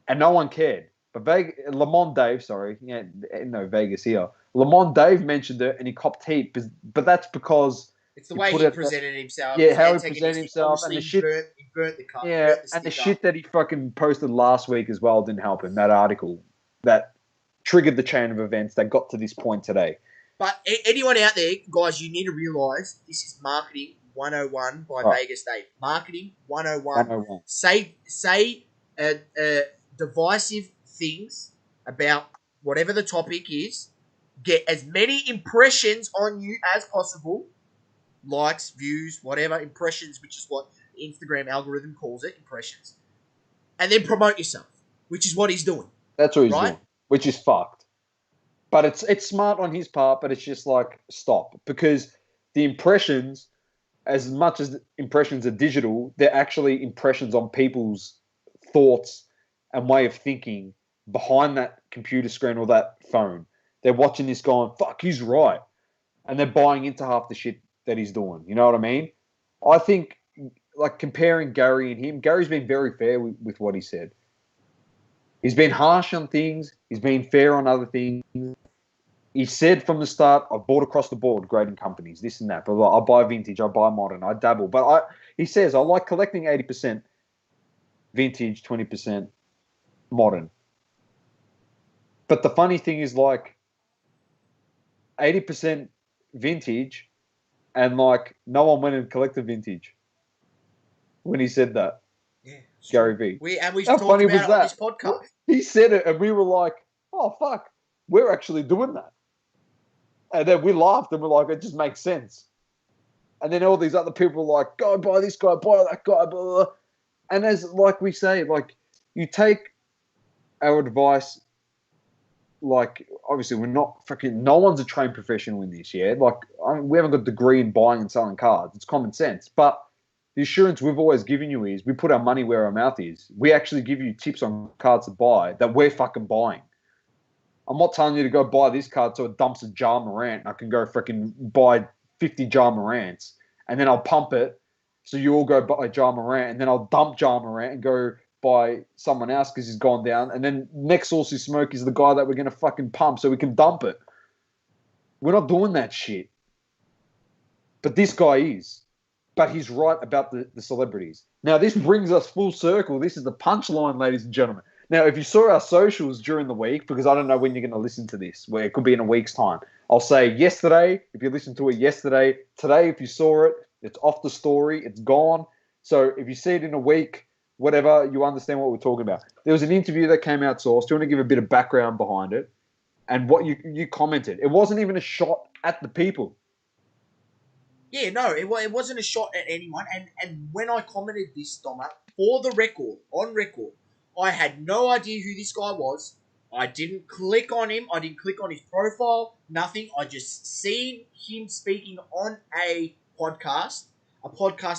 And no one cared. But Lamont Dave, Vegas here. Lamont Dave mentioned it and he copped heat. But that's because... It's the way he presented himself. Yeah, how he presented himself. And the shit... He burnt the cup. Yeah, and the shit that he fucking posted last week as well didn't help him. That article that triggered the chain of events that got to this point today. But anyone out there, guys, you need to realise this is Marketing 101 by Vegas Dave. Marketing 101. 101. Say divisive things about whatever the topic is. Get as many impressions on you as possible. Likes, views, whatever, impressions, which is what the Instagram algorithm calls it, impressions. And then promote yourself, which is what he's doing. That's what he's doing, which is fucked. But it's smart on his part, but it's just like, stop. Because the impressions, as much as impressions are digital, they're actually impressions on people's thoughts and way of thinking behind that computer screen or that phone. They're watching this going, fuck, he's right. And they're buying into half the shit that he's doing. You know what I mean? I think, like, comparing Gary and him, Gary's been very fair with what he said. He's been harsh on things. He's been fair on other things. He said from the start, I've bought across the board grading companies, this and that. But I buy vintage, I buy modern, I dabble. But he says, I like collecting 80% vintage, 20% modern. But the funny thing is, like, 80% vintage and, like, no one went and collected vintage when he said that. Yeah, Gary V. We've How talked funny about was it that? on this podcast. He said it, and we were like, oh, fuck, we're actually doing that. And then we laughed, and we're like, it just makes sense. And then all these other people were like, go buy this guy, buy that guy, blah, blah, blah. And as, like we say, like, you take our advice, like, obviously we're not fucking, no one's a trained professional in this, yeah? Like, we haven't got a degree in buying and selling cards. It's common sense. But the assurance we've always given you is we put our money where our mouth is. We actually give you tips on cards to buy that we're fucking buying. I'm not telling you to go buy this card so it dumps a Ja Morant and I can go freaking buy 50 Ja Morants and then I'll pump it so you all go buy Ja Morant and then I'll dump Ja Morant and go buy someone else because he's gone down and then next Sauceys Smokey is the guy that we're going to fucking pump so we can dump it. We're not doing that shit. But this guy is. But he's right about the celebrities. Now, this brings us full circle. This is the punchline, ladies and gentlemen. Now, if you saw our socials during the week, because I don't know when you're going to listen to this, where it could be in a week's time, I'll say yesterday, if you listened to it yesterday, today, if you saw it, it's off the story, it's gone. So if you see it in a week, whatever, you understand what we're talking about. There was an interview that came out, Sauce. Do you want to give a bit of background behind it? And what you commented. It wasn't even a shot at the people. Yeah, no, it wasn't a shot at anyone. And when I commented this, Domma, for the record, on record, I had no idea who this guy was. I didn't click on him. I didn't click on his profile. Nothing. I just seen him speaking on a podcast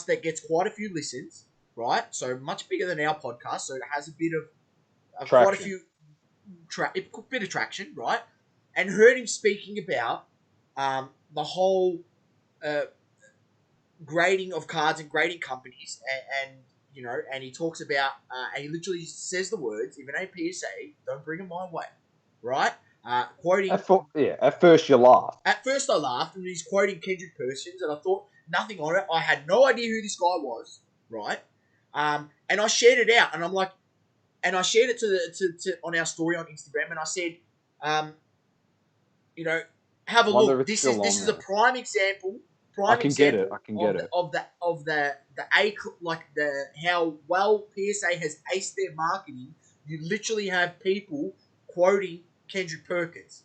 that gets quite a few listens, right? So much bigger than our podcast. So it has a bit of quite a few bit of traction, right? And heard him speaking about the whole grading of cards and grading companies, and you know, and he talks about, and he literally says the words, if it ain't PSA, don't bring it my way, right? Quoting... At first you laughed. At first I laughed, and he's quoting Kendrick Perkins, and I thought nothing on it. I had no idea who this guy was, right? And I shared it out, and I'm like, and I shared it to on our story on Instagram, and I said, you know, have a look. This is a prime example. I can get it. Of the how well PSA has aced their marketing. You literally have people quoting Kendrick Perkins,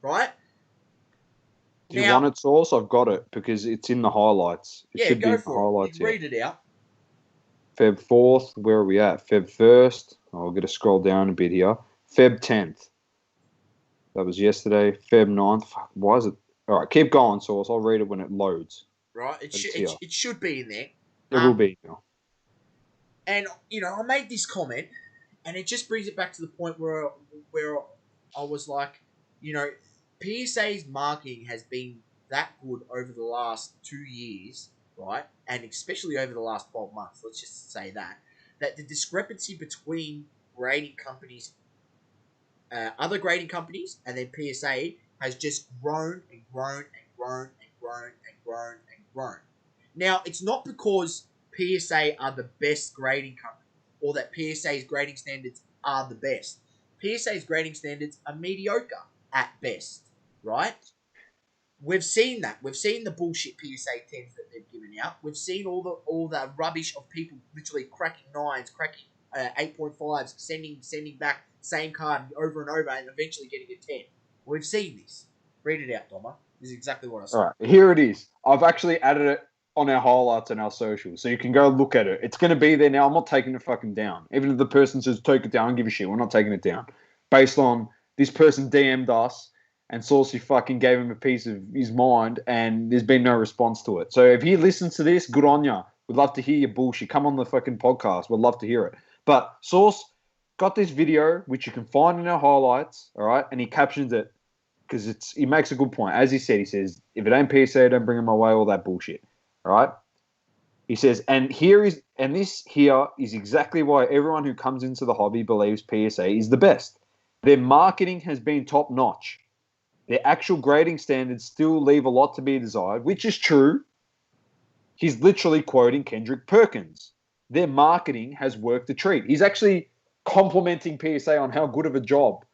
right? Do you want it, Sauce? I've got it because it's in the highlights. It should be go in the for highlights. it. Read it out. Feb 4th, where are we at? Feb 1st. I'll get to scroll down a bit here. Feb 10th. That was yesterday. Feb 9th. Fuck, why is it? All right, keep going, Sauce. I'll read it when it loads. Right, it should be in there. It will be. And, I made this comment, and it just brings it back to the point where I was like, PSA's marketing has been that good over the last 2 years, right? And especially over the last 12 months, let's just say that the discrepancy between grading companies, other grading companies, and then PSA has just grown and grown and grown and grown and grown and grown. Now, it's not because PSA are the best grading company or that PSA's grading standards are the best. PSA's grading standards are mediocre at best, right? We've seen that. We've seen the bullshit PSA 10s that they've given out. We've seen all the rubbish of people literally cracking 9s, cracking 8.5s, sending back same card over and over and eventually getting a 10. We've seen this. Read it out, Domma. This is exactly what I said. All right, here it is. I've actually added it on our highlights and our socials, so you can go look at it. It's going to be there now. I'm not taking it fucking down. Even if the person says, take it down, I don't give a shit. We're not taking it down. Based on this person DM'd us and Saucy fucking gave him a piece of his mind and there's been no response to it. So if he listens to this, good on ya. We'd love to hear your bullshit. Come on the fucking podcast. We'd love to hear it. But Sauce got this video, which you can find in our highlights, all right? And he captions it because he makes a good point. As he says, if it ain't PSA, don't bring him my way, all that bullshit. All right. He says, this here is exactly why everyone who comes into the hobby believes PSA is the best. Their marketing has been top notch. Their actual grading standards still leave a lot to be desired, which is true. He's literally quoting Kendrick Perkins. Their marketing has worked a treat. He's actually complimenting PSA on how good of a job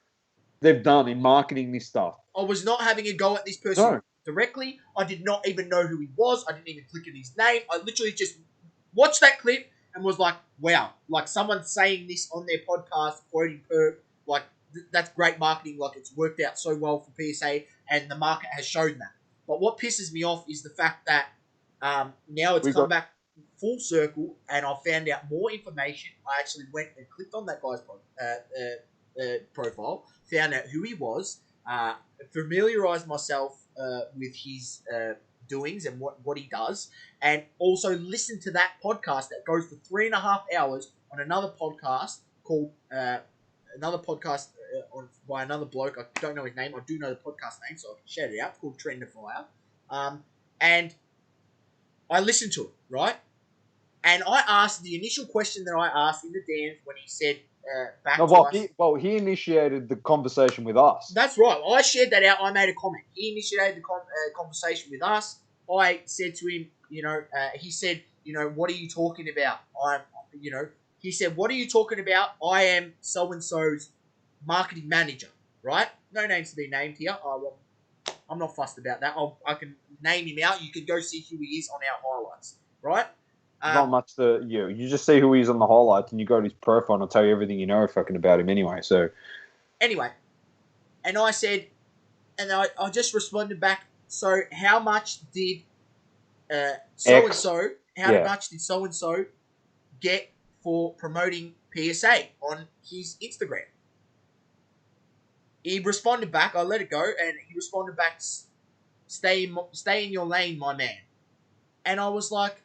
they've done in marketing this stuff. I was not having a go at this person directly. I did not even know who he was. I didn't even click on his name. I literally just watched that clip and was like, wow, like someone saying this on their podcast, quoting Perk, like that's great marketing. Like it's worked out so well for PSA and the market has shown that. But what pisses me off is the fact that now it's come back full circle and I found out more information. I actually went and clicked on that guy's profile, found out who he was, familiarized myself with his doings and what he does, and also listened to that podcast that goes for 3.5 hours on another podcast called by another bloke. I don't know his name. I do know the podcast name, so I can shout it out. It's called Trend of Fire. And I listened to it, right? And I asked the initial question that I asked in the DMs when he said he initiated the conversation with us. That's right. I shared that out. I made a comment. He initiated the conversation with us. I said to him, he said, what are you talking about? He said, what are you talking about? I am so-and-so's marketing manager, right? No names to be named here. I'm not fussed about that. I can name him out. You can go see who he is on our highlights, right? Not much you just see who he is on the highlights and you go to his profile and it'll tell you everything you know fucking about him anyway. So anyway, and I said, and I just responded back. So how much did so-and-so, much did so-and-so get for promoting PSA on his Instagram? He responded back. I let it go, and he responded back, stay in your lane, my man. And I was like,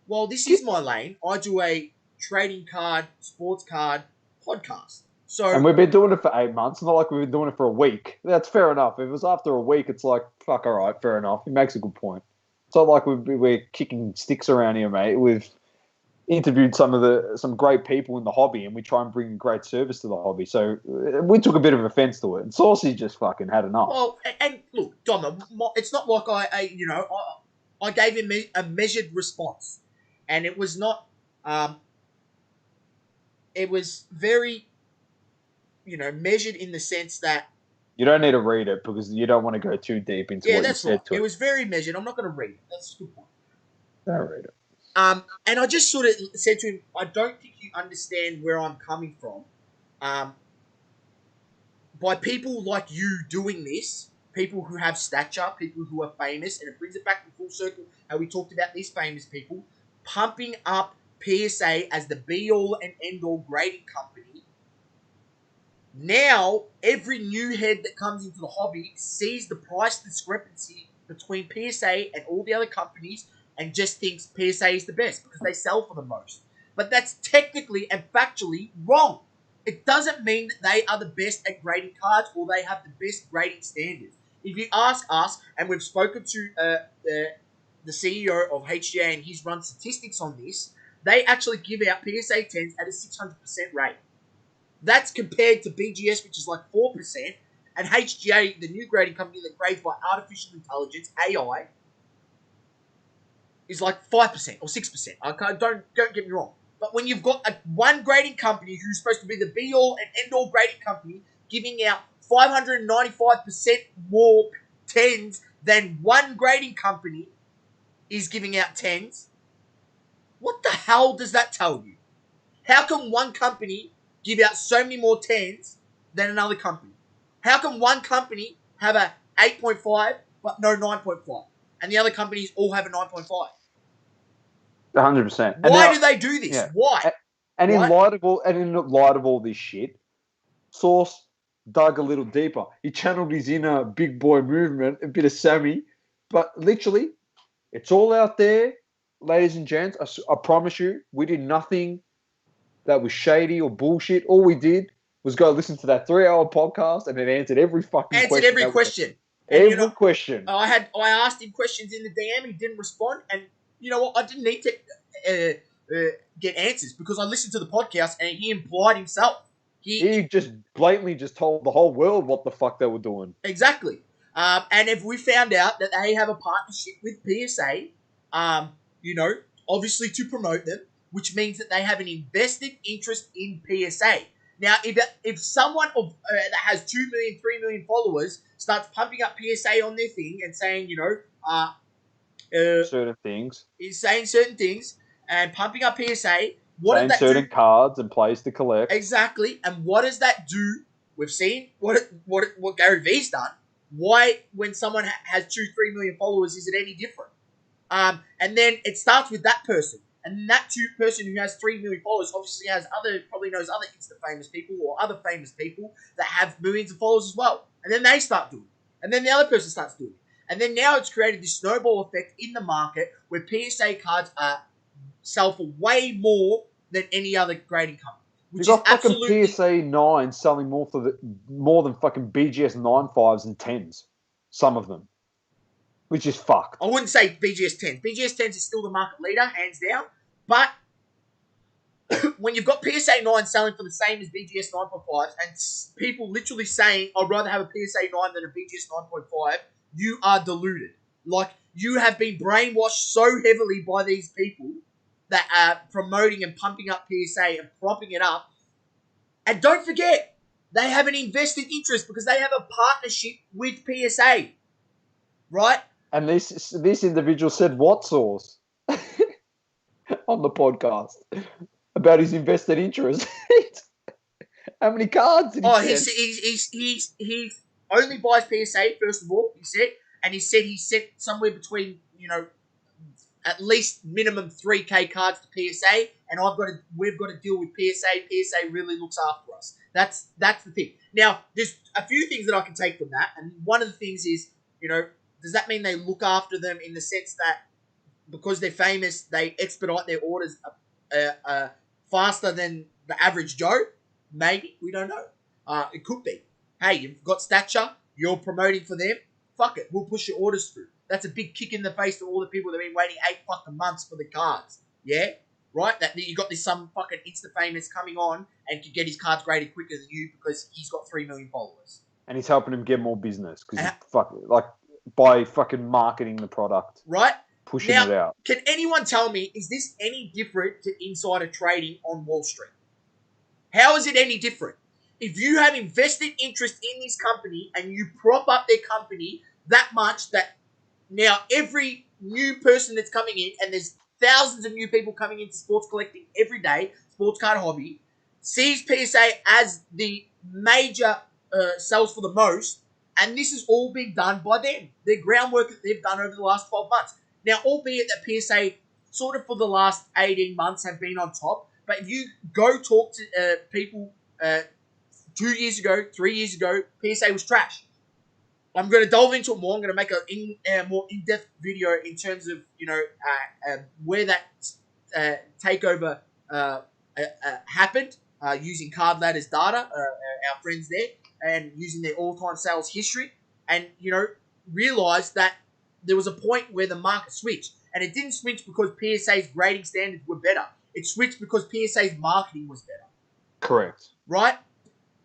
well, this is my lane. I do a trading card, sports card podcast. And we've been doing it for 8 months. Not like we've been doing it for a week. That's fair enough. If it was after a week, it's like, fuck, all right, fair enough. He makes a good point. It's not like we're kicking sticks around here, mate. We've interviewed some great people in the hobby, and we try and bring great service to the hobby. So we took a bit of offence to it, and Saucy just fucking had enough. Well, and look, Domma, it's not like I gave him a measured response. And it was not, it was very, measured in the sense that... You don't need to read it because you don't want to go too deep into what you said to it. It was very measured. I'm not going to read it. That's a good point. Don't read it. And I just sort of said to him, I don't think you understand where I'm coming from. By people like you doing this, people who have stature, people who are famous, and it brings it back to full circle how we talked about these famous people, pumping up PSA as the be-all and end-all grading company. Now, every new head that comes into the hobby sees the price discrepancy between PSA and all the other companies and just thinks PSA is the best because they sell for the most. But that's technically and factually wrong. It doesn't mean that they are the best at grading cards or they have the best grading standards. If you ask us, and we've spoken to the CEO of HGA and he's run statistics on this, they actually give out PSA 10s at a 600% rate. That's compared to BGS, which is like 4%, and HGA, the new grading company that grades by artificial intelligence, AI, is like 5% or 6%. Don't get me wrong. But when you've got one grading company who's supposed to be the be-all and end-all grading company giving out 595% more 10s than one grading company is giving out 10s, what the hell does that tell you? How can one company give out so many more 10s than another company? How can one company have a 8.5 but no 9.5? And the other companies all have a 9.5? 100%. Why do they do this? Yeah. Why? And in light of all this shit, Sauce dug a little deeper. He channeled his inner big boy movement, a bit of Sammy, but literally, it's all out there, ladies and gents. I promise you, we did nothing that was shady or bullshit. All we did was go listen to that 3-hour podcast and it answered every fucking question. Every question. Every question. I asked him questions in the DM. He didn't respond, and you know what? I didn't need to get answers because I listened to the podcast and he implied himself. He just blatantly just told the whole world what the fuck they were doing. Exactly. And if we found out that they have a partnership with PSA, obviously to promote them, which means that they have an invested interest in PSA. Now, if someone that has 2 million, 3 million followers starts pumping up PSA on their thing and saying, certain things. He's saying certain things and pumping up PSA. Saying certain cards and plays to collect. Exactly. And what does that do? We've seen what Gary V's done. Why, when someone has 2, 3 million followers, is it any different? And then it starts with that person. And that person who has 3 million followers obviously probably knows other Insta famous people or other famous people that have millions of followers as well. And then they start doing it. And then the other person starts doing it. And then now it's created this snowball effect in the market where PSA cards sell for way more than any other grading company. Which you got is fucking absolutely... PSA 9 selling more than fucking BGS 9.5s and 10s. Some of them. Which is fucked. I wouldn't say BGS 10s. BGS 10s is still the market leader, hands down. But when you've got PSA 9 selling for the same as BGS 9.5s and people literally saying, I'd rather have a PSA 9 than a BGS 9.5, you are deluded. Like, you have been brainwashed so heavily by these people that are promoting and pumping up PSA and propping it up. And don't forget, they have an invested interest because they have a partnership with PSA. Right? And this individual said what, Sauce? On the podcast about his invested interest. How many cards did he send? He only buys PSA, first of all, he said. And he said he sent somewhere between, at least minimum 3K cards to PSA, and we've got to deal with PSA. PSA really looks after us. That's the thing. Now, there's a few things that I can take from that, and one of the things is, does that mean they look after them in the sense that because they're famous, they expedite their orders faster than the average Joe? Maybe. We don't know. It could be. Hey, you've got stature. You're promoting for them. Fuck it. We'll push your orders through. That's a big kick in the face to all the people that have been waiting 8 fucking months for the cards. Yeah? Right? That you got some fucking Insta famous coming on and can get his cards graded quicker than you because he's got 3 million followers. And he's helping him get more business because by fucking marketing the product. Right? Pushing it out. Can anyone tell me, is this any different to insider trading on Wall Street? How is it any different? If you have invested interest in this company and you prop up their company that much that now every new person that's coming in, and there's thousands of new people coming into sports collecting every day, sports card hobby, sees PSA as the major sells for the most, And this is all being done by them. The groundwork that they've done over the last 12 months. Now, albeit that PSA sort of for the last 18 months have been on top, but if you go talk to people 2 years ago, 3 years ago, PSA was trash. I'm going to delve into it more. I'm going to make a more in-depth video in terms of, where that takeover happened using Card Ladder's data, our friends there, and using their all-time sales history, and, realized that there was a point where the market switched. And it didn't switch because PSA's grading standards were better. It switched because PSA's marketing was better. Correct. Right?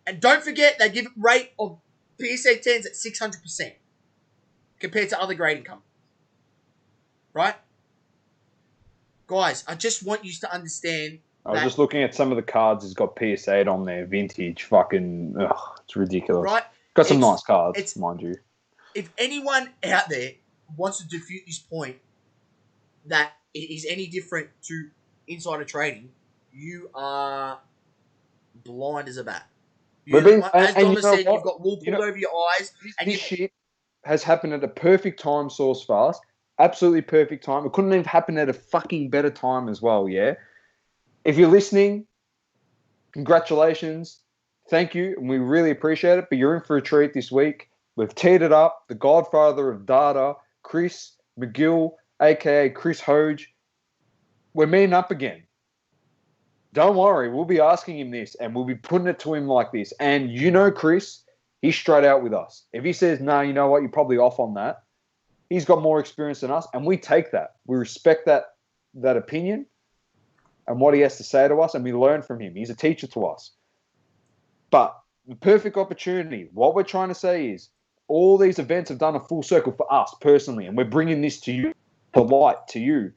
And don't forget, they give a rate of PSA 10s at 600% compared to other grading companies. Right? Guys, I just want you to understand. I was just looking at some of the cards. It's got PSA on there, vintage, fucking, it's ridiculous. Right? Got some nice cards, mind you. If anyone out there wants to defute this point that it is any different to insider trading, you are blind as a bat. As Domma said, you've got wool pulled over your eyes. This shit has happened at a perfect time, Sauce Fast. Absolutely perfect time. It couldn't have happened at a fucking better time as well, yeah? If you're listening, congratulations. Thank you, and we really appreciate it, but you're in for a treat this week. We've teed it up. The godfather of data, Chris McGill, a.k.a. Chris Hoge. We're meeting up again. Don't worry, we'll be asking him this, and we'll be putting it to him like this. And Chris, he's straight out with us. If he says, no, you know what, you're probably off on that, he's got more experience than us, and we take that. We respect that opinion and what he has to say to us, and we learn from him. He's a teacher to us. But the perfect opportunity, what we're trying to say is, all these events have done a full circle for us personally, and we're bringing this to you, to light to you,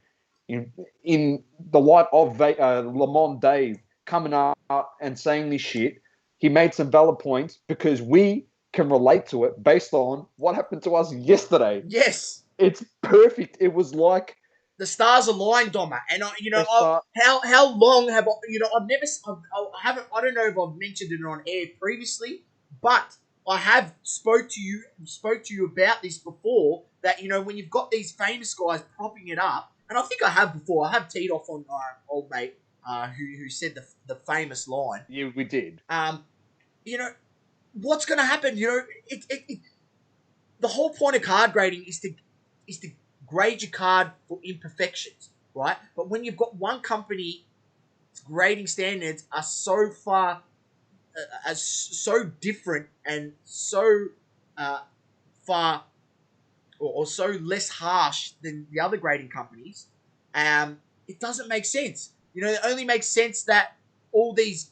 in the light of Lamont Dave coming up and saying this shit. He made some valid points because we can relate to it based on what happened to us yesterday. Yes. It's perfect. It was like the stars aligned, Domma. And how long have I don't know if I've mentioned it on air previously, but I have spoke to you about this before, that, when you've got these famous guys propping it up, and I think I have before. I have teed off on old mate who said the famous line. Yeah, we did. What's going to happen? The whole point of card grading is to grade your card for imperfections, right? But when you've got one company, grading standards are so far, so different and so far or so less harsh than the other grading companies, it doesn't make sense. It only makes sense that all these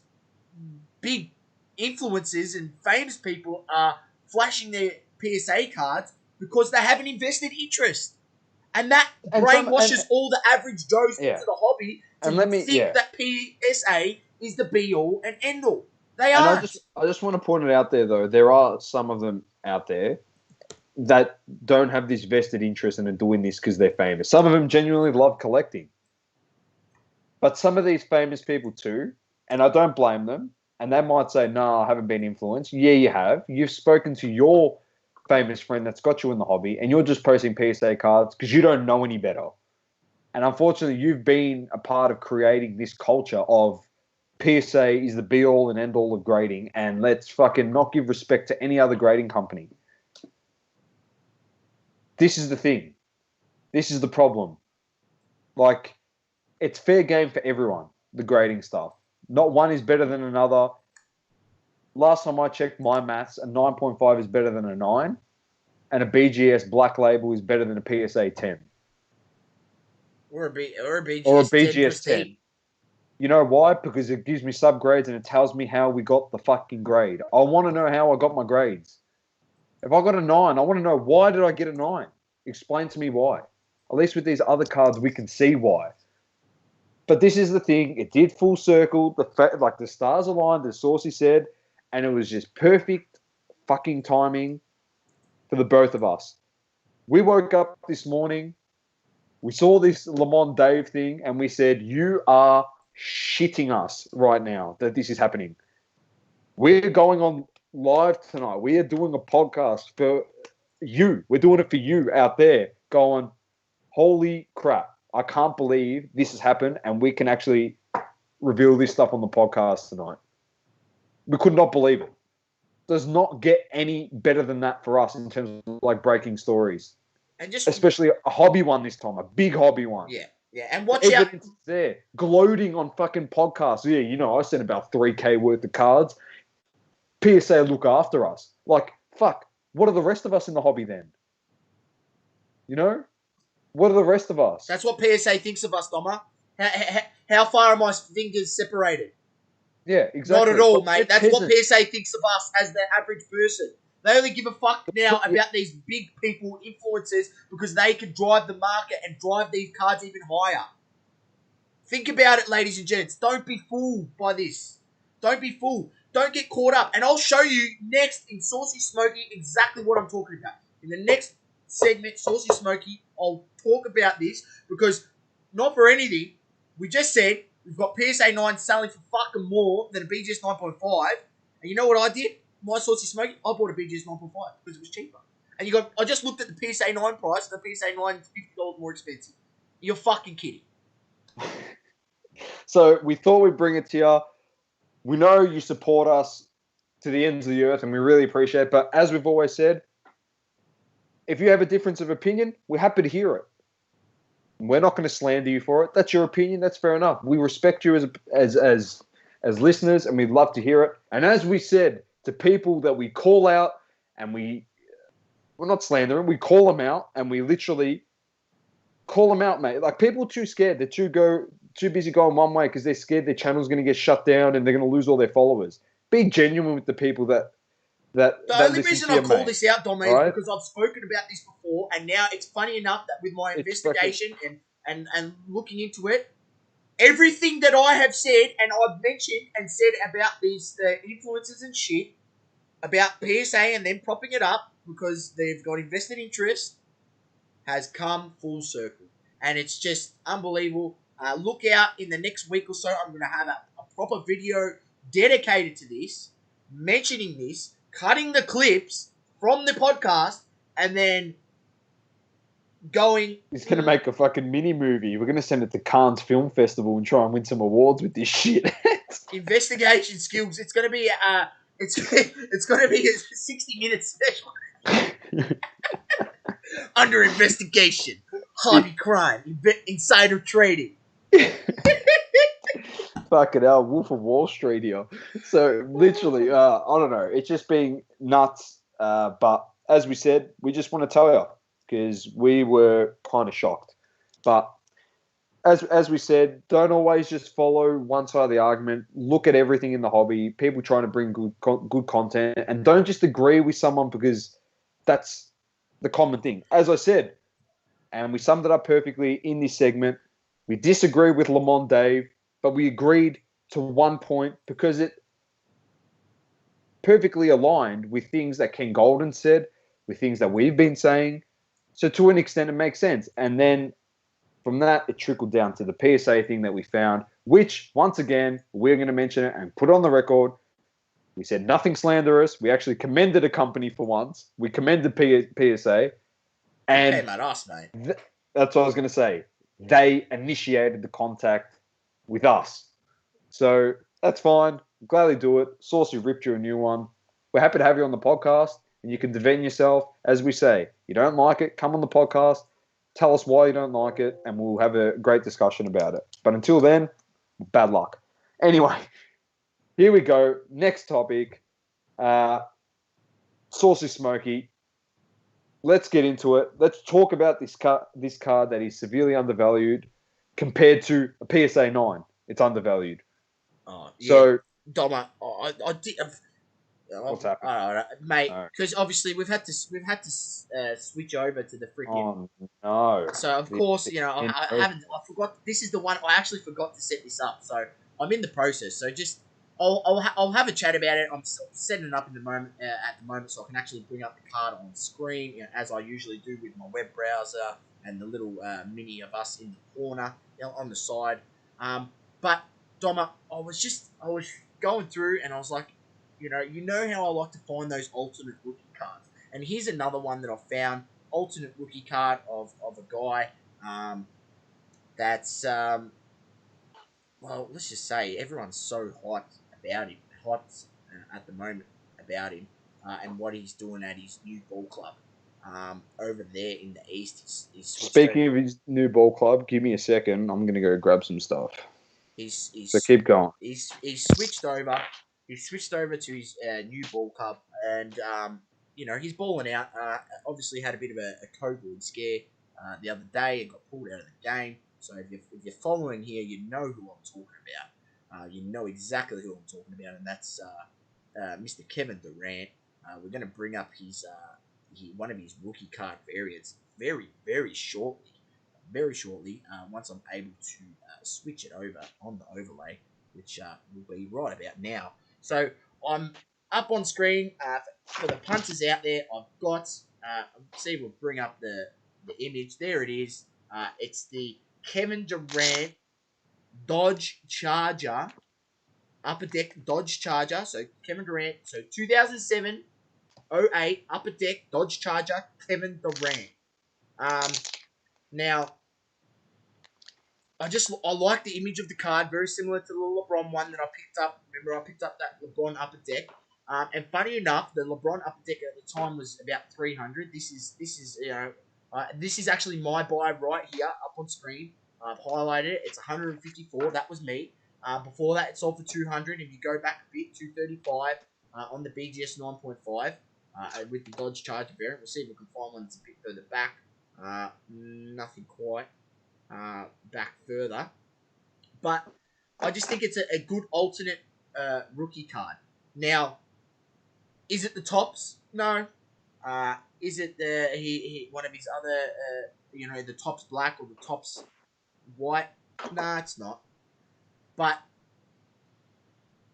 big influencers and famous people are flashing their PSA cards because they have an invested interest. And that brainwashes all the average Joes into the hobby to think that PSA is the be-all and end-all. They are. I just want to point it out there, though. There are some of them out there that don't have this vested interest and are doing this because they're famous. Some of them genuinely love collecting. But some of these famous people too, and I don't blame them, and they might say, no, I haven't been influenced. Yeah, you have. You've spoken to your famous friend that's got you in the hobby, and you're just posting PSA cards because you don't know any better. And unfortunately, you've been a part of creating this culture of PSA is the be-all and end-all of grading, and let's fucking not give respect to any other grading company. This is the thing. This is the problem. Like, it's fair game for everyone, the grading stuff. Not one is better than another. Last time I checked my maths, a 9.5 is better than a 9, and a BGS black label is better than a PSA 10. Or a BGS 10. You know why? Because it gives me subgrades and it tells me how we got the fucking grade. I want to know how I got my grades. If I got a 9, I want to know, why did I get a 9? Explain to me why. At least with these other cards, we can see why. But this is the thing. It did full circle. The stars aligned, as Saucy said, and it was just perfect fucking timing for the both of us. We woke up this morning. We saw this Lamont Dave thing, and we said, you are shitting us right now that this is happening. We're going on live tonight. We are doing a podcast for you. We're doing it for you out there going, holy crap, I can't believe this has happened and we can actually reveal this stuff on the podcast tonight. We could not believe it. Does not get any better than that for us in terms of like breaking stories. And just especially a hobby one this time, a big hobby one. Yeah. And watch Evidence out. is there. Gloating on fucking podcasts. Yeah, I sent about 3K worth of cards. PSA look after us. Like, fuck. What are the rest of us in the hobby then? What are the rest of us? That's what PSA thinks of us, Domma. How far are my fingers separated? Yeah, exactly. Not at all, mate. That's what PSA thinks of us as the average person. They only give a fuck now about these big people, influencers, because they can drive the market and drive these cards even higher. Think about it, ladies and gents. Don't be fooled by this. Don't be fooled. Don't get caught up. And I'll show you next in Sauceys Smokey exactly what I'm talking about. In the next segment, Sauceys Smokey, I'll talk about this because, not for anything, we just said we've got PSA 9 selling for fucking more than a BGS 9.5. And you know what I did? My Sauceys Smokey, I bought a BGS 9.5 because it was cheaper. And I just looked at the PSA 9 price, and the PSA 9 is $50 more expensive. You're fucking kidding. So we thought we'd bring it to you. We know you support us to the ends of the earth, and we really appreciate it. But as we've always said, if you have a difference of opinion, we're happy to hear it. We're not going to slander you for it. That's your opinion. That's fair enough. We respect you as listeners, and we'd love to hear it. And as we said to people that we call out, and we're not slandering, we call them out, and we literally call them out, mate. Like, people are too scared. They're too busy going one way because they're scared their channel's going to get shut down and they're going to lose all their followers. Be genuine with the people that The only reason I call mate. this out, Domma, Right? is because I've spoken about this before, and now it's funny enough that with my investigation and looking into it, everything that I have said and I've mentioned and said about these influencers and shit, about PSA and them propping it up because they've got invested interest, has come full circle. And it's just unbelievable. Look out in the next week or so. I'm going to have a proper video dedicated to this, mentioning this, cutting the clips from the podcast, and then going... He's going to make a fucking mini movie. We're going to send it to Cannes Film Festival and try and win some awards with this shit. Investigation skills. It's going to be it's going to be a 60-minute special. Under investigation, hobby crime, insider trading. Fucking hell, Wolf of Wall Street here. So literally, I don't know. It's just being nuts. But as we said, we just want to tell you because we were kind of shocked. But as we said, don't always just follow one side of the argument. Look at everything in the hobby. People trying to bring good content, and don't just agree with someone because that's the common thing. As I said, and we summed it up perfectly in this segment, we disagree with Lamont Dave, but we agreed to one point because it perfectly aligned with things that Ken Golden said, with things that we've been saying. So to an extent, it makes sense. And then from that, it trickled down to the PSA thing that we found, which, once again, we're going to mention it and put on the record. We said nothing slanderous. We actually commended a company for once. We commended PSA. And came at us, mate. That's what I was going to say. They initiated the contact with us. So that's fine. Gladly do it. Saucy ripped you a new one. We're happy to have you on the podcast, and you can defend yourself. As we say, you don't like it, come on the podcast. Tell us why you don't like it, and we'll have a great discussion about it. But until then, bad luck. Anyway, here we go. Next topic. Sauceys Smokey. Let's get into it. Let's talk about this card that is severely undervalued compared to a PSA 9. It's undervalued. Oh, yeah. So, Domma, what's happening? All right, mate? Because obviously we've had to switch over to the freaking. Oh no! So of course, I forgot. This is the one I actually forgot to set this up. So I'm in the process. So just I'll have a chat about it. I'm setting it up in the moment at the moment, so I can actually bring up the card on screen, as I usually do with my web browser and the little mini of us in the corner, on the side. But Domma, I was going through and I was like, You know how I like to find those alternate rookie cards. And here's another one that I found. Alternate rookie card of a guy that's, well, let's just say everyone's so hyped about him. Hyped at the moment about him and what he's doing at his new ball club over there in the East. He's Speaking of his new ball club, give me a second. I'm going to go grab some stuff. So keep going. He's switched over. He's switched over to his new ball club, and he's balling out. Obviously, had a bit of a COVID scare the other day and got pulled out of the game. So if you're following here, you know who I'm talking about. You know exactly who I'm talking about, and that's Mr. Kevin Durant. We're going to bring up his one of his rookie card variants very, very shortly. Once I'm able to switch it over on the overlay, which will be right about now. So I'm up on screen for the punters out there. I've got, see, we'll bring up the image. There it is. It's the Kevin Durant Dodge Charger, Upper Deck Dodge Charger. So Kevin Durant, so 2007, 08, Upper Deck Dodge Charger, Kevin Durant. Now, I like the image of the card, very similar to the LeBron one that I picked up. Remember, I picked up that LeBron Upper Deck. And funny enough, the LeBron Upper Deck at the time was about 300. This is actually my buy right here up on screen. I've highlighted it. It's 154. That was me. Before that, it sold for 200. If you go back a bit, 235 on the BGS 9.5 with the Dodge Charger variant. We'll see if we can find one that's a bit further back. Nothing quite. Back further, but I just think it's a good alternate rookie card. Now, is it the tops? No. Is it the one of his other the tops black or the tops white? Nah, it's not. But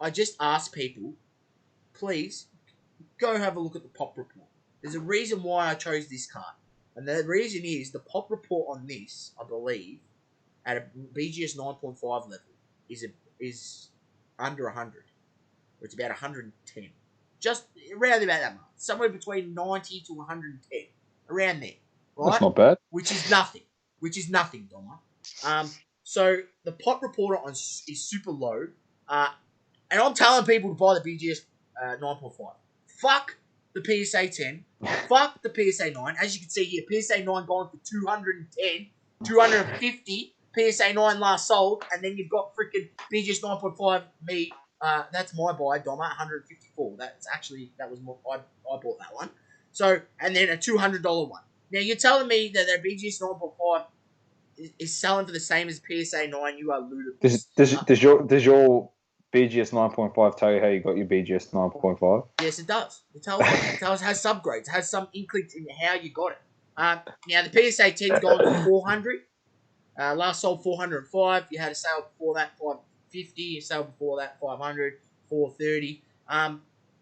I just ask people, please go have a look at the pop report. There's a reason why I chose this card. And the reason is the pop report on this, I believe, at a BGS 9.5 level is under 100. Or it's about 110. Just around about that mark. Somewhere between 90 to 110. Around there. Right? That's not bad. Which is nothing, Domma. So the pop report is super low. And I'm telling people to buy the BGS 9.5. Fuck the PSA 10. Fuck the PSA 9. As you can see here, PSA 9 going for 210, 250. PSA 9 last sold. And then you've got freaking BGS 9.5 me. That's my buy, Domma, 154. That was more, I bought that one. So, and then a $200 one. Now, you're telling me that their BGS 9.5 is selling for the same as PSA 9. You are ludicrous. Does your BGS 9.5 tell you how you got your BGS 9.5? Yes, it does. It tells you. It has subgrades. It has some inklings in how you got it. Now, the PSA 10's gone for 400. Last sold 405. You had a sale before that, 550. A sale before that, 500, 430.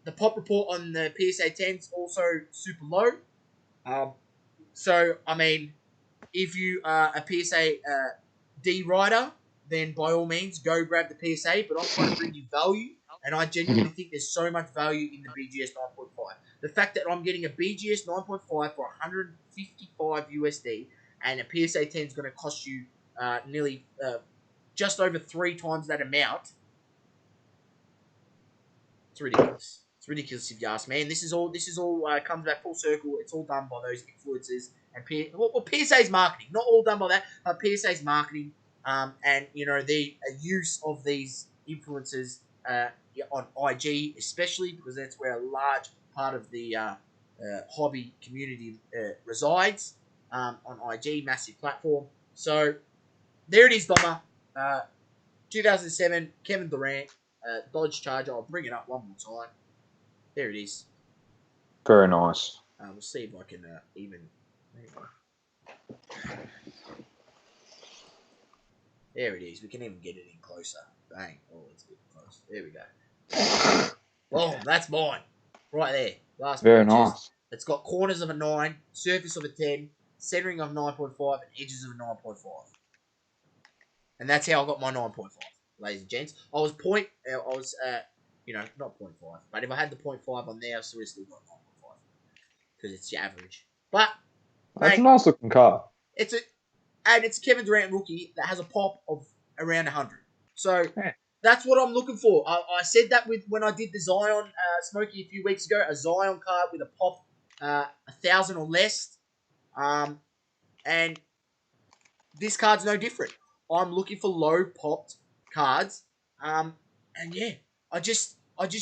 The pop report on the PSA 10's also super low. So, I mean, if you are a PSA D rider, then by all means, go grab the PSA. But I'm trying to bring you value, and I genuinely think there's so much value in the BGS 9.5. The fact that I'm getting a BGS 9.5 for 155 USD, and a PSA 10 is going to cost you nearly just over 3 times that amount. It's ridiculous. It's ridiculous if you ask me. And this is all comes back full circle. It's all done by those influencers and PSA's marketing. Not all done by that, but PSA's marketing. And the use of these influencers on IG, especially because that's where a large part of the hobby community resides. On IG, massive platform. So there it is, Domma. 2007 Kevin Durant Dodge Charger. I'll bring it up one more time. There it is. Very nice. We'll see if I can even. There it is. We can even get it in closer. Bang. Oh, let's get close. There we go. Oh, that's mine. Right there. Last Very nice. It's got corners of a 9, surface of a 10, centering of 9.5, and edges of a 9.5. And that's how I got my 9.5, ladies and gents. I was not 0.5. But if I had the 0.5 on there, I still got 9.5 because it's the average. But That's a mate, nice looking car. it's a Kevin Durant rookie that has a pop of around 100. So that's what I'm looking for. I said that when I did the Zion Smokey a few weeks ago, a Zion card with a pop 1,000 or less. And this card's no different. I'm looking for low popped cards. And yeah, I just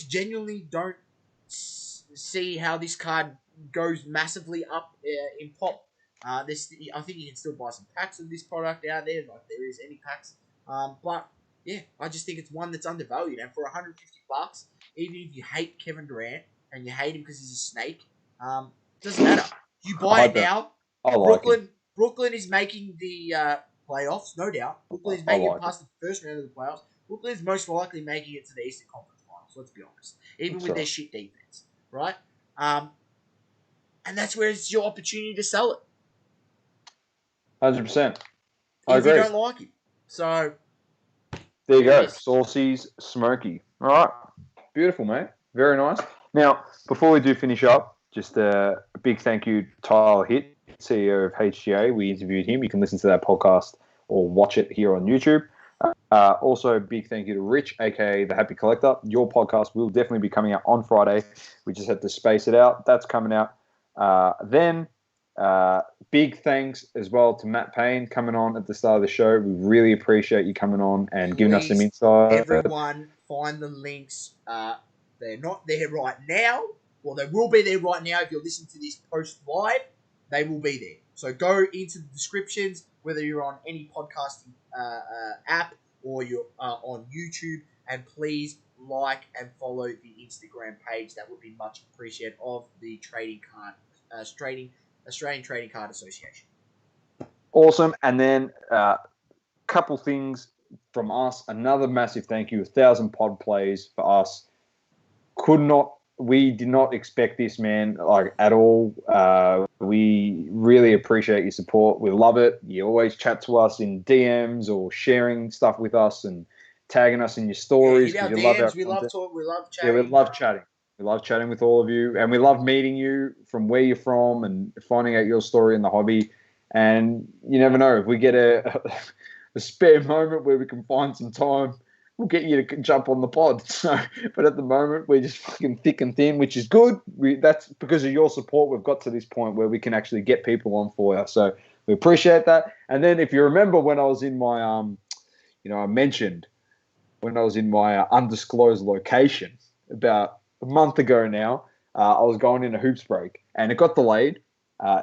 genuinely don't see how this card goes massively up in pop. I think you can still buy some packs of this product out there, like there is any packs. But yeah, I just think it's one that's undervalued. And for $150, even if you hate Kevin Durant and you hate him because he's a snake, doesn't matter. You buy it now. I like it. Brooklyn is making the playoffs, no doubt. Brooklyn is making it past the first round of the playoffs. Brooklyn is most likely making it to the Eastern Conference Finals, let's be honest. Even with their shit defense, right? And that's where it's your opportunity to sell it. 100%. I if agree. you don't like it. So, There you go. Sauceys Smokey. All right. Beautiful, mate. Very nice. Now, before we do finish up, just a big thank you to Tyler Hitt, CEO of HGA. We interviewed him. You can listen to that podcast or watch it here on YouTube. Also, a big thank you to Rich, a.k.a. The Happy Collector. Your podcast will definitely be coming out on Friday. We just had to space it out. That's coming out. Then, big thanks as well to Matt Payne coming on at the start of the show. We really appreciate you coming on and giving us some insight. Everyone, find the links. They're not there right now. Well, they will be there right now if you're listening to this post live. They will be there. So go into the descriptions, whether you're on any podcasting app or you're on YouTube, and please like and follow the Instagram page. That would be much appreciated of the Trading Card Australian Trading Card Association. Awesome. And then couple things from us. Another massive thank you. 1,000 pod plays for us. We did not expect this, man, like at all. We really appreciate your support. We love it. You always chat to us in DMs or sharing stuff with us and tagging us in your stories. Yeah, we love chatting. Yeah, we love chatting. We love chatting with all of you, and we love meeting you from where you're from and finding out your story in the hobby. And you never know, if we get a spare moment where we can find some time, we'll get you to jump on the pod. So, but at the moment, we're just fucking thick and thin, which is good. That's because of your support. We've got to this point where we can actually get people on for you. So we appreciate that. And then if you remember when I was in my, I mentioned when I was in my undisclosed location about a month ago now, I was going in a hoops break and it got delayed.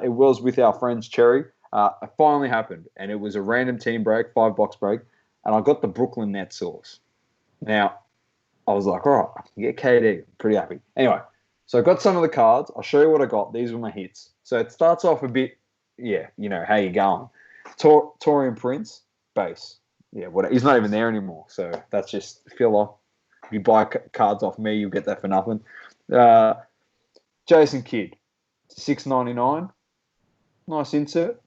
It was with our friends Cherry. It finally happened, and it was a random team break, 5-box break, and I got the Brooklyn Nets sauce. Now, I was like, all right, I can get KD. Pretty happy. Anyway, so I got some of the cards. I'll show you what I got. These were my hits. So it starts off a bit, how you going. Torian Prince, base. Yeah, he's not even there anymore, so that's just filler. If you buy cards off me, you'll get that for nothing. Jason Kidd, $6.99. Nice insert.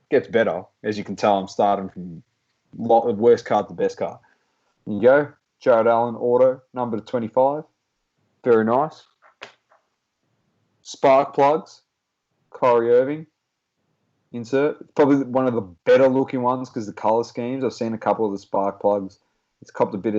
Gets better. As you can tell, I'm starting from worst card to best card. There you go. Jared Allen auto, number to 25. Very nice. Spark plugs. Kyrie Irving. Insert. Probably one of the better looking ones because the color schemes. I've seen a couple of the spark plugs. It's copped a bit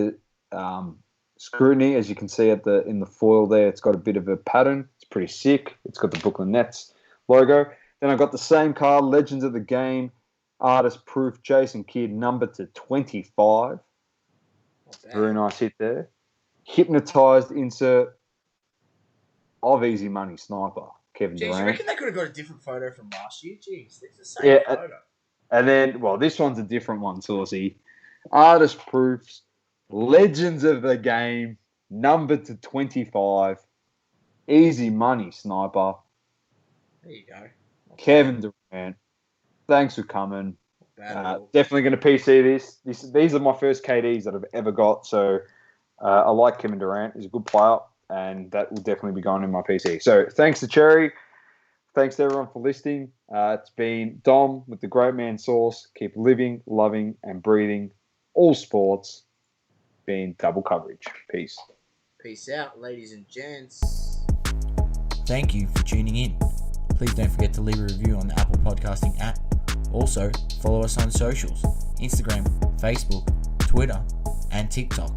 of scrutiny, as you can see in the foil there. It's got a bit of a pattern. It's pretty sick. It's got the Brooklyn Nets logo. Then I got the same card, Legends of the Game, Artist Proof, Jason Kidd, number to 25. Very nice hit there. Hypnotized insert of Easy Money Sniper, Kevin Durant. You reckon they could have got a different photo from last year? Jeez, it's the same photo. And then, this one's a different one, Saucy. Artist Proofs, Legends of the Game, number to 25. Easy Money Sniper. There you go. Kevin Durant. Thanks for coming. Definitely going to PC this. These are my first KDs that I've ever got. So I like Kevin Durant. He's a good player, and that will definitely be going in my PC. So thanks to Cherry. Thanks to everyone for listening. It's been Dom with the Great Man Sauce. Keep living, loving, and breathing all sports. been Double Coverage. Peace. Peace out, ladies and gents. Thank you for tuning in. Please don't forget to leave a review on the Apple Podcasting app. Also, follow us on socials, Instagram, Facebook, Twitter, and TikTok.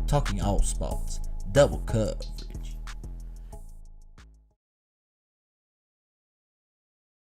Talking all spots, double coverage.